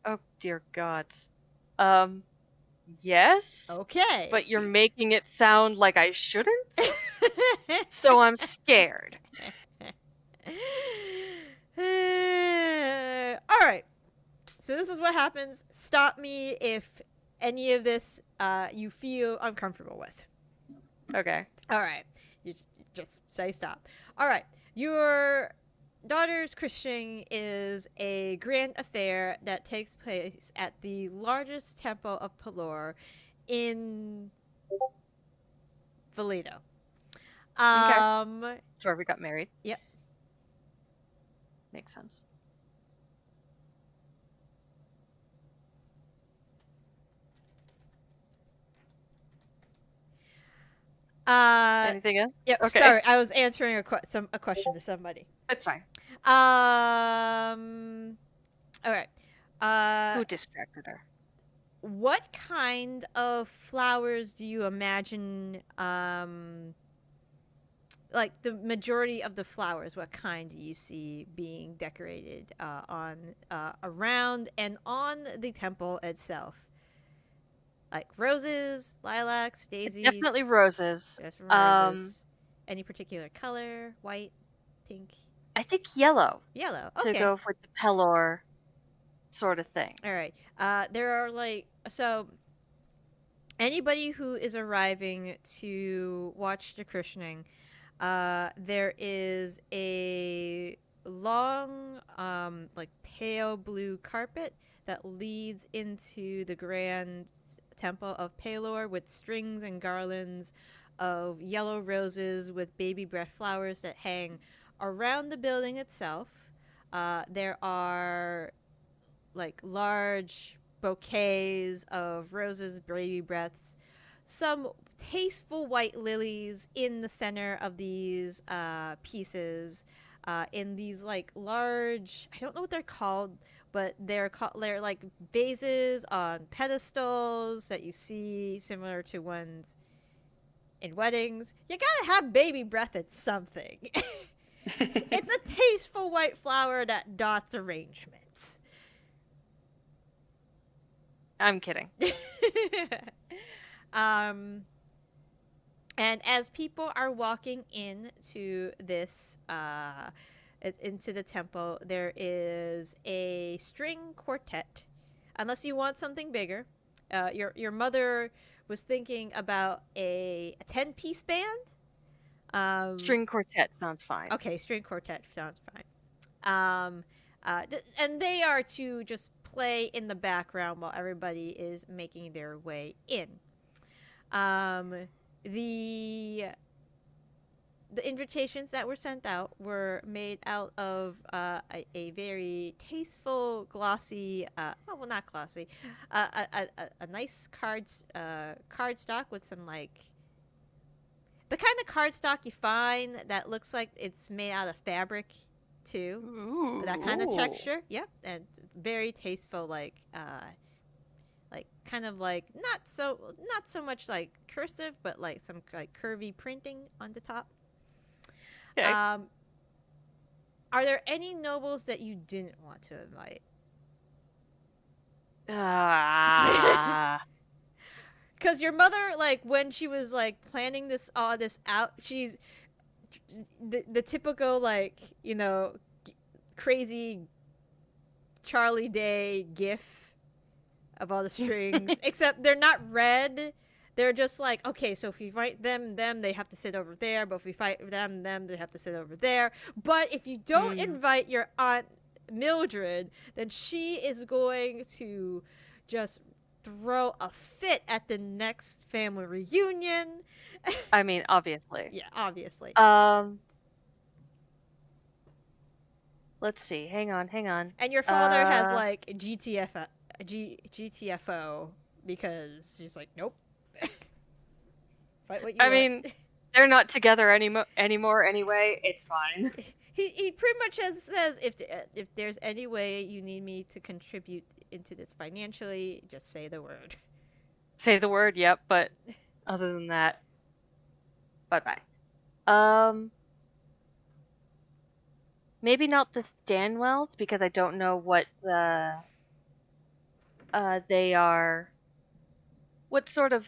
Oh dear gods. Yes. Okay. But you're making it sound like I shouldn't. So I'm scared. All right. So this is what happens. Stop me if any of this you feel uncomfortable with. Okay. All right. You just say stop. All right. Your daughter's christening is a grand affair that takes place at the largest temple of Pelor in Valledo. That's where we got married. Yep. Makes sense. Anything else? Yep. Okay. Sorry, I was answering a question to somebody. That's fine. All right. Who distracted her? What kind of flowers do you imagine? Like the majority of the flowers, what kind do you see being decorated around and on the temple itself? Like roses, lilacs, daisies. Definitely roses. Just roses. Any particular color? White, pink, I think yellow yellow. to Okay. go with the Pelor sort of thing. All right. There are so anybody who is arriving to watch the christening, there is a long pale blue carpet that leads into the grand temple of Pelor with strings and garlands of yellow roses with baby breath flowers that hang around the building itself. There are large bouquets of roses, baby breaths, some tasteful white lilies in the center of these pieces, in these large, I don't know what they're called, but they're like vases on pedestals that you see similar to ones in weddings. You gotta have baby breath at something. It's a tasteful white flower that dots arrangements. I'm kidding. And as people are walking into this into the temple, there is a string quartet. Unless you want something bigger, your mother was thinking about a 10-piece band. String quartet sounds fine. Okay, string quartet sounds fine. And they are to just play in the background while everybody is making their way in. The invitations that were sent out were made out of a very tasteful, glossy, well, not glossy, a nice cardstock with some the kind of cardstock you find that looks like it's made out of fabric too. Ooh. That kind of texture. Yep. And very tasteful, kind of not so much like cursive, but some curvy printing on the top. Okay. Are there any nobles that you didn't want to invite? Because your mother, when she was planning this out, she's the typical crazy Charlie Day gif of all the strings, except they're not red. They're just okay, so if we fight them, they have to sit over there. But if we fight them, they have to sit over there. But if you don't invite your aunt Mildred, then she is going to just throw a fit at the next family reunion. I mean, obviously. Yeah, obviously. Let's see. Hang on. And your father has like GTFO because she's like, nope. Fight what you I want. mean, they're not together anymore anyway. It's fine. He pretty much says if there's any way you need me to contribute into this financially, just say the word. Say the word, yep, but other than that, bye-bye. Maybe not the Stanwells, because I don't know what they are, what sort of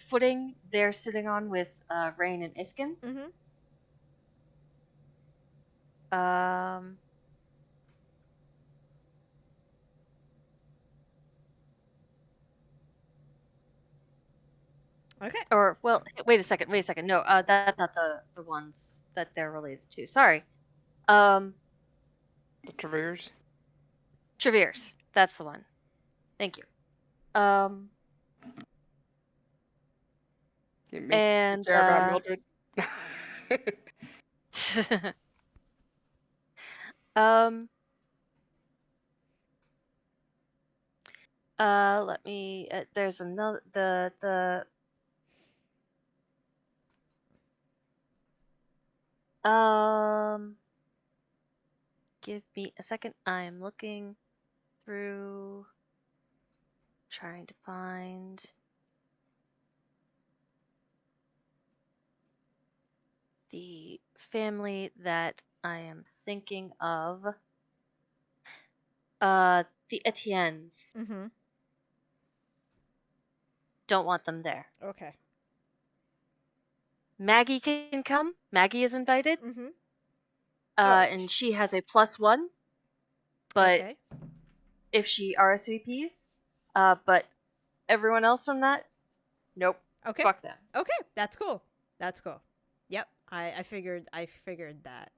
footing they're sitting on with Rain and Iskin. Mm-hmm. Okay. Or, well, wait a second. No, that's not the ones that they're related to. Sorry. The Traveres? Traveres. That's the one. Thank you. And care about Mildred? Let me, there's another, give me a second. I'm looking through, trying to find the family that I am thinking of. The Etiennes. Mm-hmm. Don't want them there. Okay. Maggie can come. Maggie is invited. Mm-hmm. And she has a +1. But okay. if she RSVPs, but everyone else from that, nope. Okay. Fuck them. Okay, that's cool. Yep, I figured that.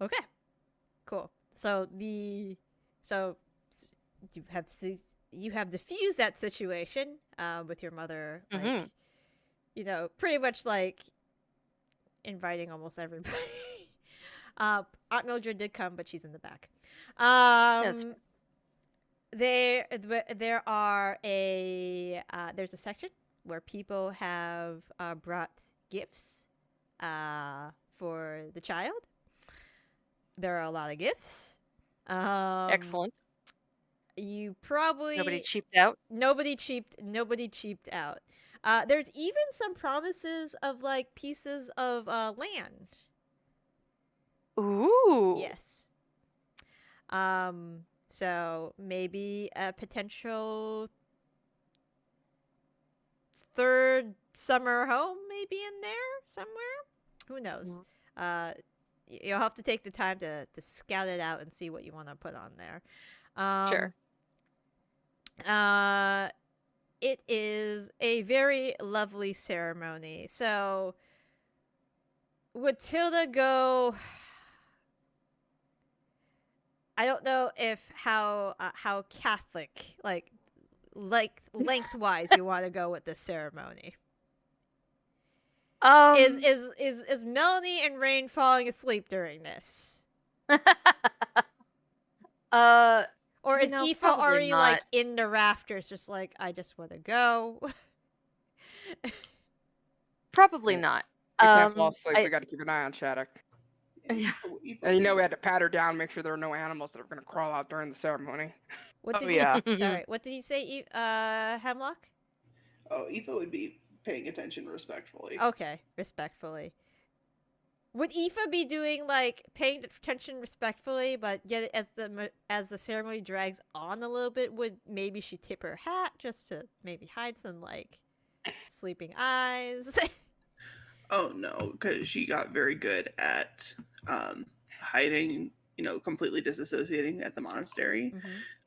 Okay, cool. So you have diffused that situation with your mother, like, pretty much like inviting almost everybody. Aunt Mildred did come, but she's in the back. There are there's a section where people have brought gifts for the child. There are a lot of gifts. Excellent. You probably Nobody cheaped out. Nobody cheaped out. There's even some promises of like pieces of land. Ooh. Yes. So maybe a potential third summer home maybe in there somewhere. Who knows? You'll have to take the time to scout it out and see what you want to put on there. Sure. It is a very lovely ceremony. So would Tilda go? I don't know if how Catholic like lengthwise you want to go with this ceremony. Is Melanie and Rain falling asleep during this? Or is Aoife already not. like in the rafters, just like, I just want to go? Probably not. We can't fall asleep. We got to keep an eye on Shattuck. Yeah. And we had to pat her down, make sure there are no animals that are going to crawl out during the ceremony. What did sorry, what did you say, Hemlock? Oh, Aoife would be paying attention respectfully. Okay, respectfully. Would Aoife be doing like paying attention respectfully, but yet as the ceremony drags on a little bit, would maybe she tip her hat just to maybe hide some like sleeping eyes? Oh no, because she got very good at hiding, completely disassociating at the monastery.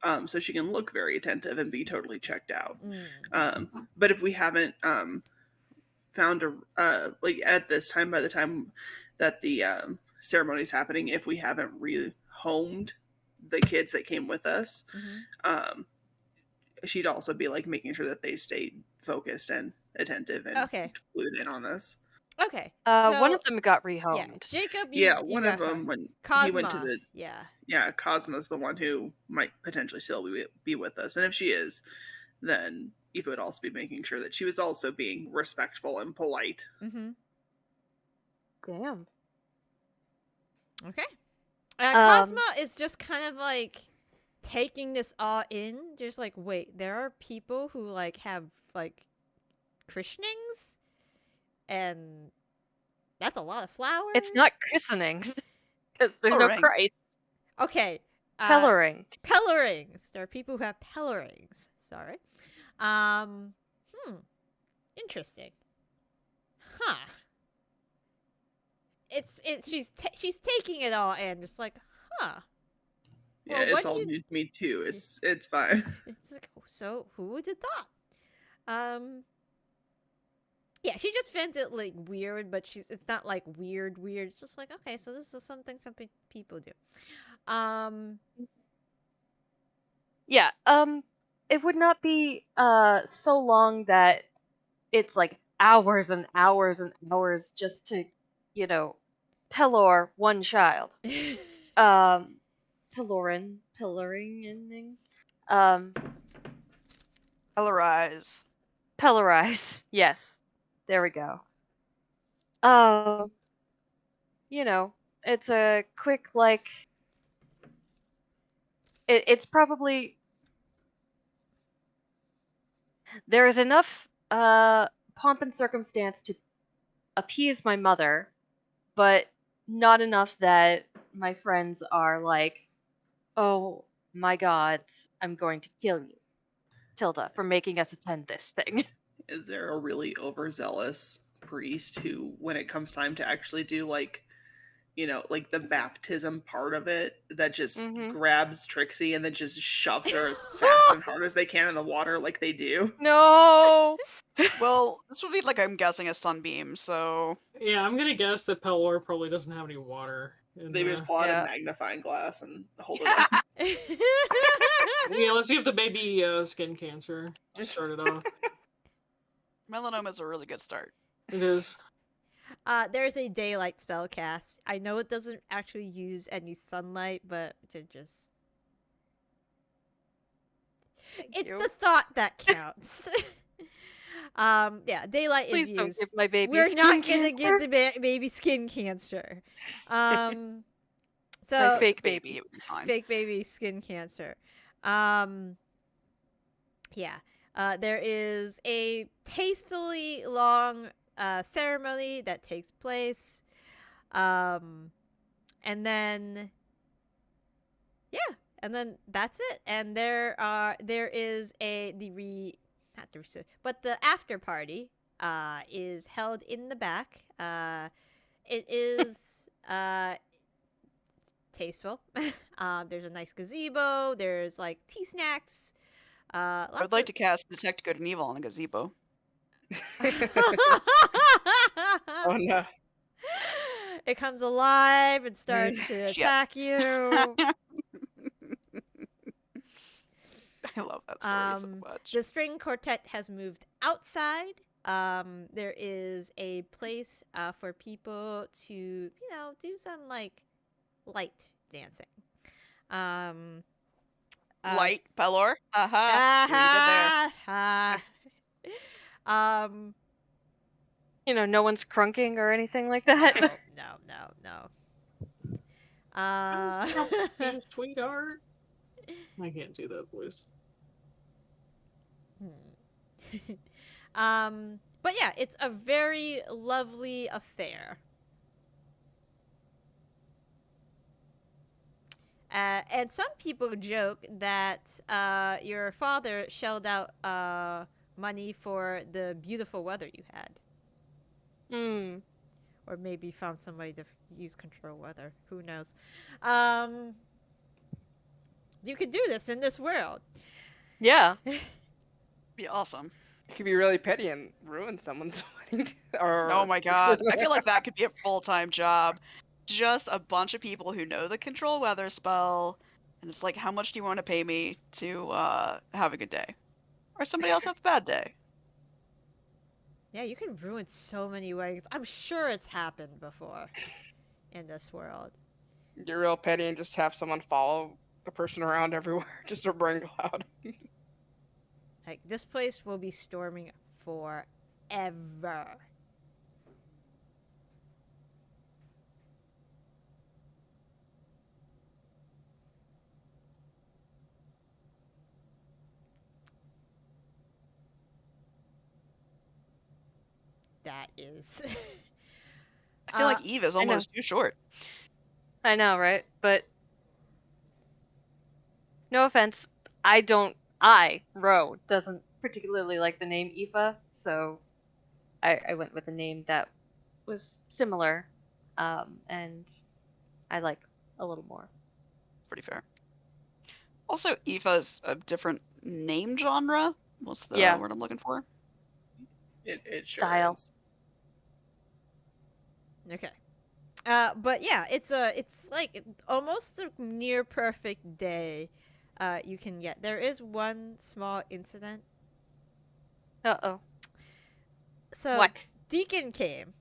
Mm-hmm. So she can look very attentive and be totally checked out. But if we haven't found like at this time, by the time that the ceremony is happening, if we haven't really homed the kids that came with us, Mm-hmm. she'd also be like making sure that they stayed focused and attentive and glued in on this. Okay. So, one of them got rehomed. Yeah, Jacob. One of them when Cosma, he went to the yeah. Cosma's the one who might potentially still be with us, and if she is, then Eva would also be making sure that she was also being respectful and polite. Mm-hmm. Damn. Okay. Cosma is just kind of like taking this all in. Just like, wait, there are people who like have like christenings, and that's a lot of flowers. It's not christenings, because there's no Christ. Okay. Pellaring. Pellarings. There are people who have pellarings. Sorry. Interesting. Huh. She's taking it all in, just like, huh. Yeah, well, it's all new to me too. It's fine. It's like, so who would have thought? Yeah, she just finds it like weird, but it's not like weird. It's just like, okay, so this is something some people do. Yeah, it would not be so long that it's like hours and hours and hours just to, pellor one child. Pillaring. Pellorize. Yes. There we go. It's a quick, like, it's probably, there is enough pomp and circumstance to appease my mother, but not enough that my friends are like, oh my god, I'm going to kill you, Tilda, for making us attend this thing. Is there a really overzealous priest who, when it comes time to actually do like, like the baptism part of it, that just grabs Trixie and then just shoves her as fast and hard as they can in the water like they do? No! Well, this would be like, I'm guessing, a sunbeam, so... Yeah, I'm gonna guess that Pelor probably doesn't have any water. They just pull out a magnifying glass and hold it up. Yeah, let's see if the baby skin cancer just started off. Melanoma is a really good start. It is. There's a daylight spell cast. I know it doesn't actually use any sunlight, but to just... It's the thought that counts. Yeah, daylight Please is used. Don't give my baby We're skin not cancer. gonna give the baby skin cancer. So my fake baby, it would be fine. Fake baby skin cancer. Yeah. There is a tastefully long ceremony that takes place. And then and then that's it. And there is the after party is held in the back. It is tasteful. There's a nice gazebo. There's like tea snacks. I would like to cast Detect Good and Evil on the gazebo. Oh no. It comes alive and starts to attack you. I love that story so much. The string quartet has moved outside. There is a place for people to, do some like light dancing. Light, Pelor? No one's crunking or anything like that. No. Sweetheart. I can't do that voice. But yeah, it's a very lovely affair. And some people joke that your father shelled out money for the beautiful weather you had. Or maybe found somebody to use control weather. Who knows? You could do this in this world. Yeah. Be awesome. You could be really petty and ruin someone's wedding. Oh my god. I feel like that could be a full-time job. just a bunch of people who know the control weather spell, and it's like, how much do you want to pay me to have a good day, or somebody else have a bad day? Yeah, you can ruin so many weddings. I'm sure it's happened before in this world. You're real petty and just have someone follow the person around everywhere just to bring cloud. Like, this place will be storming forever. That is. I feel like Eve is almost too short. I know, right? But no offense, Ro, doesn't particularly like the name Aoife, so I went with a name that was similar, and I like a little more. Pretty fair. Also, Aoife is a different name genre. What's the word I'm looking for? It sure Style. is. Okay. But yeah, it's like almost a near perfect day. You can get. There is one small incident. Uh-oh. So What? Deacon came,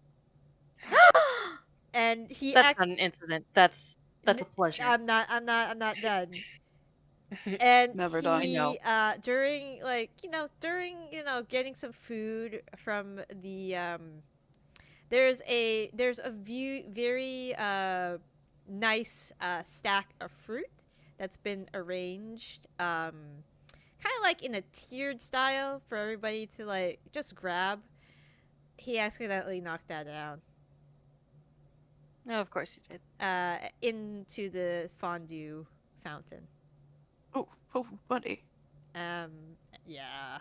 and he. That's not an incident. That's a pleasure. I'm not done. And Never he, done. I know. During getting some food from the there's a very nice stack of fruit that's been arranged kind of like in a tiered style for everybody to like just grab. He accidentally knocked that down. No, of course you did. Into the fondue fountain. Oh, buddy. Yeah.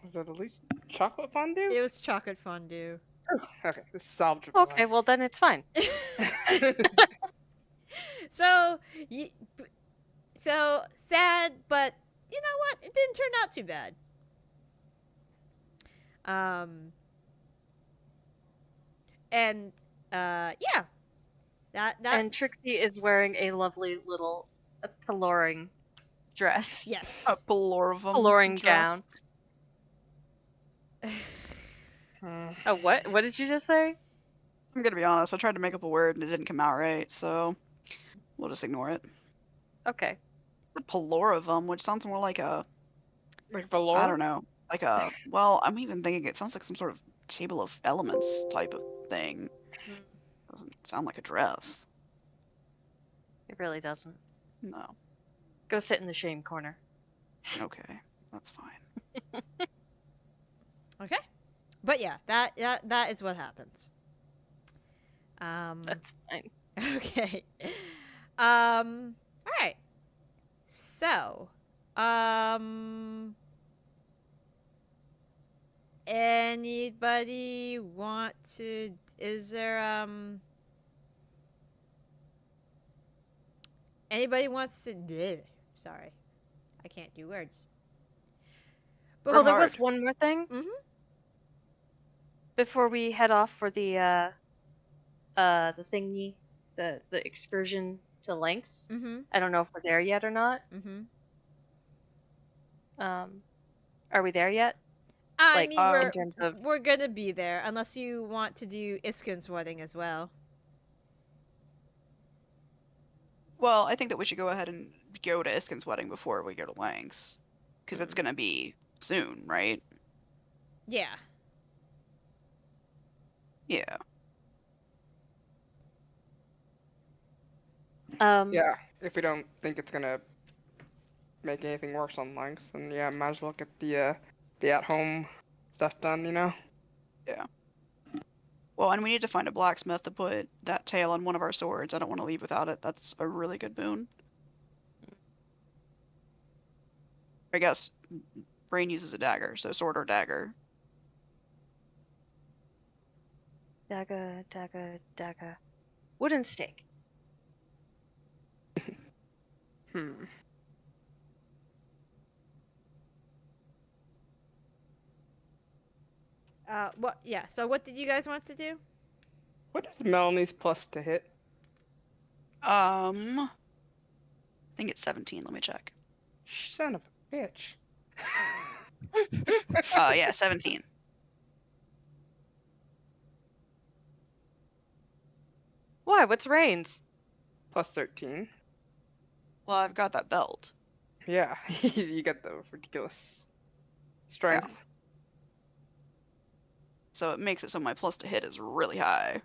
Was it at least chocolate fondue? It was chocolate fondue. Okay, this is salvageable. Okay, well then it's fine. So sad, but you know what? It didn't turn out too bad. And yeah. That And Trixie is wearing a lovely little peloring dress. Yes. A peloring gown. Oh, what? What did you just say? I'm gonna be honest, I tried to make up a word and it didn't come out right, so we'll just ignore it. Okay. A peloravum, which sounds more like a... Like velour? I don't know. Like a... Well, I'm even thinking it sounds like some sort of table of elements type of thing. Doesn't sound like a dress. It really doesn't. No. Go sit in the shame corner. Okay, that's fine. Okay. But yeah, that is what happens. That's fine. Okay. All right. So, anybody want to? Is there Anybody wants to? Bleh, sorry, I can't do words. Well, there was one more thing. Mm-hmm. Before we head off for the thingy, the excursion to Lynx. Mm-hmm. I don't know if we're there yet or not. Mm-hmm. Are we there yet? I mean, in terms of... we're gonna be there unless you want to do Iskin's wedding as well. Well, I think that we should go ahead and go to Iskin's wedding before we go to Lang's. Because it's gonna be soon, right? Yeah. Yeah. Yeah, if we don't think it's gonna make anything worse on Lynx, then yeah, might as well get the at-home stuff done, you know? Yeah. Well, and we need to find a blacksmith to put that tail on one of our swords. I don't want to leave without it. That's a really good boon. I guess Brain uses a dagger, so sword or dagger. Dagger, dagger, dagger. Wooden stake. What? Yeah. So, what did you guys want to do? What is Melanie's plus to hit? I think it's 17. Let me check. Son of a bitch. Yeah, 17. Why? What's Rain's? Plus 13. Well, I've got that belt. Yeah, you get the ridiculous strength. So it makes it so my plus to hit is really high.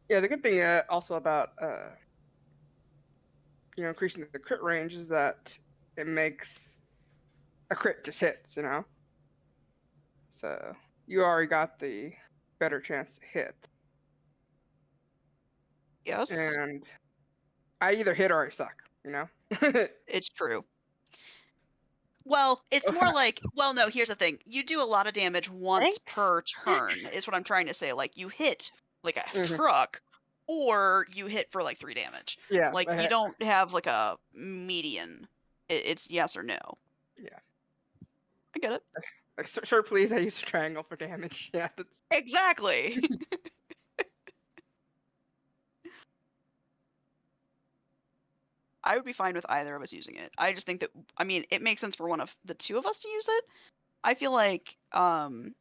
Yeah, the good thing also about increasing the crit range is that it makes a crit just hits, So you already got the better chance to hit. Yes. And I either hit or I suck, It's true. Well, it's more like, well, no, here's the thing. You do a lot of damage once per turn, is what I'm trying to say. Like, you hit like a truck, or you hit for like 3 damage. Yeah. Like, you don't have like a median. It's yes or no. Yeah. I get it. Like, sure, please, I use a triangle for damage. Yeah, that's... Exactly. I would be fine with either of us using it. I just think that, I mean, it makes sense for one of the two of us to use it. I feel like Aoife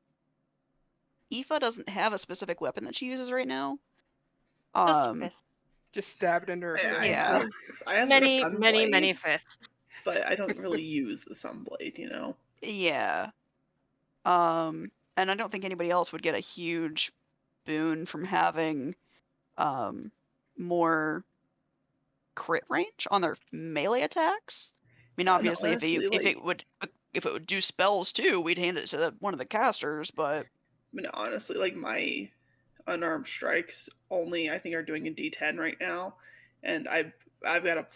doesn't have a specific weapon that she uses right now. Just stab it into her face. Yeah. I have many fists. But I don't really use the sunblade, Yeah. And I don't think anybody else would get a huge boon from having more crit range on their melee attacks. I mean, obviously, honestly, if it would do spells too, we'd hand it to one of the casters. But I mean, honestly, like my unarmed strikes only I think are doing a D10 right now, and I've got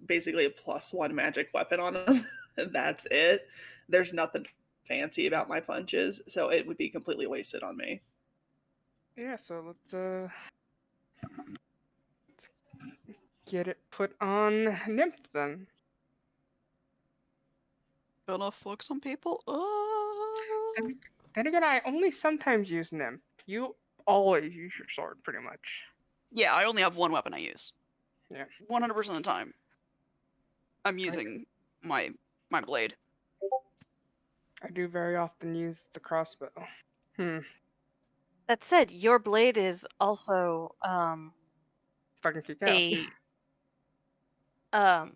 basically a +1 magic weapon on them. That's it. There's nothing fancy about my punches, so it would be completely wasted on me. Yeah, so let's get it put on Nymph then. gonna fuck some people. Then again, I only sometimes use Nymph. You always use your sword, pretty much. Yeah, I only have one weapon I use. Yeah. 100% of the time. I'm using my blade. I do very often use the crossbow. That said, your blade is also Fucking kick ass.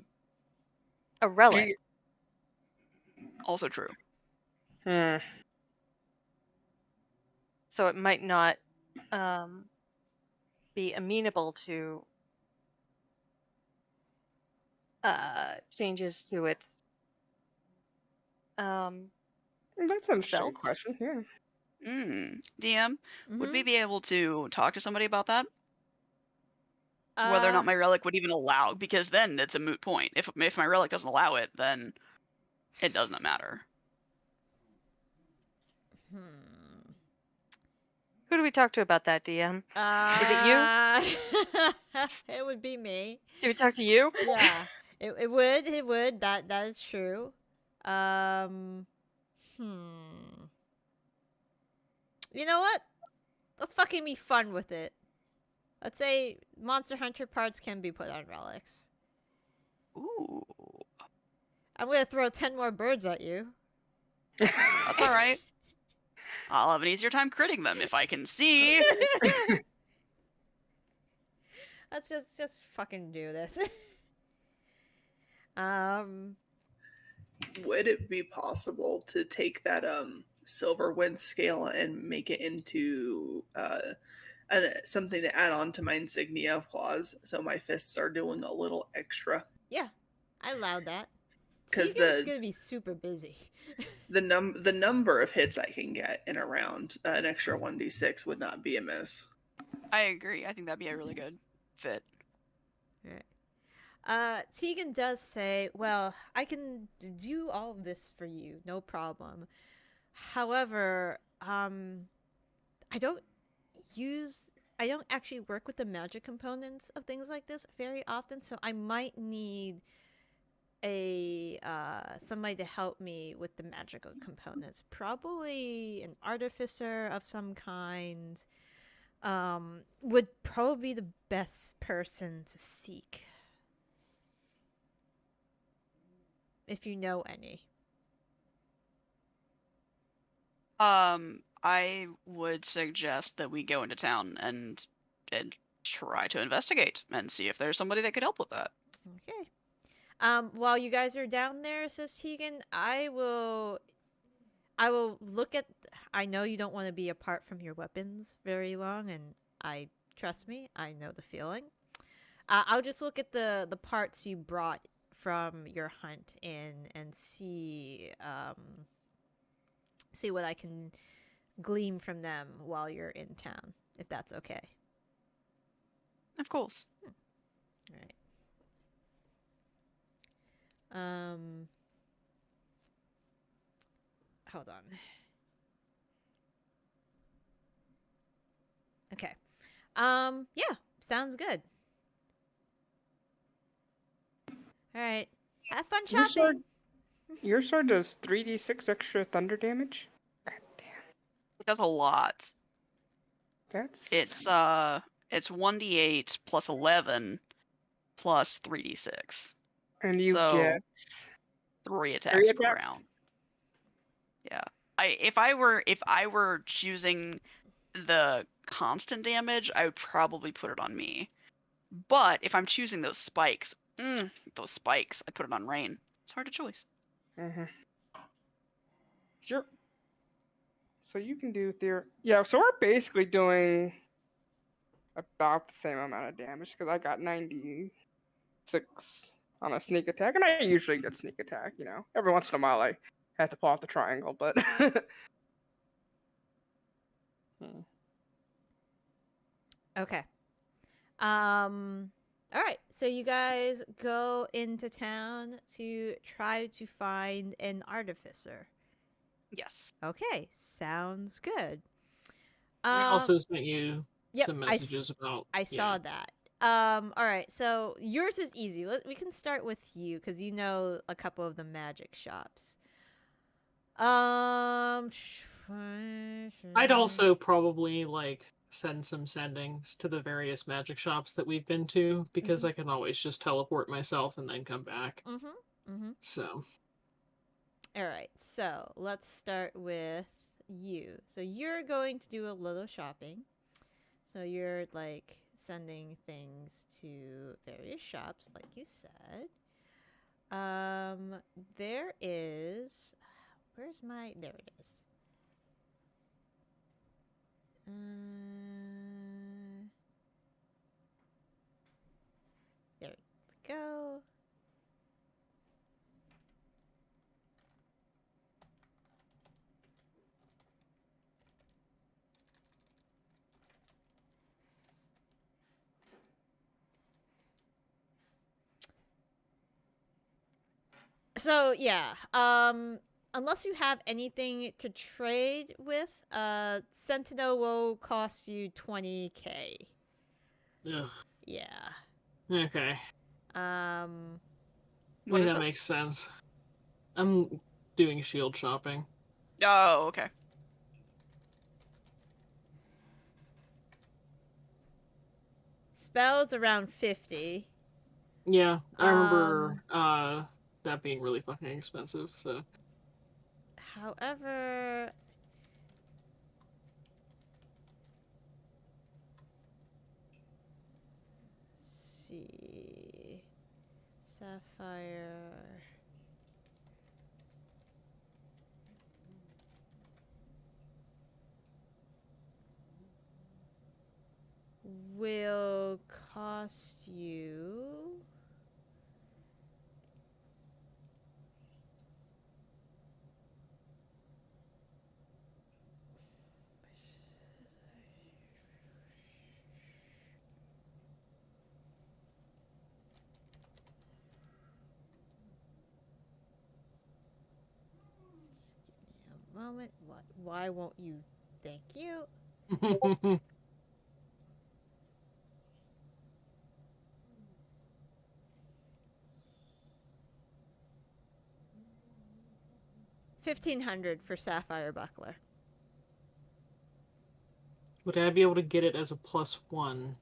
A relic. Also true. So it might not be amenable to changes to its That's an interesting belt. question, yeah. DM, would we be able to talk to somebody about that? Uh, Whether or not my relic would even allow, because then it's a moot point. If my relic doesn't allow it, then it does not matter. Who do we talk to about that, DM? Is it you? It would be me. Do we talk to you? Yeah, it would. That is true. You know what? Let's fucking be fun with it. Let's say Monster Hunter parts can be put on relics. Ooh. I'm gonna throw 10 more birds at you. That's alright. I'll have an easier time critting them if I can see. Let's just fucking do this. Would it be possible to take that silver wind scale and make it into something to add on to my insignia of claws, so my fists are doing a little extra? Yeah, I allowed that. Because it's gonna be super busy. the number of hits I can get in a round, an extra 1d6 would not be amiss. I agree. I think that'd be a really good fit. Right. Tegan does say, well, I can do all of this for you, no problem. However, I don't actually work with the magic components of things like this very often, so I might need somebody to help me with the magical components. Probably an artificer of some kind. would probably be the best person to seek. If you know any. I would suggest that we go into town and try to investigate and see if there's somebody that could help with that. Okay. While you guys are down there, says Tegan, I will look at. I know you don't want to be apart from your weapons very long, and trust me, I know the feeling. I'll just look at the parts you brought from your hunt and see what I can glean from them while you're in town, if that's okay. Of course. All right. Hold on. Okay. Yeah, sounds good. All right. Have fun shopping. Your sword does 3d6 extra thunder damage? God damn. It does a lot. That's... It's 1d8 plus 11 plus 3d6. And you so, get... 3 attacks per round. Yeah. If I were choosing the constant damage, I would probably put it on me. But if I'm choosing those spikes, I'd put it on Rain. It's hard to choose. Mm-hmm. Sure. So you can do yeah, so we're basically doing about the same amount of damage because I got 96 on a sneak attack, and I usually get sneak attack, you know. Every once in a while I have to pull off the triangle, but Okay. All right. So you guys go into town to try to find an artificer. Yes. Okay. Sounds good. I also sent you some messages about. I saw that. All right. So yours is easy. We can start with you because you know a couple of the magic shops. I'd also probably send some sendings to the various magic shops that we've been to because I can always just teleport myself and then come back. So. All right. So let's start with you. So you're going to do a little shopping. So you're sending things to various shops, like you said. There is. Where's my? There it is. There we go. So yeah, unless you have anything to trade with, Sentinel will cost you 20k. Ugh. Yeah. Okay. What is that this? makes sense. I'm doing shield shopping. Oh, okay. Spells around 50. Yeah, I remember that being really fucking expensive, so. However, let's see. Sapphire. Will cost you moment. What? Why won't you? Thank you. $1,500 for Sapphire Buckler. Would I be able to get it as a +1?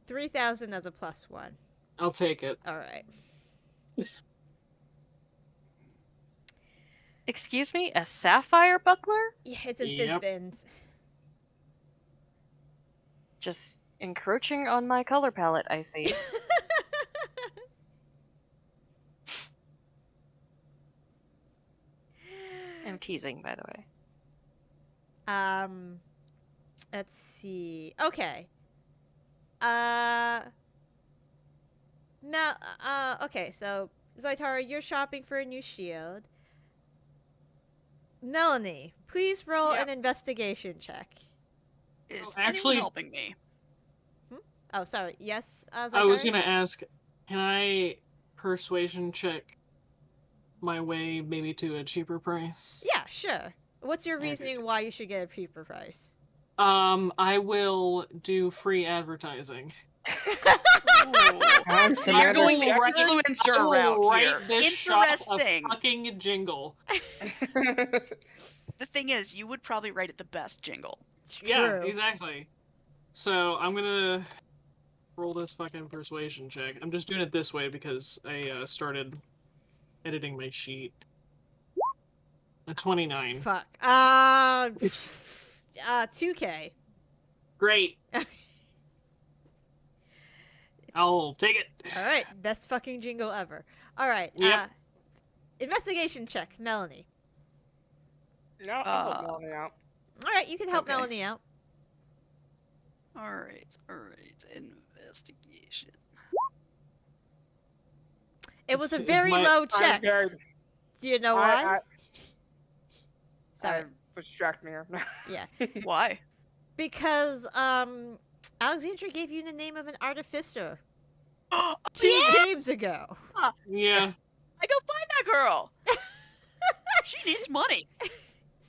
3,000 as a +1. I'll take it. All right. Excuse me, a sapphire buckler? Yeah, it's in Yep. Fizzbins. Just encroaching on my color palette, I see. I'm teasing, by the way. Let's see. Okay. Now, okay, so Zaitara, you're shopping for a new shield. Melanie, please roll an investigation check. Is actually- anyone helping me? Oh, sorry. Yes, Zaitara? I was gonna ask, can I persuasion check my way maybe to a cheaper price? Yeah, sure. What's your reasoning why you should get a cheaper price? I will do free advertising. Sounds So you're going rather influencer I will route write here. this shop a Interesting. fucking jingle. The thing is, you would probably write it the best jingle. Yeah, True. exactly. So I'm gonna roll this fucking persuasion check. I'm just doing it this way because I started editing my sheet. A 29. Fuck. 2K. Great. I'll take it. All right, best fucking jingle ever. All right. Yep. Investigation check, Melanie. No, I'll help Melanie out. All right, you can help Okay. Melanie out. Alright. Investigation. It was a It's very my- low I'm check. very, Do you know why? Sorry. I was distracting her. Yeah. Why? Because Alexandra gave you the name of an artificer Oh, 2 yeah? games ago. Yeah. I go find that girl. She needs money.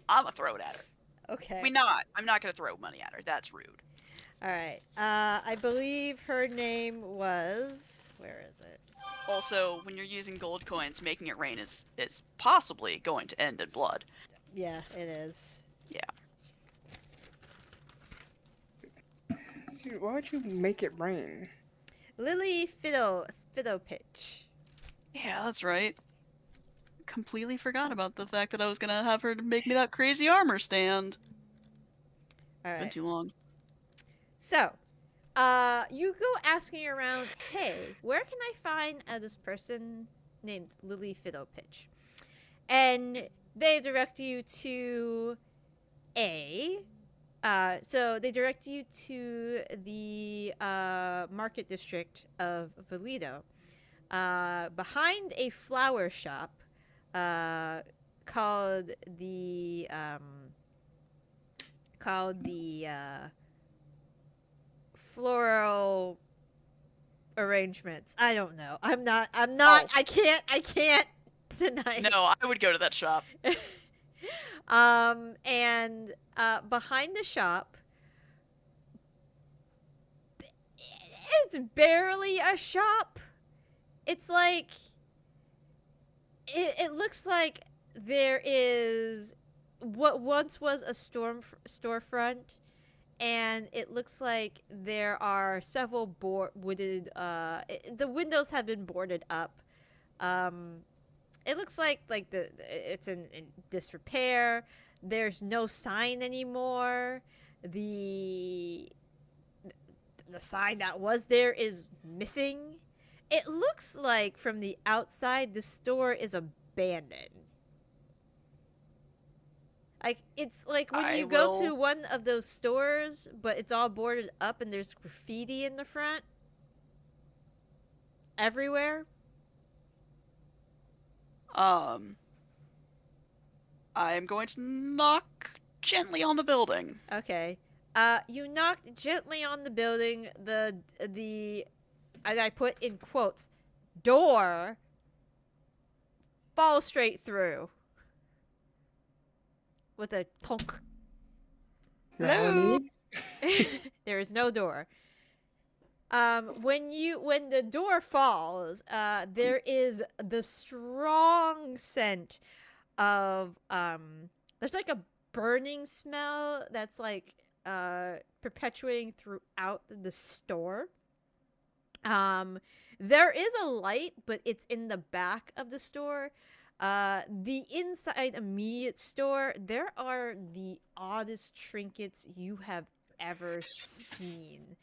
I'm gonna throw it at her. Okay. I'm not gonna throw money at her. That's rude. All right. I believe her name was. Where is it? Also, when you're using gold coins, making it rain is possibly going to end in blood. Yeah, it is. Dude, why would you make it rain? Lily Fiddle Pitch. Yeah, that's right. Completely forgot about the fact that I was gonna have her make me that crazy armor stand. All Been right. too long. So, you go asking around, hey, where can I find this person named Lily Fiddle Pitch? And they direct you to so they direct you to the market district of Valido, behind a flower shop called the floral arrangements. I don't know. I'm not Oh. I can't tonight. No, I would go to that shop. And behind the shop, it's barely a shop. It's like it looks like there is what once was a storefront, and it looks like there are several wooded the windows have been boarded up. It looks like it's in disrepair. There's no sign anymore. The sign that was there is missing. It looks like from the outside the store is abandoned. Like it's like when you go to one of those stores, but it's all boarded up and there's graffiti in the front. Everywhere. I'm going to knock gently on the building. Okay. You knocked gently on the building. The and I put in quotes, door falls straight through with a clunk. Melanie? There is no door. When the door falls, there is the strong scent of there's like a burning smell that's like perpetuating throughout the store. There is a light, but it's in the back of the store. The inside immediate store, there are the oddest trinkets you have ever seen.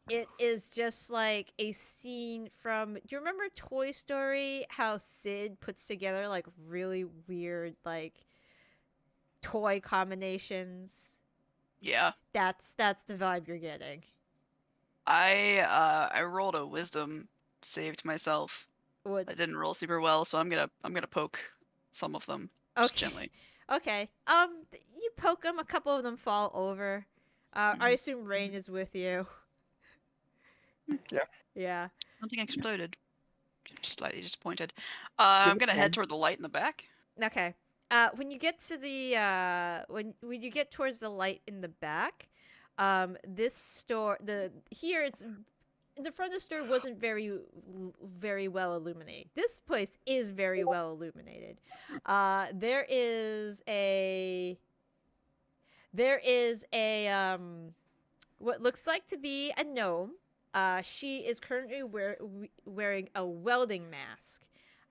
It is just like a scene from, do you remember Toy Story, how Sid puts together like really weird like toy combinations? Yeah. That's the vibe you're getting. I rolled a wisdom save to myself. What's... I didn't roll super well, so I'm gonna poke some of them just gently. Okay. You poke them, a couple of them fall over. I assume Rain is with you. Yeah. Yeah. Something exploded. Slightly disappointed. I'm gonna head toward the light in the back. Okay. When you get to the when you get towards the light in the back, this store, it's the front of the store wasn't very well illuminated. This place is very well illuminated. There is a what looks like to be a gnome. She is currently wearing a welding mask.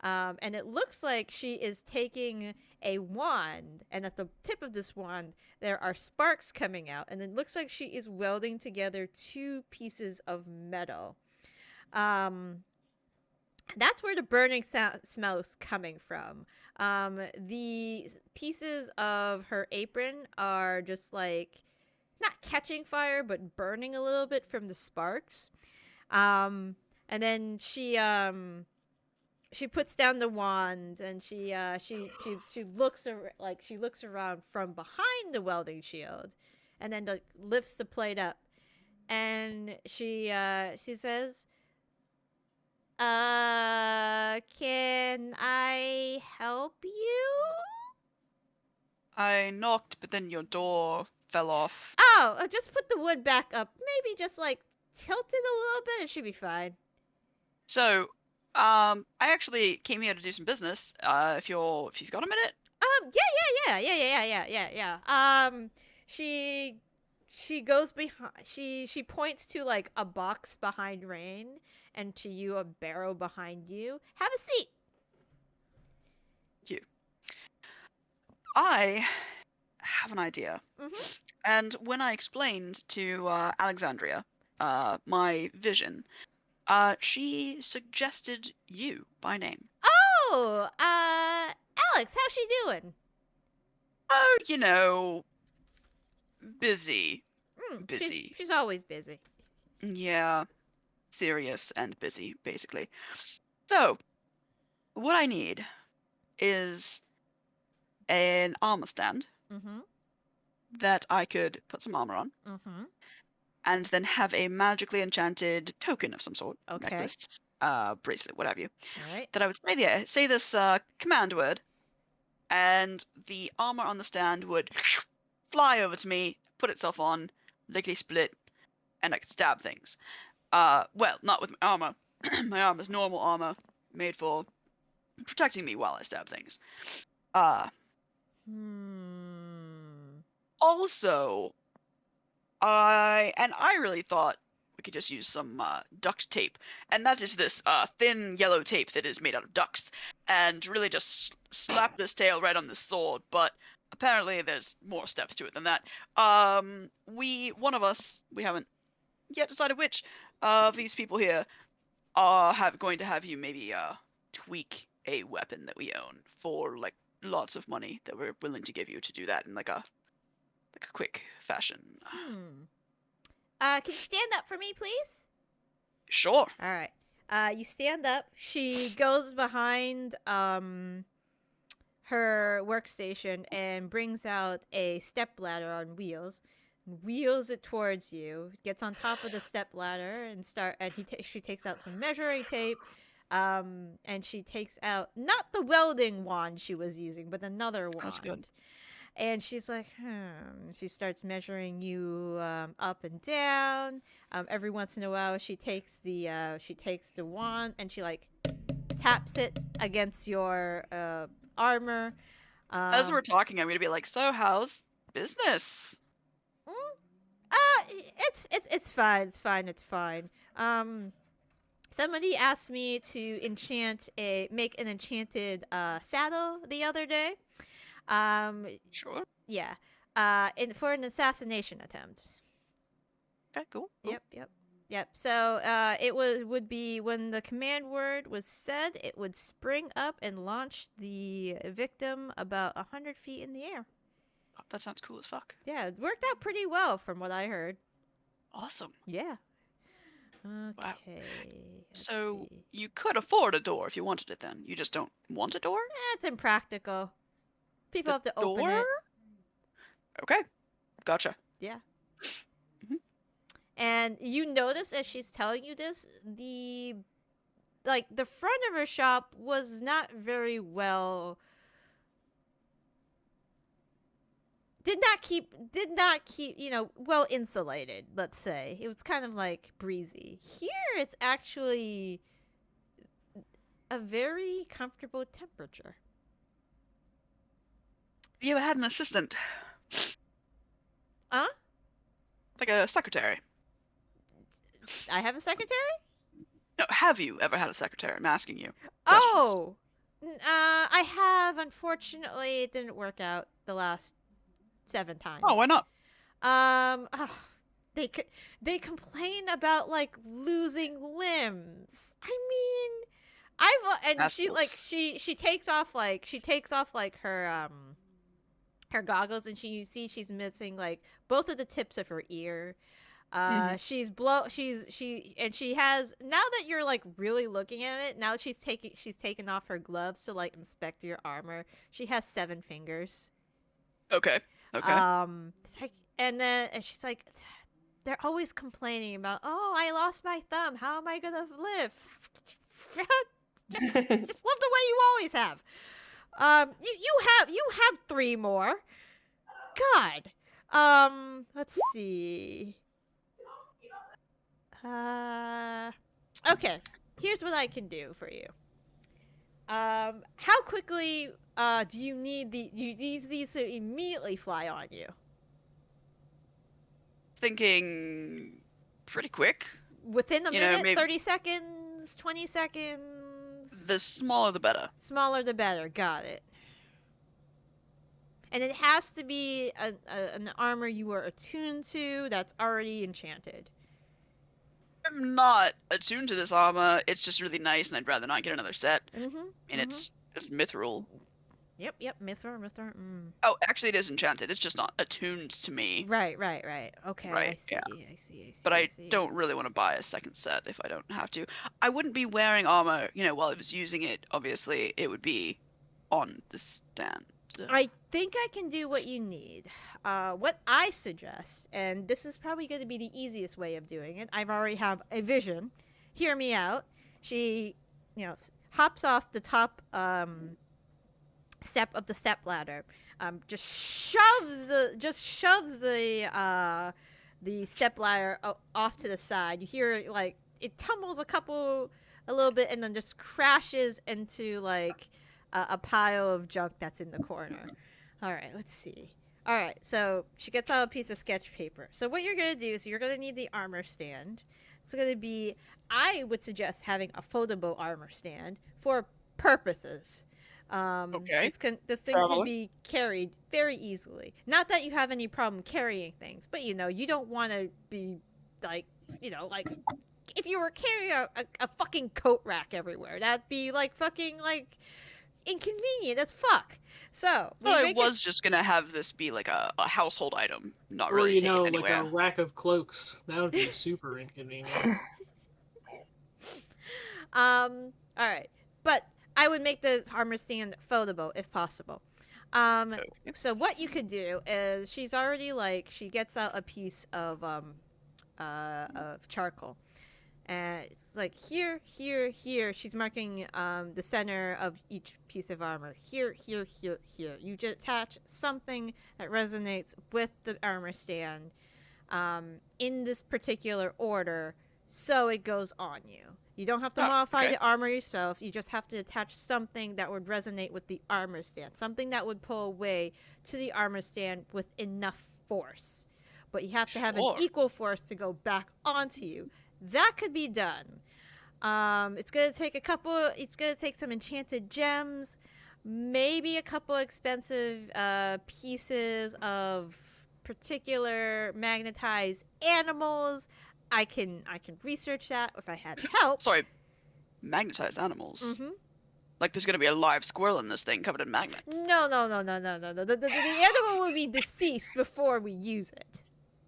And it looks like she is taking a wand, and at the tip of this wand, there are sparks coming out, and it looks like she is welding together two pieces of metal. That's where the burning smell is coming from. The pieces of her apron are just like, not catching fire, but burning a little bit from the sparks. And then she puts down the wand, and she looks around from behind the welding shield, and then lifts the plate up, and she says, "Can I help you?" I knocked, but then your door fell off. Oh, just put the wood back up. Maybe just like tilt it a little bit. It should be fine. So, I actually came here to do some business. If you've got a minute. Yeah. She goes behind. She points to like a box behind Rain, and to you a barrel behind you. Have a seat. You. I have an idea. And when I explained to Alexandria my vision, she suggested you by name. Oh, Alex, how's she doing? Oh, you know, busy. Busy. She's always busy. Yeah, serious and busy, basically. So, what I need is an armor stand that I could put some armor on, and then have a magically enchanted token of some sort, necklace, bracelet, what have you, that I would say this command word, and the armor on the stand would fly over to me, put itself on, lickety split, and I could stab things. Well, not with my armor. My armor's normal armor, made for protecting me while I stab things. Also, I really thought we could just use some duct tape, and that is this thin yellow tape that is made out of ducks, and really just slap this tail right on this sword. But apparently, there's more steps to it than that. One of us, we haven't yet decided which of these people here are going to have you maybe tweak a weapon that we own for like lots of money that we're willing to give you to do that in like a quick fashion. Can you stand up for me, please? Sure. All right. You stand up. She goes behind her workstation and brings out a stepladder on wheels. Wheels it towards you. Gets on top of the stepladder and she takes out some measuring tape. And she takes out not the welding wand she was using, but another wand. That's good. And she's like, She starts measuring you up and down. Every once in a while, she takes the wand and she like taps it against your armor. As we're talking, I'm gonna be like, so how's business? It's fine. It's fine. It's fine. Somebody asked me to make an enchanted saddle the other day. Sure. Yeah. For an assassination attempt. Okay, cool. Yep. So it would be when the command word was said, it would spring up and launch the victim about 100 feet in the air. Oh, that sounds cool as fuck. Yeah, it worked out pretty well from what I heard. Awesome. Yeah. Okay. Wow. let's So see. you could afford a door if you wanted it. Then you just don't want a door. It's impractical. People The have to open it. door? Okay, gotcha. Yeah. And you notice as she's telling you this, the front of her shop was not very well. Did not keep well insulated, let's say. It was kind of like breezy. Here it's actually a very comfortable temperature. Have you ever had an assistant? Huh? Like a secretary? I have a secretary? No, have you ever had a secretary? I'm asking you. Oh! I have. Unfortunately, it didn't work out the last 7 times. Oh, why not? They complain about like losing limbs. I mean, she takes off her goggles, and you see she's missing like both of the tips of her ear. She has, now that you're like really looking at it, now she's taken off her gloves to like inspect your armor. She has 7 fingers. Okay. It's like, and she's like, they're always complaining about, oh, I lost my thumb. How am I gonna live? just live the way you always have. You have 3 more. God. Let's see. Okay. Here's what I can do for you. How quickly do you need these to immediately fly on you? Thinking pretty quick. Within a minute, maybe 30 seconds, 20 seconds. The smaller the better. Smaller the better. Got it. And it has to be an armor you are attuned to that's already enchanted. I'm not attuned to this armor. It's just really nice, and I'd rather not get another set. And it's mithril. Yep. Mithril. Oh, actually, it is enchanted. It's just not attuned to me. Right. Okay. Right, I see. But I don't really want to buy a second set if I don't have to. I wouldn't be wearing armor, while I was using it. Obviously, it would be on the stand. I think I can do what you need. What I suggest, and this is probably going to be the easiest way of doing it. I already have a vision. Hear me out. She, hops off the top step of the step ladder. Just shoves the step ladder off to the side. You hear like it tumbles a little bit, and then just crashes into like a pile of junk that's in the corner. All right, let's see. All right, so she gets out a piece of sketch paper. So what you're going to do is you're going to need the armor stand. It's going to be, I would suggest having a foldable armor stand for purposes. Okay. This thing can be carried very easily. Not that you have any problem carrying things, but you don't want to be like, like if you were carrying a fucking coat rack everywhere, that'd be like fucking like inconvenient as fuck. So I was just gonna have this be like a household item, not really take it anywhere. like a rack of cloaks. That would be super inconvenient. All right, but I would make the armor stand foldable if possible. Okay. So what you could do is she's already she gets out a piece of charcoal, And it's like here, here, here. She's marking the center of each piece of armor. Here, here, here, here. You just attach something that resonates with the armor stand in this particular order, so it goes on you. You don't have to modify the armor yourself. You just have to attach something that would resonate with the armor stand. Something that would pull away to the armor stand with enough force. But you have to have an equal force to go back onto you. That could be done. It's gonna take some enchanted gems, maybe a couple expensive pieces of particular magnetized animals. I can research that if I had help. Sorry, magnetized animals. Like there's gonna be a live squirrel in this thing covered in magnets. No. The animal will be deceased before we use it.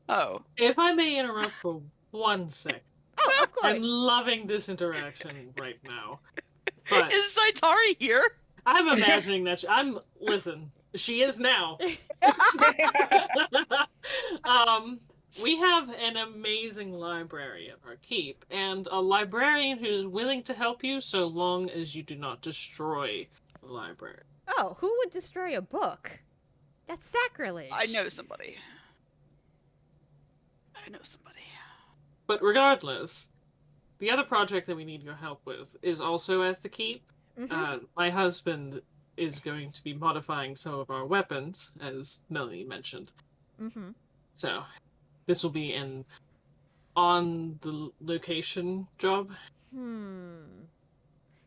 Oh. If I may interrupt for 1 sec. Oh, of course. I'm loving this interaction right now. But is Saitari here? I'm imagining that listen, she is now. We have an amazing library at our keep, and a librarian who's willing to help you so long as you do not destroy the library. Oh, who would destroy a book? That's sacrilege. I know somebody. But regardless, the other project that we need your help with is also at the keep. My husband is going to be modifying some of our weapons, as Melanie mentioned. So this will be an on-the-location job.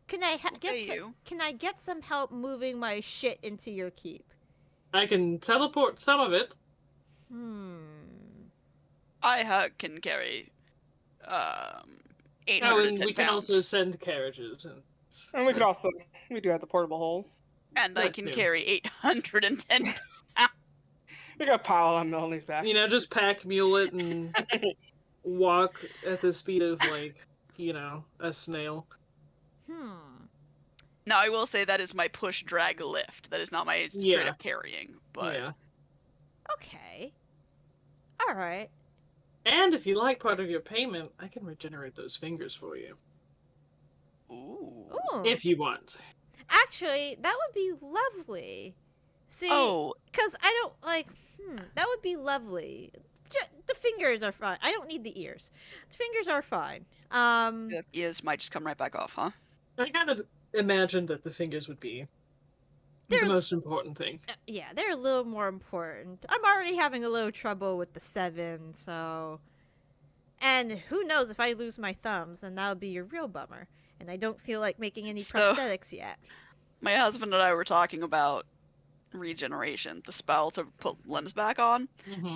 Can I get some help moving my shit into your keep? I can teleport some of it. I can carry 810 and we can pounds. also send carriages. And we do have the portable hole. And I can carry 810 pounds. We got pile on Melanie's back. You know, just pack mule it and walk at the speed of, like, you know, a snail. Now, I will say that is my push drag lift. That is not my straight up carrying. But yeah. Okay. Alright. And if you like part of your payment, I can regenerate those fingers for you. Ooh. If you want. Actually, that would be lovely. See, because I don't like. That would be lovely. The fingers are fine. I don't need the ears. The fingers are fine. The ears might just come right back off, huh? I kind of imagined that the fingers would be the most important thing. Yeah, they're a little more important. I'm already having a little trouble with the 7, so. And who knows if I lose my thumbs, then that would be a real bummer. And I don't feel like making any prosthetics yet. My husband and I were talking about regeneration, the spell to put limbs back on.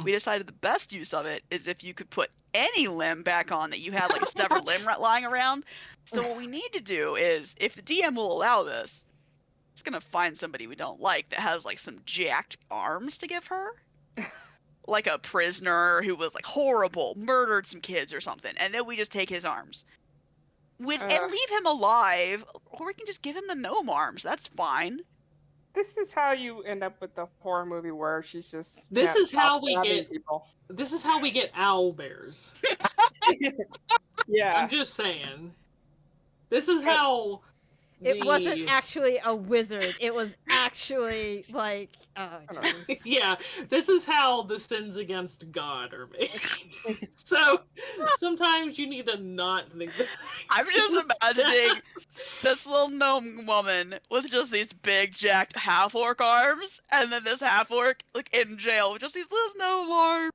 We decided the best use of it is if you could put any limb back on that you had like a severed limb lying around. So what we need to do is, if the DM will allow this, it's gonna find somebody we don't like that has like some jacked arms to give her. Like a prisoner who was like horrible, murdered some kids or something, and then we just take his arms. And leave him alive, or we can just give him the gnome arms. That's fine. This is how you end up with the horror movie where she's just. This is how we get people. This is how we get owl bears. Yeah. I'm just saying. This is how. It wasn't actually a wizard. It was actually like, yeah, this is how the sins against God are made. So sometimes you need to not think that. I'm just imagining this little gnome woman with just these big jacked half orc arms, and then this half orc like in jail with just these little gnome arms.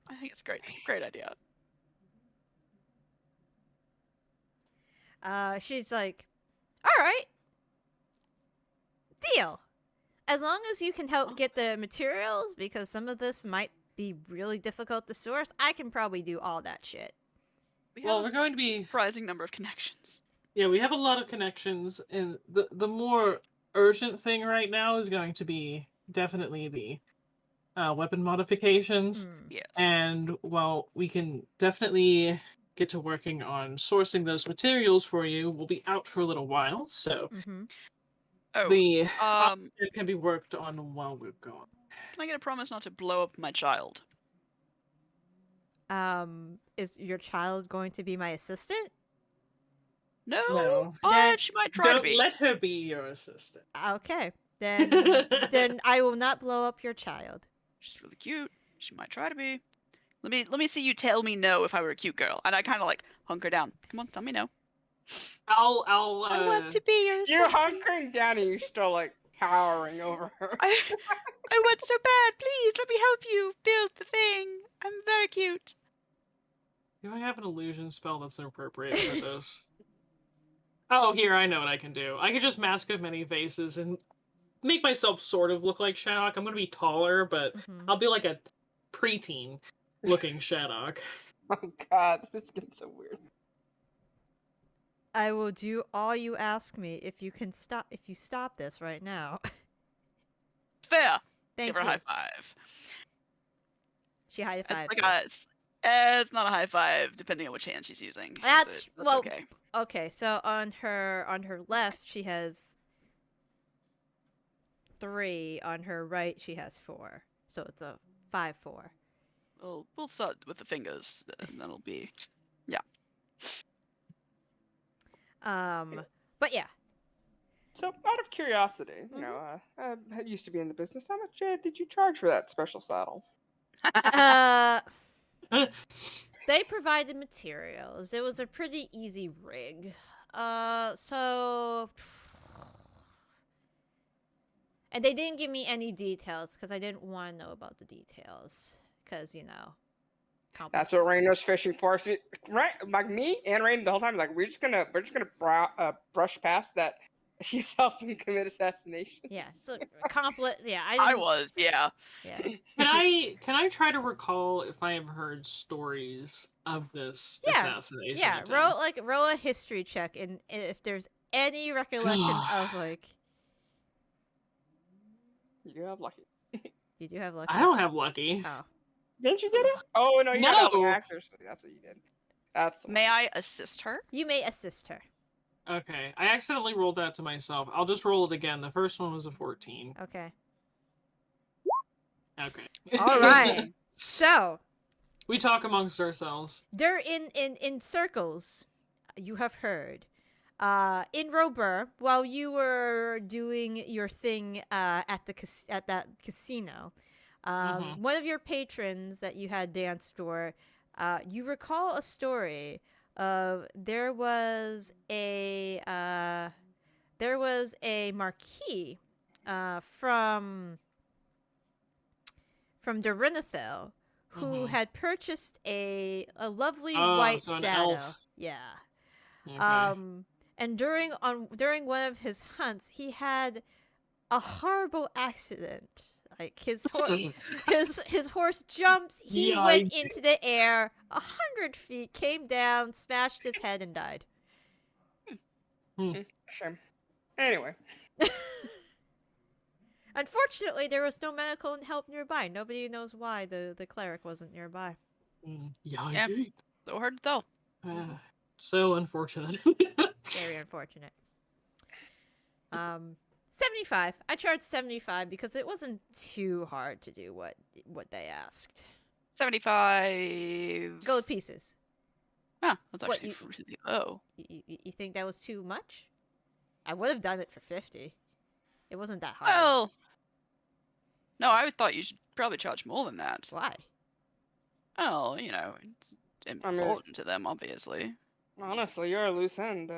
I think it's great. Great idea. She's like, all right, deal. As long as you can help get the materials, because some of this might be really difficult to source, I can probably do all that shit. We're going to be a surprising number of connections. Yeah, we have a lot of connections, and the more urgent thing right now is going to be definitely the weapon modifications. Yes. And while we can definitely get to working on sourcing those materials for you, we'll be out for a little while, so it can be worked on while we're gone. Can I get a promise not to blow up my child? Is your child going to be my assistant? No. But Then she might try to Don't be. let her be your assistant. Okay. Then I will not blow up your child. She's really cute. She might try to be. Let me see you tell me no if I were a cute girl. And I kind of like hunker down. Come on, tell me no. I'll I want to be your You're assistant. hunkering down and you're still like cowering over her. I want so bad. Please let me help you build the thing. I'm very cute. Do I have an illusion spell that's inappropriate for this? Oh, here, I know what I can do. I can just mask of many faces and make myself sort of look like Shadok. I'm gonna be taller, but I'll be like a preteen looking Shadok. Oh god, this is getting so weird. I will do all you ask me if you stop this right now. Fair. Thank Give her you. a high five. She high five. It's not a high five, depending on which hand she's using. That's well. okay. Okay, so on her left she has 3. On her right she has 4. So it's a 5-4. We'll start with the fingers, and that'll be But yeah. So, out of curiosity, you know, I used to be in the business. How much did you charge for that special saddle? They provided materials. It was a pretty easy rig. So and they didn't give me any details because I didn't want to know about the details because That's what Rain was fishing for. She, right, like me and Rain the whole time. Like we're just gonna brush past that. She's helping commit assassination. Yeah, so yeah, I was, yeah. Yeah. Can I try to recall if I have heard stories of this assassination? Yeah, attempt? roll a history check, and if there's any recollection of like. You do have lucky. You do have lucky. I don't have lucky. Oh. Didn't you get it? Oh no, you got all the actors. That's what you did. May I assist her? You may assist her. Okay, I accidentally rolled that to myself. I'll just roll it again. The first one was a 14. Okay. Okay. All right. So. We talk amongst ourselves. They're in circles. You have heard. In Robur, while you were doing your thing at that casino, one of your patrons that you had danced for, you recall a story of there was a marquis from Dorinethil who had purchased a lovely white so an saddle. elf. Yeah. Okay. And during one of his hunts, he had a horrible accident. Like his horse jumps, he went into the air 100 feet, came down, smashed his head, and died. Shame. Anyway. Unfortunately, there was no medical help nearby. Nobody knows why the cleric wasn't nearby. Yeah, so hard to tell. So unfortunate. Very unfortunate. 75. I charged 75 because it wasn't too hard to do what they asked. 75 gold pieces. Huh, that's actually really low. You think that was too much? I would have done it for 50. It wasn't that hard. Well, no, I thought you should probably charge more than that. Why? Oh, it's important to them, obviously. Honestly, you're a loose end.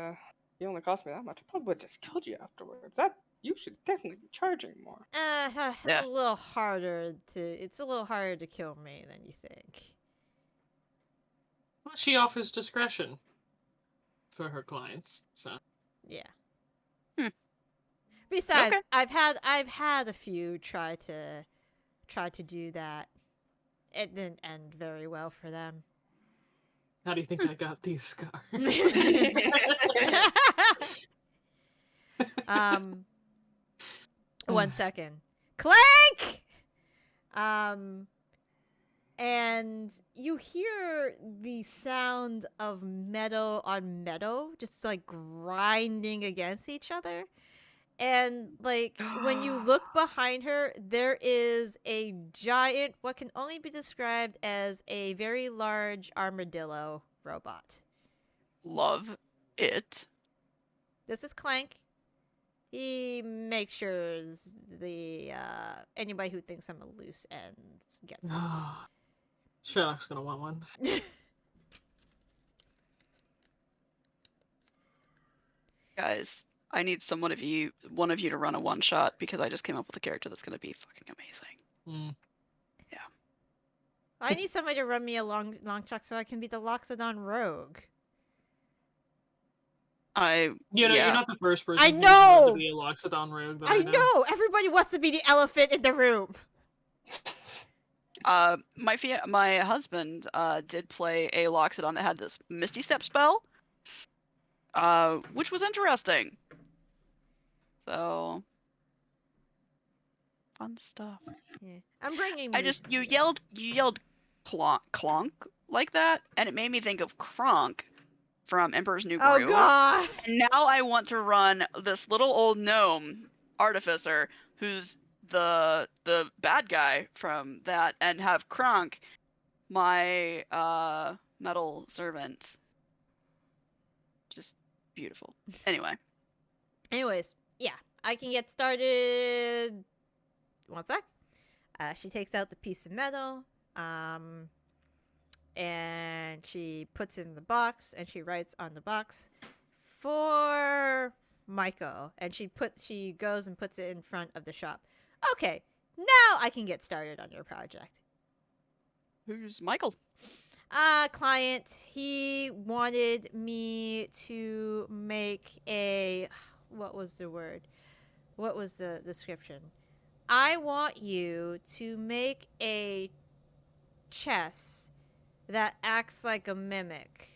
You only cost me that much. I probably would have just killed you afterwards. You should definitely be charging more. It's a little harder to kill me than you think. Well, she offers discretion for her clients, so. Yeah. Besides, I've had a few try to do that. It didn't end very well for them. How do you think I got these scars? 1 second. Clank! And you hear the sound of metal on metal just like grinding against each other. And like when you look behind her, there is a giant, what can only be described as a very large armadillo robot. Love it. This is Clank. He makes sure the anybody who thinks I'm a loose end gets it. Sherlock's gonna want one. Guys, I need one of you to run a one shot because I just came up with a character that's gonna be fucking amazing. Yeah. I need somebody to run me a long shot so I can be the Loxodon rogue. You're not the first person I who's know! wanted to be a Loxodon rogue that I know! Everybody wants to be the elephant in the room. My husband did play a Loxodon that had this Misty Step spell, which was interesting. So fun stuff. Yeah. I'm bringing. You yelled clonk like that, and it made me think of Kronk from Emperor's New Groove. Oh god! And now I want to run this little old gnome artificer who's the bad guy from that, and have Kronk, my metal servant. Just beautiful. Anyways, yeah, I can get started. One sec. She takes out the piece of metal, and she puts it in the box, and she writes on the box for Michael, and she goes and puts it in front of the shop. Okay, now I can get started on your project. Who's Michael? Client. He wanted me to make a, what was the word? What was the description? I want you to make a chess that acts like a mimic.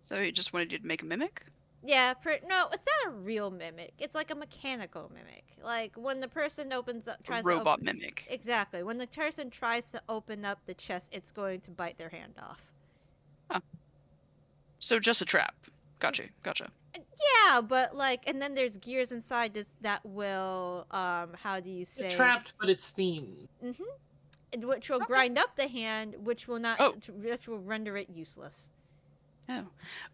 So he just wanted you to make a mimic? Yeah, no, it's not a real mimic. It's like a mechanical mimic. Like when the person robot mimic. Exactly. When the person tries to open up the chest, it's going to bite their hand off. Huh. So just a trap. Gotcha. Yeah, but like, and then there's gears inside this that will, how do you say? It's trapped, but it's themed. Which will grind up the hand, which will not, which will render it useless. Oh.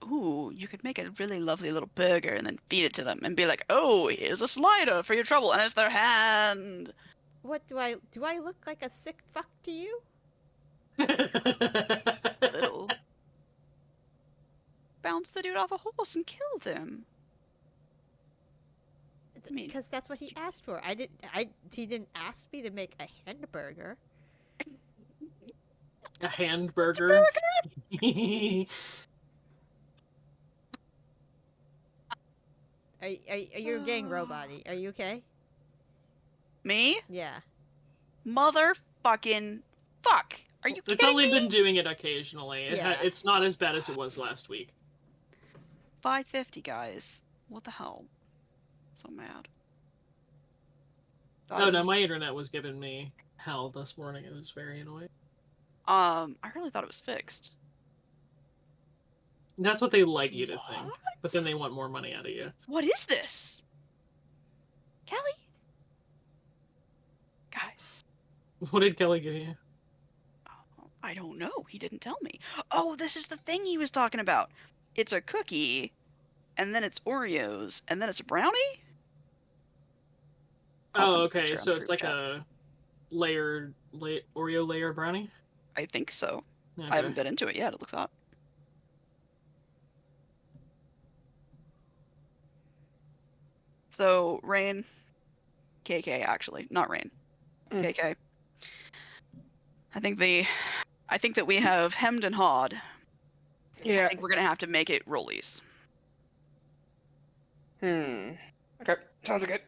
Ooh, you could make a really lovely little burger and then feed it to them and be like, oh, here's a slider for your trouble, and it's their hand. What do I look like a sick fuck to you? Little. Bounced the dude off a horse and killed him. Because that's what he asked for. He didn't ask me to make a hamburger. A hamburger? Are you getting robot-y? Are you okay? Me? Yeah. Motherfucking fuck. Are you kidding It's only me? been doing it occasionally. It's not as bad as it was last week. 550, guys. What the hell? So mad. Oh no, my internet was giving me hell this morning. It was very annoying. I really thought it was fixed. That's what they like you to think, but then they want more money out of you. What is this? Kelly? Guys. What did Kelly give you? Oh, I don't know. He didn't tell me. Oh, this is the thing he was talking about. It's a cookie, and then it's Oreos, and then it's a brownie? Oh, okay. So it's like a Oreo layered brownie? I think so. Okay. I haven't been into it yet. It looks hot. So, Rain, KK actually, not Rain, KK. I think that we have hemmed and hawed. Yeah. I think we're gonna have to make it rollies. Okay, sounds good.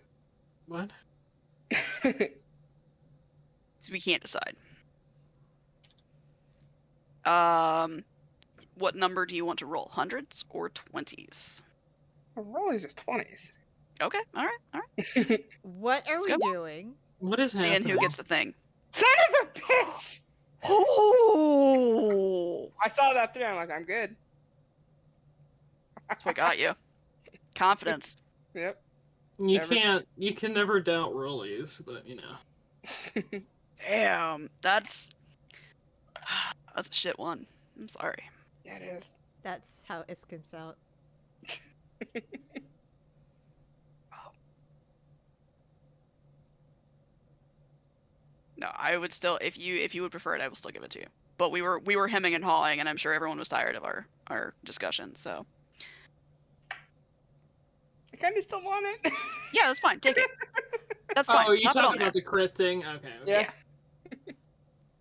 What? So we can't decide. What number do you want to roll? Hundreds or 20s? Rollies is 20s. Okay, all right. What are we doing? What is Seeing happening? who gets the thing. Son of a bitch! Oh! I saw that through. I'm like, I'm good. That's what got you. Confidence. Yep. You can never doubt rollies, but you know. Damn, that's a shit one. I'm sorry. Yeah, it is. That's how Iskin felt. No, I would still, if you would prefer it, I will still give it to you. But we were hemming and hawing, and I'm sure everyone was tired of our discussion. So I kind of still want it. yeah, that's fine. Take it. That's fine. Oh, you Slap it on talking there. about the crit thing? Okay. Yeah.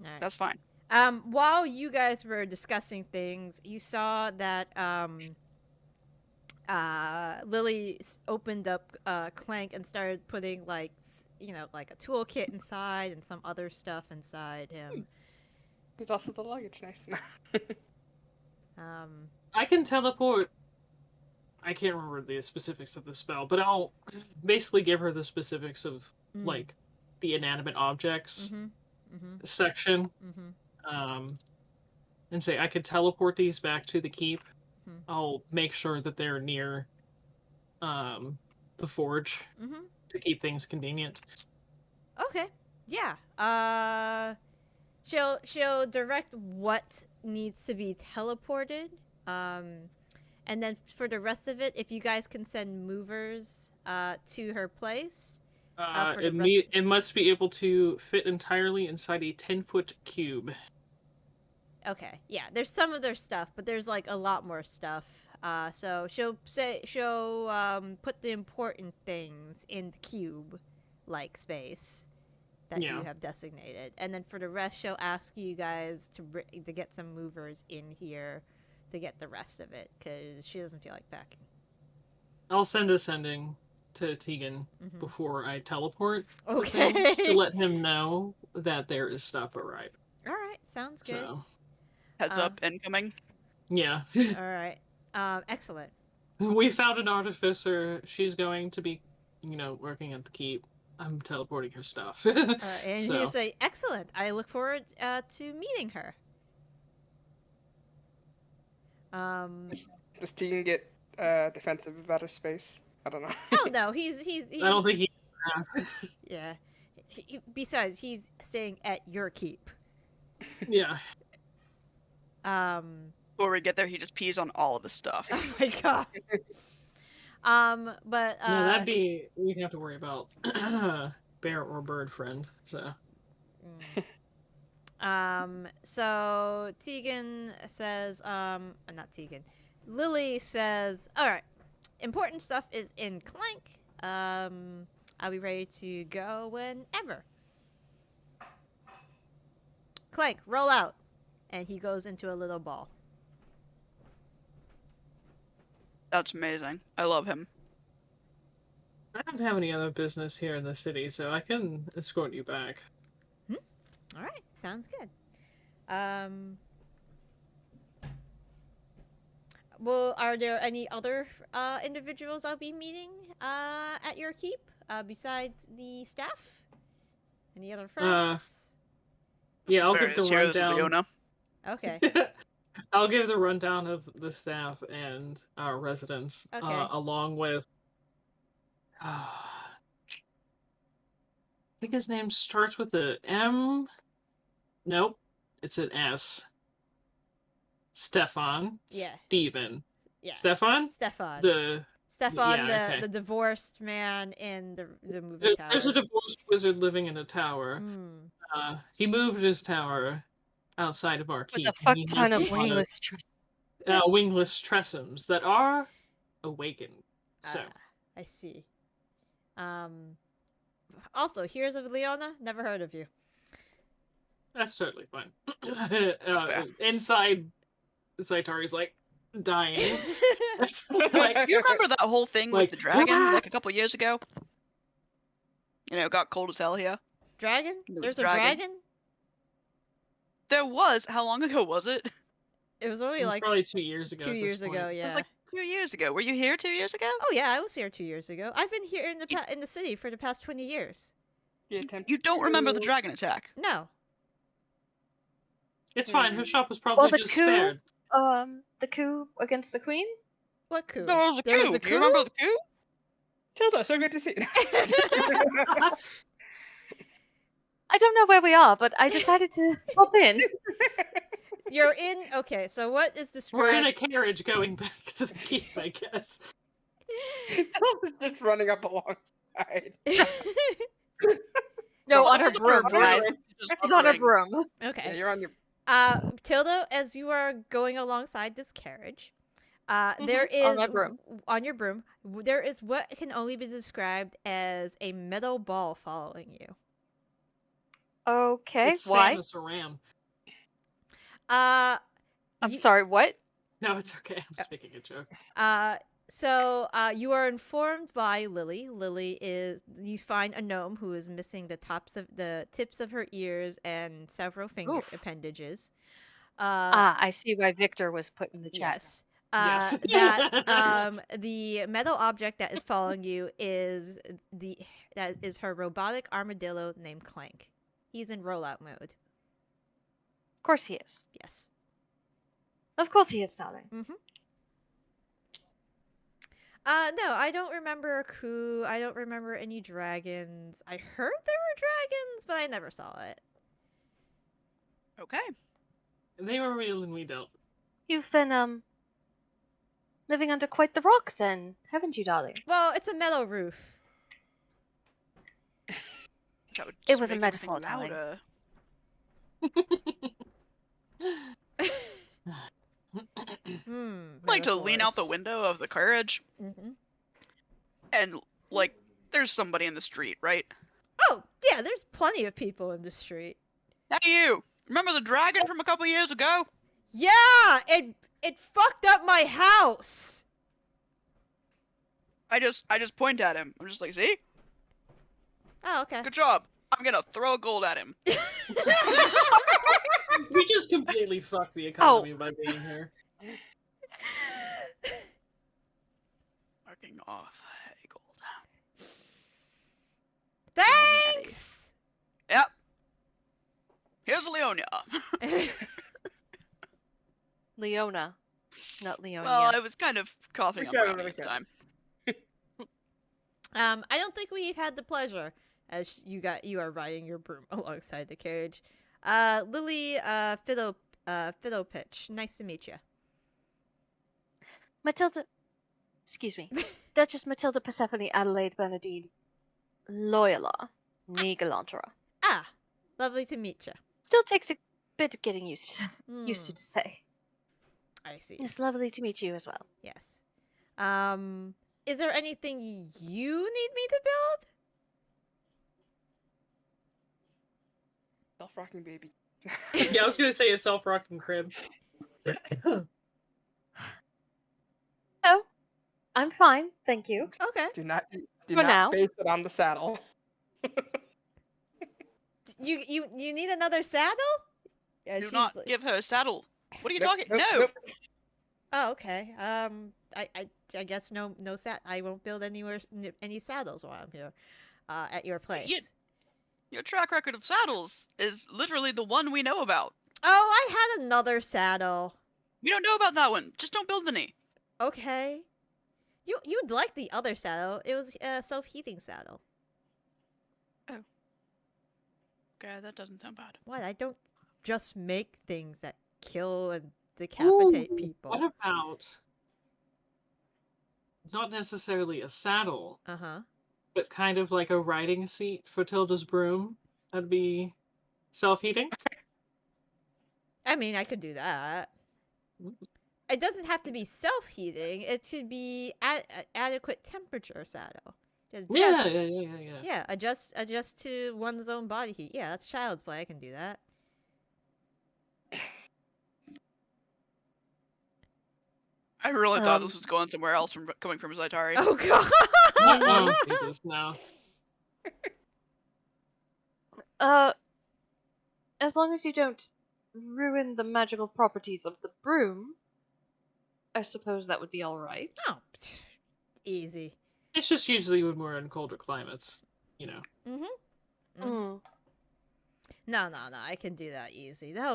Alright. That's fine. While you guys were discussing things, you saw that Lily opened up Clank and started putting like like a toolkit inside and some other stuff inside him. He's also the luggage. Nice. I can teleport. I can't remember the specifics of the spell, but I'll basically give her the specifics of like the inanimate objects section, and say I could teleport these back to the keep. I'll make sure that they're near the forge to keep things convenient. Okay. Yeah. She'll direct what needs to be teleported. And then for the rest of it, if you guys can send movers to her place. It must be able to fit entirely inside a 10-foot cube. Okay, yeah. There's some of their stuff, but there's like a lot more stuff. So she'll put the important things in the cube-like space that you have designated, and then for the rest, she'll ask you guys to get some movers in here to get the rest of it because she doesn't feel like packing. I'll send a sending to Tegan before I teleport. Okay. Just to let him know that there is stuff arriving. All right, sounds good. So, Heads up, incoming. Yeah. All right. Excellent. We found an artificer. She's going to be, working at the keep. I'm teleporting her stuff. And you say, excellent. I look forward to meeting her. Does Tegan get defensive about her space? I don't know. Oh no, he's I don't think he asked. Yeah. Besides, he's staying at your keep. Yeah. Before we get there, he just pees on all of his stuff. Oh my god. But yeah, we'd have to worry about bear or bird friend. So. So Tegan says, not Tegan. Lily says, all right, important stuff is in Clank. I'll be ready to go whenever. Clank, roll out. And he goes into a little ball. That's amazing. I love him. I don't have any other business here in the city, so I can escort you back. All right, sounds good. Well, are there any other individuals I'll be meeting at your keep besides the staff? Any other friends? Yeah, I'll give the rundown. Leona. Okay. I'll give the rundown of the staff and our residents, along with. I think his name starts with a M. Nope, it's an S. Stefan. Yeah. Steven. Yeah. Stefan? Stefan. Stefan, the divorced man in the movie tower. There's a divorced wizard living in a tower. He moved his tower outside of our keep. With a fuck ton of wingless wingless tressums that are awakened. So I see. Also, Heroes of Leona, never heard of you. That's totally fine. Inside Saitari's like dying. Like, you remember that whole thing with the dragon like a couple years ago? It got cold as hell here. Dragon? There's a dragon? There was. How long ago was it? It was only like probably 2 years ago. 2 years ago, yeah. It was like 2 years ago. Were you here 2 years ago? Oh yeah, I was here 2 years ago. I've been here in the city for the past 20 years. You don't remember the dragon attack? No. It's fine. Her shop was probably just spared. The coup against the queen? What coup? There was a coup. Do you remember the coup? Tilda, so good to see you. I don't know where we are, but I decided to hop in. You're in. Okay, so what is We're in described? a carriage going back to the keep, I guess. Tilda's just running up alongside. No, No, on her She's broom, broom. guys. Just She's on her hovering. broom. Yeah, Okay. you're on your. Tilda, as you are going alongside this carriage, there On is my broom. on your broom. There is what can only be described as a metal ball following you. Okay, It's why? Samus Aran. Uh, I'm Ye- sorry, what? No, it's okay. I'm just making a joke. So you are informed by Lily. Lily is you find a gnome who is missing the tips of her ears and several finger Oof. appendages. I see why Victor was put in the chat. Yes. Yes. That the metal object that is following you is her robotic armadillo named Clank. He's in rollout mode. Of course he is. Yes. Of course he is, darling. No, I don't remember a coup. I don't remember any dragons. I heard there were dragons, but I never saw it. Okay. They were real and we don't. You've been, living under quite the rock then, haven't you, darling? Well, it's a metal roof. That would It just was a make metaphor, everything darling. Like to lean out the Metaphors. window of the carriage and like there's somebody in the street, right? Oh, yeah, there's plenty of people in the street. Hey you! Remember the dragon from a couple years ago? Yeah, it fucked up my house. I just point at him. I'm just like, see? Oh, okay. Good job. I'm gonna throw gold at him. We just completely fucked the economy by being here. Fucking off. Hey, gold. Thanks. Yep. Here's Leonia. Leona, not Leonia. Well, I was kind of coughing Which on I brownie really this said. time. I don't think we've had the pleasure as you are riding your broom alongside the carriage. Lily, Fiddle Pitch. Nice to meet you. Matilda, excuse me, Duchess Matilda Persephone Adelaide Bernadine Loyola Nigalantara. Ah, lovely to meet you. Still takes a bit of getting used to say. I see. It's lovely to meet you as well. Yes. Is there anything you need me to build? Self-rocking baby. Yeah, I was gonna say a self-rocking crib. Oh, I'm fine, thank you. Okay. Do not For now. base it on the saddle. You need another saddle? Yeah, Do she's not like- give her a saddle. What are you Nope, talking? nope, No. nope. Oh, okay. I guess no I won't build any saddles while I'm here, at your place. Your track record of saddles is literally the one we know about. Oh, I had another saddle. We don't know about that one. Just don't build any. Okay. You'd like the other saddle. It was a self-heating saddle. Okay, that doesn't sound bad. What? I don't just make things that kill and decapitate Ooh, people. What about not necessarily a saddle, Uh-huh. but kind of like a riding seat for Tilda's broom? That'd be self-heating. I mean, I could do that. It doesn't have to be self-heating. It should be adequate temperature saddle. Just Yeah. Yeah, adjust to one's own body heat. Yeah, that's child's play. I can do that. I really thought this was going somewhere else from coming from Zaitari. Oh god. Oh Jesus, no. As long as you don't ruin the magical properties of the broom, I suppose that would be alright. Oh, easy. It's just usually when we're in colder climates, you know. No, I can do that easy. That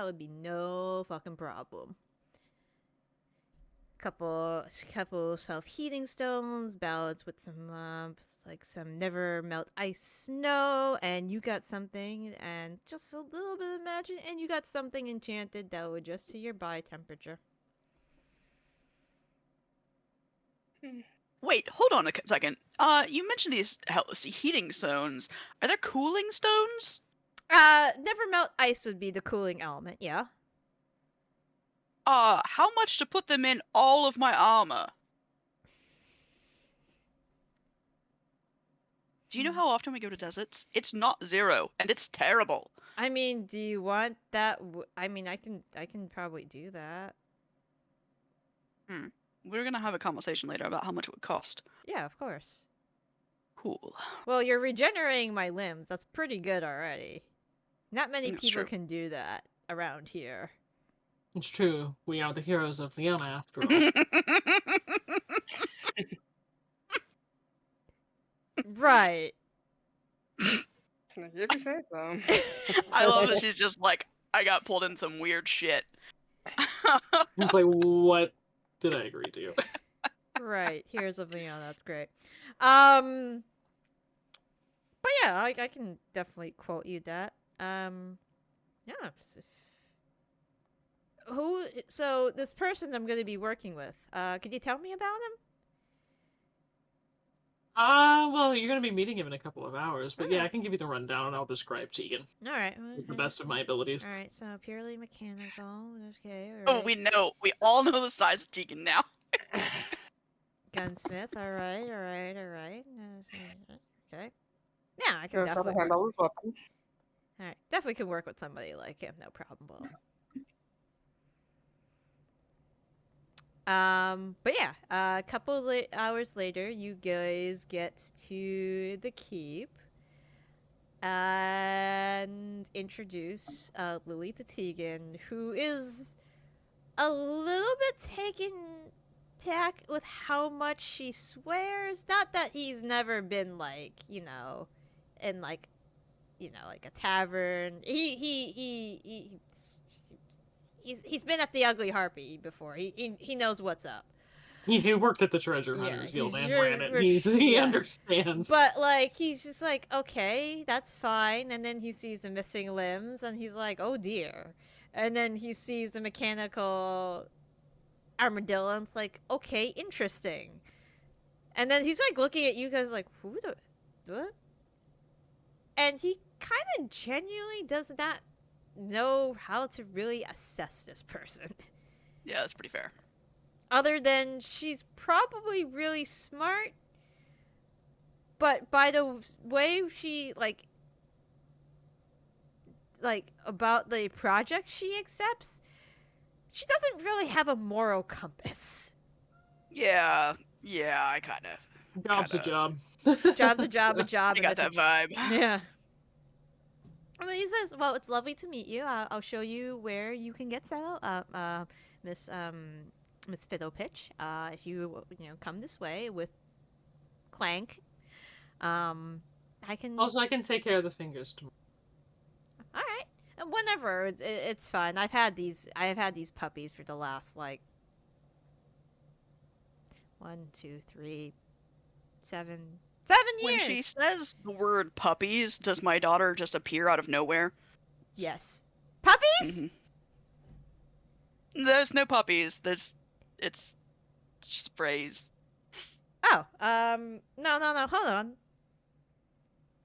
would be no fucking problem. couple self-heating stones, balanced with some like some never melt ice snow, and you got something, and just a little bit of magic, and you got something enchanted that will adjust to your body temperature. Wait, hold on a second. You mentioned these heating stones. Are there cooling stones? Never melt ice would be the cooling element, yeah. How much to put them in all of my armor? Do you know how often we go to deserts? It's not 0, and it's terrible. I mean, do you want that? I mean, I can probably do that. We're gonna have a conversation later about how much it would cost. Yeah, of course. Cool. Well, you're regenerating my limbs. That's pretty good already. Not many That's people true. can do that around here. It's true. We are the heroes of Leona, after all. Right. If you say so. I love that she's just like, I got pulled in some weird shit. It's like, what did I agree to? Right. Here's of Leon. That's great. But yeah, I can definitely quote you that. Yeah. Who? So this person I'm going to be working with. Could you tell me about him? Well, you're going to be meeting him in a couple of hours, but yeah, I can give you the rundown and I'll describe Tegan. All right. With the best of my abilities. All right. So purely mechanical. Okay. All right. Oh, we know. We all know the size of Tegan now. Gunsmith. All right. All right. All right. Okay. Yeah, I can Goes definitely. to handle his weapon. All right. Definitely can work with somebody like him. No problem. But yeah, a couple hours later, you guys get to the keep and introduce Lily to Tegan, who is a little bit taken back with how much she swears. Not that he's never been like, in like, like a tavern. He's been at the Ugly Harpy before. He knows what's up. He worked at the Treasure Hunters Guild and ran it. He understands. But like he's just like, okay, that's fine. And then he sees the missing limbs, and he's like, oh dear. And then he sees the mechanical armadillo, and it's like, okay, interesting. And then he's like looking at you guys like, what? And he kind of genuinely does not know how to really assess this person. Yeah, that's pretty fair. Other than she's probably really smart, but by the way she like about the project she accepts, she doesn't really have a moral compass. Yeah, I kind of. Job's a job. Job's a job, a job. You got that vibe. Yeah. I mean, he says, "Well, it's lovely to meet you. I'll show you where you can get settled, Miss Fiddlepitch. If you come this way with Clank, I can. Also, I can take care of the fingers tomorrow. All right, whenever it's fine. I have had these puppies for the last 1, 2, 3, 7 years. When she says the word puppies, does my daughter just appear out of nowhere? Yes. Puppies? Mm-hmm. There's no puppies. It's just a phrase. Oh, no, hold on.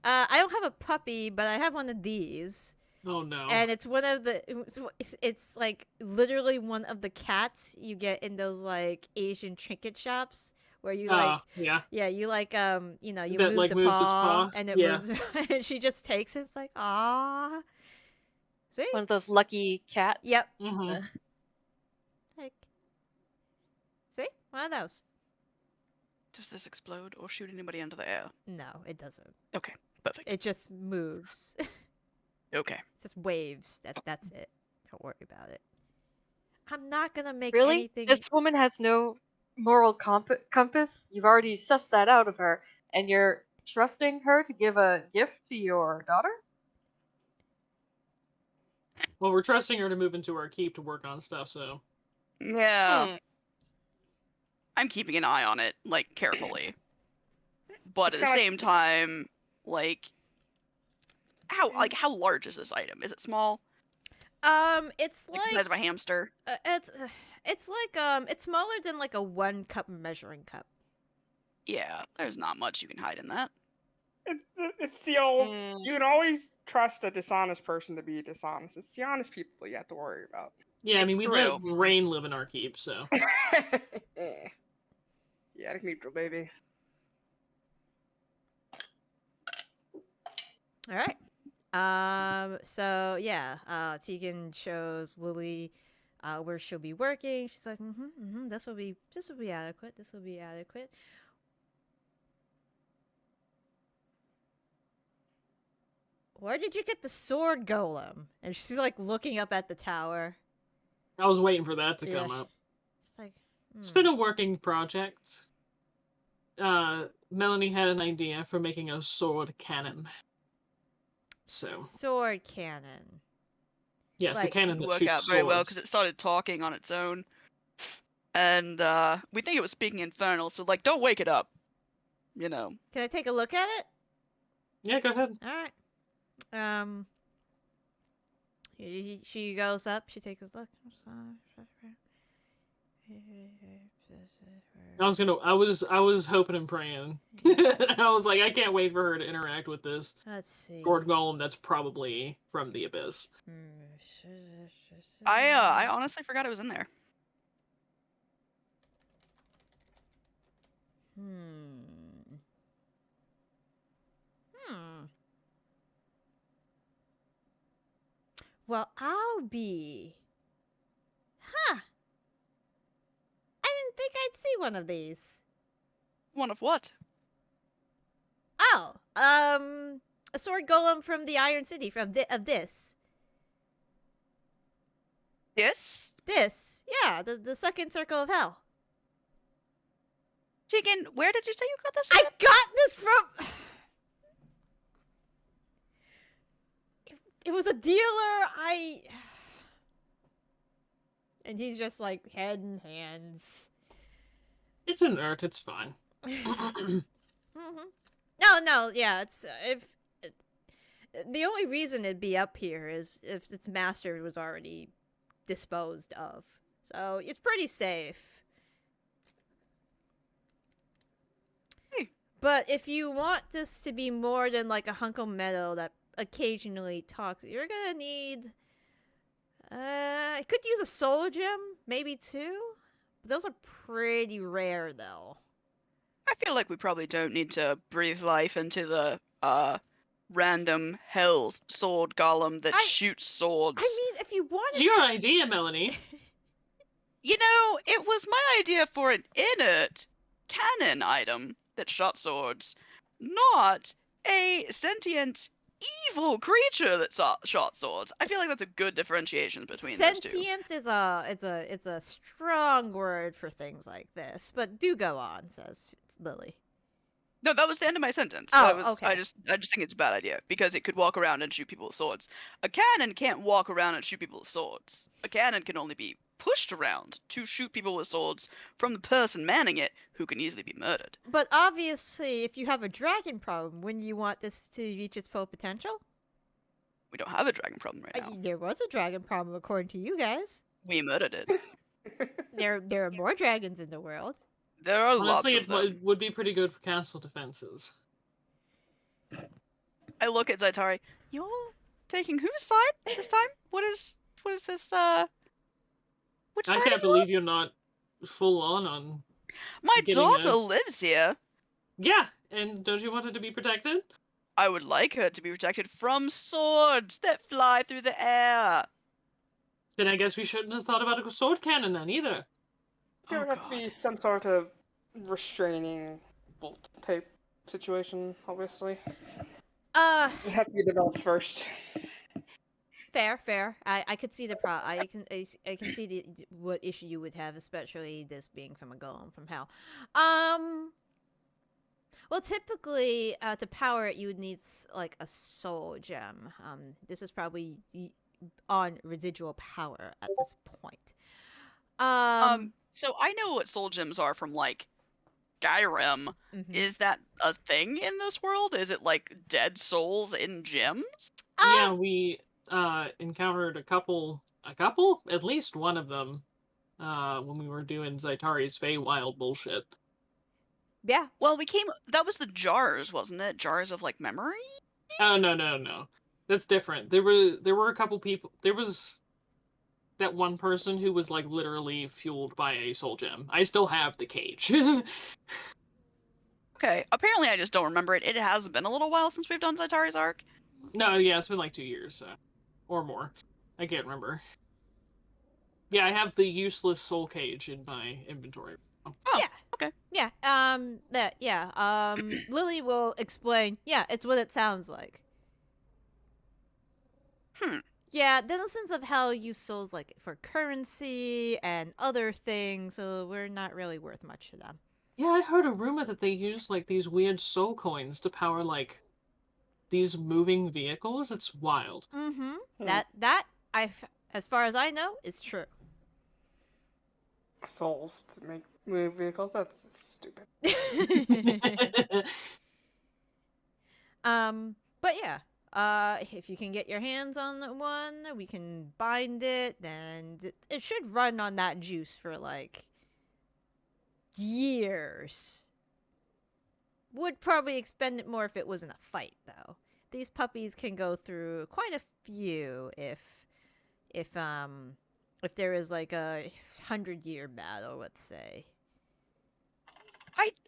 I don't have a puppy, but I have one of these. Oh no. And it's one of the it's like literally one of the cats you get in those like Asian trinket shops where you you like you that, move like, the moves paw, its paw and it moves and she just takes it. It's like, ah. See? One of those lucky cats. Yep. Mm-hmm. Like, see? One of those. Does this explode or shoot anybody into the air? No, it doesn't. Okay, perfect. It just moves. Okay. It's just waves. That's it. Don't worry about it. I'm not gonna make Really? anything. This woman has no moral compass? You've already sussed that out of her, and you're trusting her to give a gift to your daughter? Well, we're trusting her to move into our keep to work on stuff, so. Yeah. I'm keeping an eye on it, like, carefully. But It's at the kinda same time, like, how large is this item? Is it small? It's Like the size of a hamster? it's like it's smaller than like a 1 cup measuring cup. Yeah, there's not much you can hide in that. It's the old. Mm. You can always trust a dishonest person to be dishonest. It's the honest people you have to worry about. Yeah, I mean, we let true. Rain live in our keep, so. Yeah, the neutral baby. All right. So yeah, Tegan shows Lily where she'll be working. She's like, this will be adequate. This will be adequate. Where did you get the sword golem? And she's like looking up at the tower. I was waiting for that to Yeah. come up. It's like, It's been a working project. Melanie had an idea for making a sword cannon. So. Sword cannon. Yes, Like- a cannon Didn't that work shoots out very well swords. because it started talking on its own. And we think it was speaking infernal, so like, don't wake it up. You know. Can I take a look at it? Yeah, go ahead. All right. She goes up. She takes a look. I was hoping and praying. I was like, I can't wait for her to interact with this Let's see. sword golem that's probably from the abyss. I honestly forgot it was in there. Well, I'll be. Huh. I didn't think I'd see one of these. One of what? Oh, a sword golem from the Iron City, of this. This? This, yeah, the second circle of hell. Tegan, where did you say you got this? I got this from. It was a dealer. And he's just like head and hands. It's inert. It's fine. No, yeah. It's the only reason it'd be up here is if its master was already disposed of. So it's pretty safe. But if you want this to be more than like a hunk of metal that occasionally talks, you're gonna need. I could use a soul gem, maybe 2. Those are pretty rare, though. I feel like we probably don't need to breathe life into the random hell sword golem that shoots swords. I mean, if you wanted. It's your idea, Melanie. You know, it was my idea for an inert cannon item that shot swords, not a sentient evil creature that shot swords. I feel like that's a good differentiation between those two. Sentient is a strong word for things like this, but do go on, says Lily. No, that was the end of my sentence. Okay. I just think it's a bad idea because it could walk around and shoot people with swords. A cannon can't walk around and shoot people with swords. A cannon can only be pushed around to shoot people with swords from the person manning it, who can easily be murdered. But obviously, if you have a dragon problem, wouldn't you want this to reach its full potential? We don't have a dragon problem right now. There was a dragon problem, according to you guys. We murdered it. There are more dragons in the world. There are Honestly, lots of them. it would be pretty good for castle defenses. I look at Zaitari. You're taking whose side this time? What is this? Which I side can't are you believe you're not full on. My getting daughter a- lives here. Yeah, and don't you want it to be protected? I would like her to be protected from swords that fly through the air. Then I guess we shouldn't have thought about a sword cannon then either. There would have to be some sort of restraining bolt type situation, obviously. It has to be developed first. Fair. I could see the I can see what issue you would have, especially this being from a golem from hell. Well, typically to power it, you would need like a soul gem. This is probably on residual power at this point. So I know what soul gems are from like Skyrim. Mhm. Is that a thing in this world? Is it like dead souls in gems? Yeah, we encountered a couple, at least one of them, when we were doing Zaitari's Feywild bullshit. Yeah. Well, that was the jars, wasn't it? Jars of like memory? Oh no. That's different. There were a couple people. There was that one person who was like literally fueled by a soul gem. I still have the cage. Okay, apparently I just don't remember it. It has been a little while since we've done Zaitari's arc. No, yeah, it's been like 2 years, or more. I can't remember. Yeah, I have the useless soul cage in my inventory. Oh, Yeah. okay. Yeah. Lily will explain. Yeah, it's what it sounds like. Yeah, denizens of hell use souls like for currency and other things, so we're not really worth much to them. Yeah, I heard a rumor that they use like these weird soul coins to power like these moving vehicles. It's wild. Mm-hmm. That as far as I know, is true. Souls to make move vehicles. That's stupid. But yeah. If you can get your hands on one, we can bind it, then it should run on that juice for like years. Would probably expend it more if it wasn't a fight, though. These puppies can go through quite a few if there is like a 100-year battle, let's say.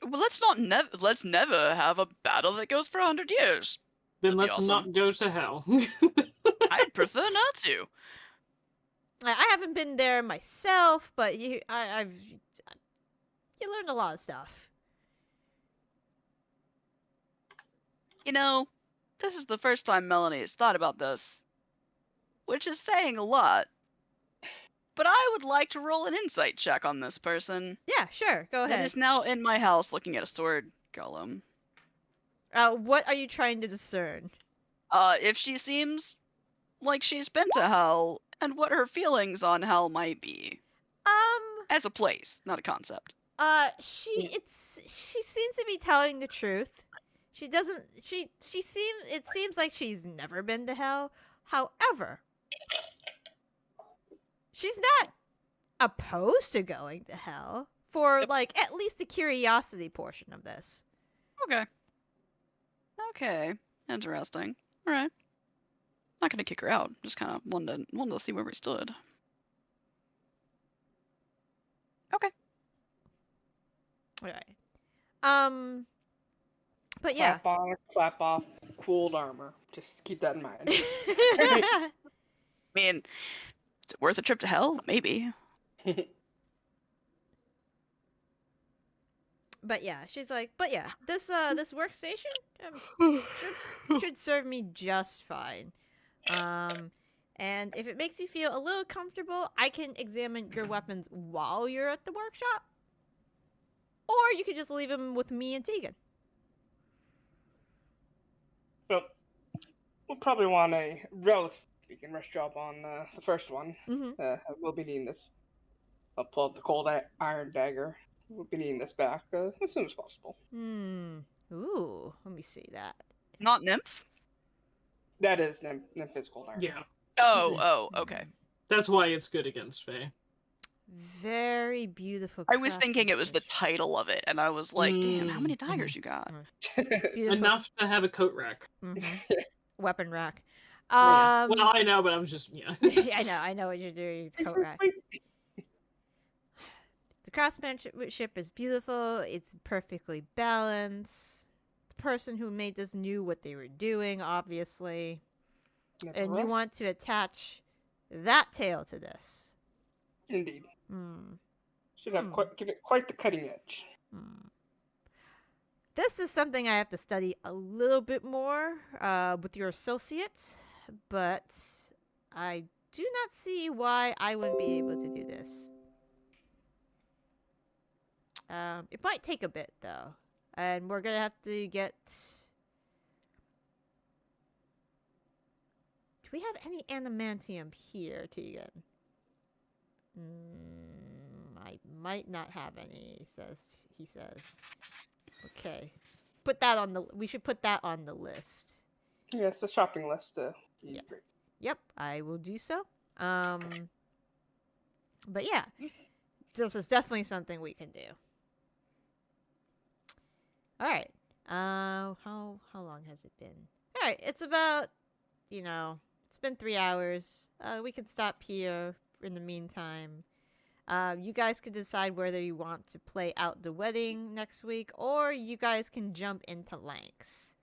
Let's never have a battle that goes for 100 years. Then That'd be let's awesome. not go to hell. I'd prefer not to. I haven't been there myself, but you learn a lot of stuff. You know, this is the first time Melanie has thought about this, which is saying a lot. But I would like to roll an insight check on this person. Yeah, sure. Go ahead. That is now in my house looking at a sword golem. What are you trying to discern? If she seems like she's been to hell, and what her feelings on hell might be. As a place, not a concept. She seems to be telling the truth. It seems like she's never been to hell. However, she's not opposed to going to hell for like at least the curiosity portion of this. Okay. Interesting. Alright. Not gonna kick her out. Just kinda wanted to see where we stood. Okay. Alright. But yeah. Clap on, clap off, cooled armor. Just keep that in mind. I mean, is it worth a trip to hell? Maybe. But yeah, she's like, this workstation should serve me just fine. And if it makes you feel a little comfortable, I can examine your weapons while you're at the workshop. Or you could just leave them with me and Tegan. So, we'll probably want a relatively speaking rush job on the first one. Mm-hmm. We'll be needing this. I'll pull out the cold iron dagger. We'll be needing this back as soon as possible. Ooh, let me see that. Not nymph? That is Nymph cold iron. Yeah. Oh, okay. That's why it's good against Fae. Very beautiful. I was thinking it was the title of it, and I was like, damn, how many daggers you got? Enough to have a coat rack. Weapon rack. Well, I know, but I was just, yeah. I know what you're doing. Coat rack. The craftsmanship is beautiful. It's perfectly balanced. The person who made this knew what they were doing, obviously. And you want to attach that tail to this. Indeed. Should have give it quite the cutting edge. This is something I have to study a little bit more with your associate, but I do not see why I wouldn't be able to do this. It might take a bit, though. And we're going to have to get... Do we have any adamantium here, Tegan? I I might not have any, he says. Okay. Put that on the we should put that on the list. Yeah, it's a shopping list to Yeah. Yep, I will do so. But yeah. This is definitely something we can do. All right. How long has it been? All right, it's about, it's been 3 hours. We can stop here in the meantime. You guys can decide whether you want to play out the wedding next week, or you guys can jump into Lanks.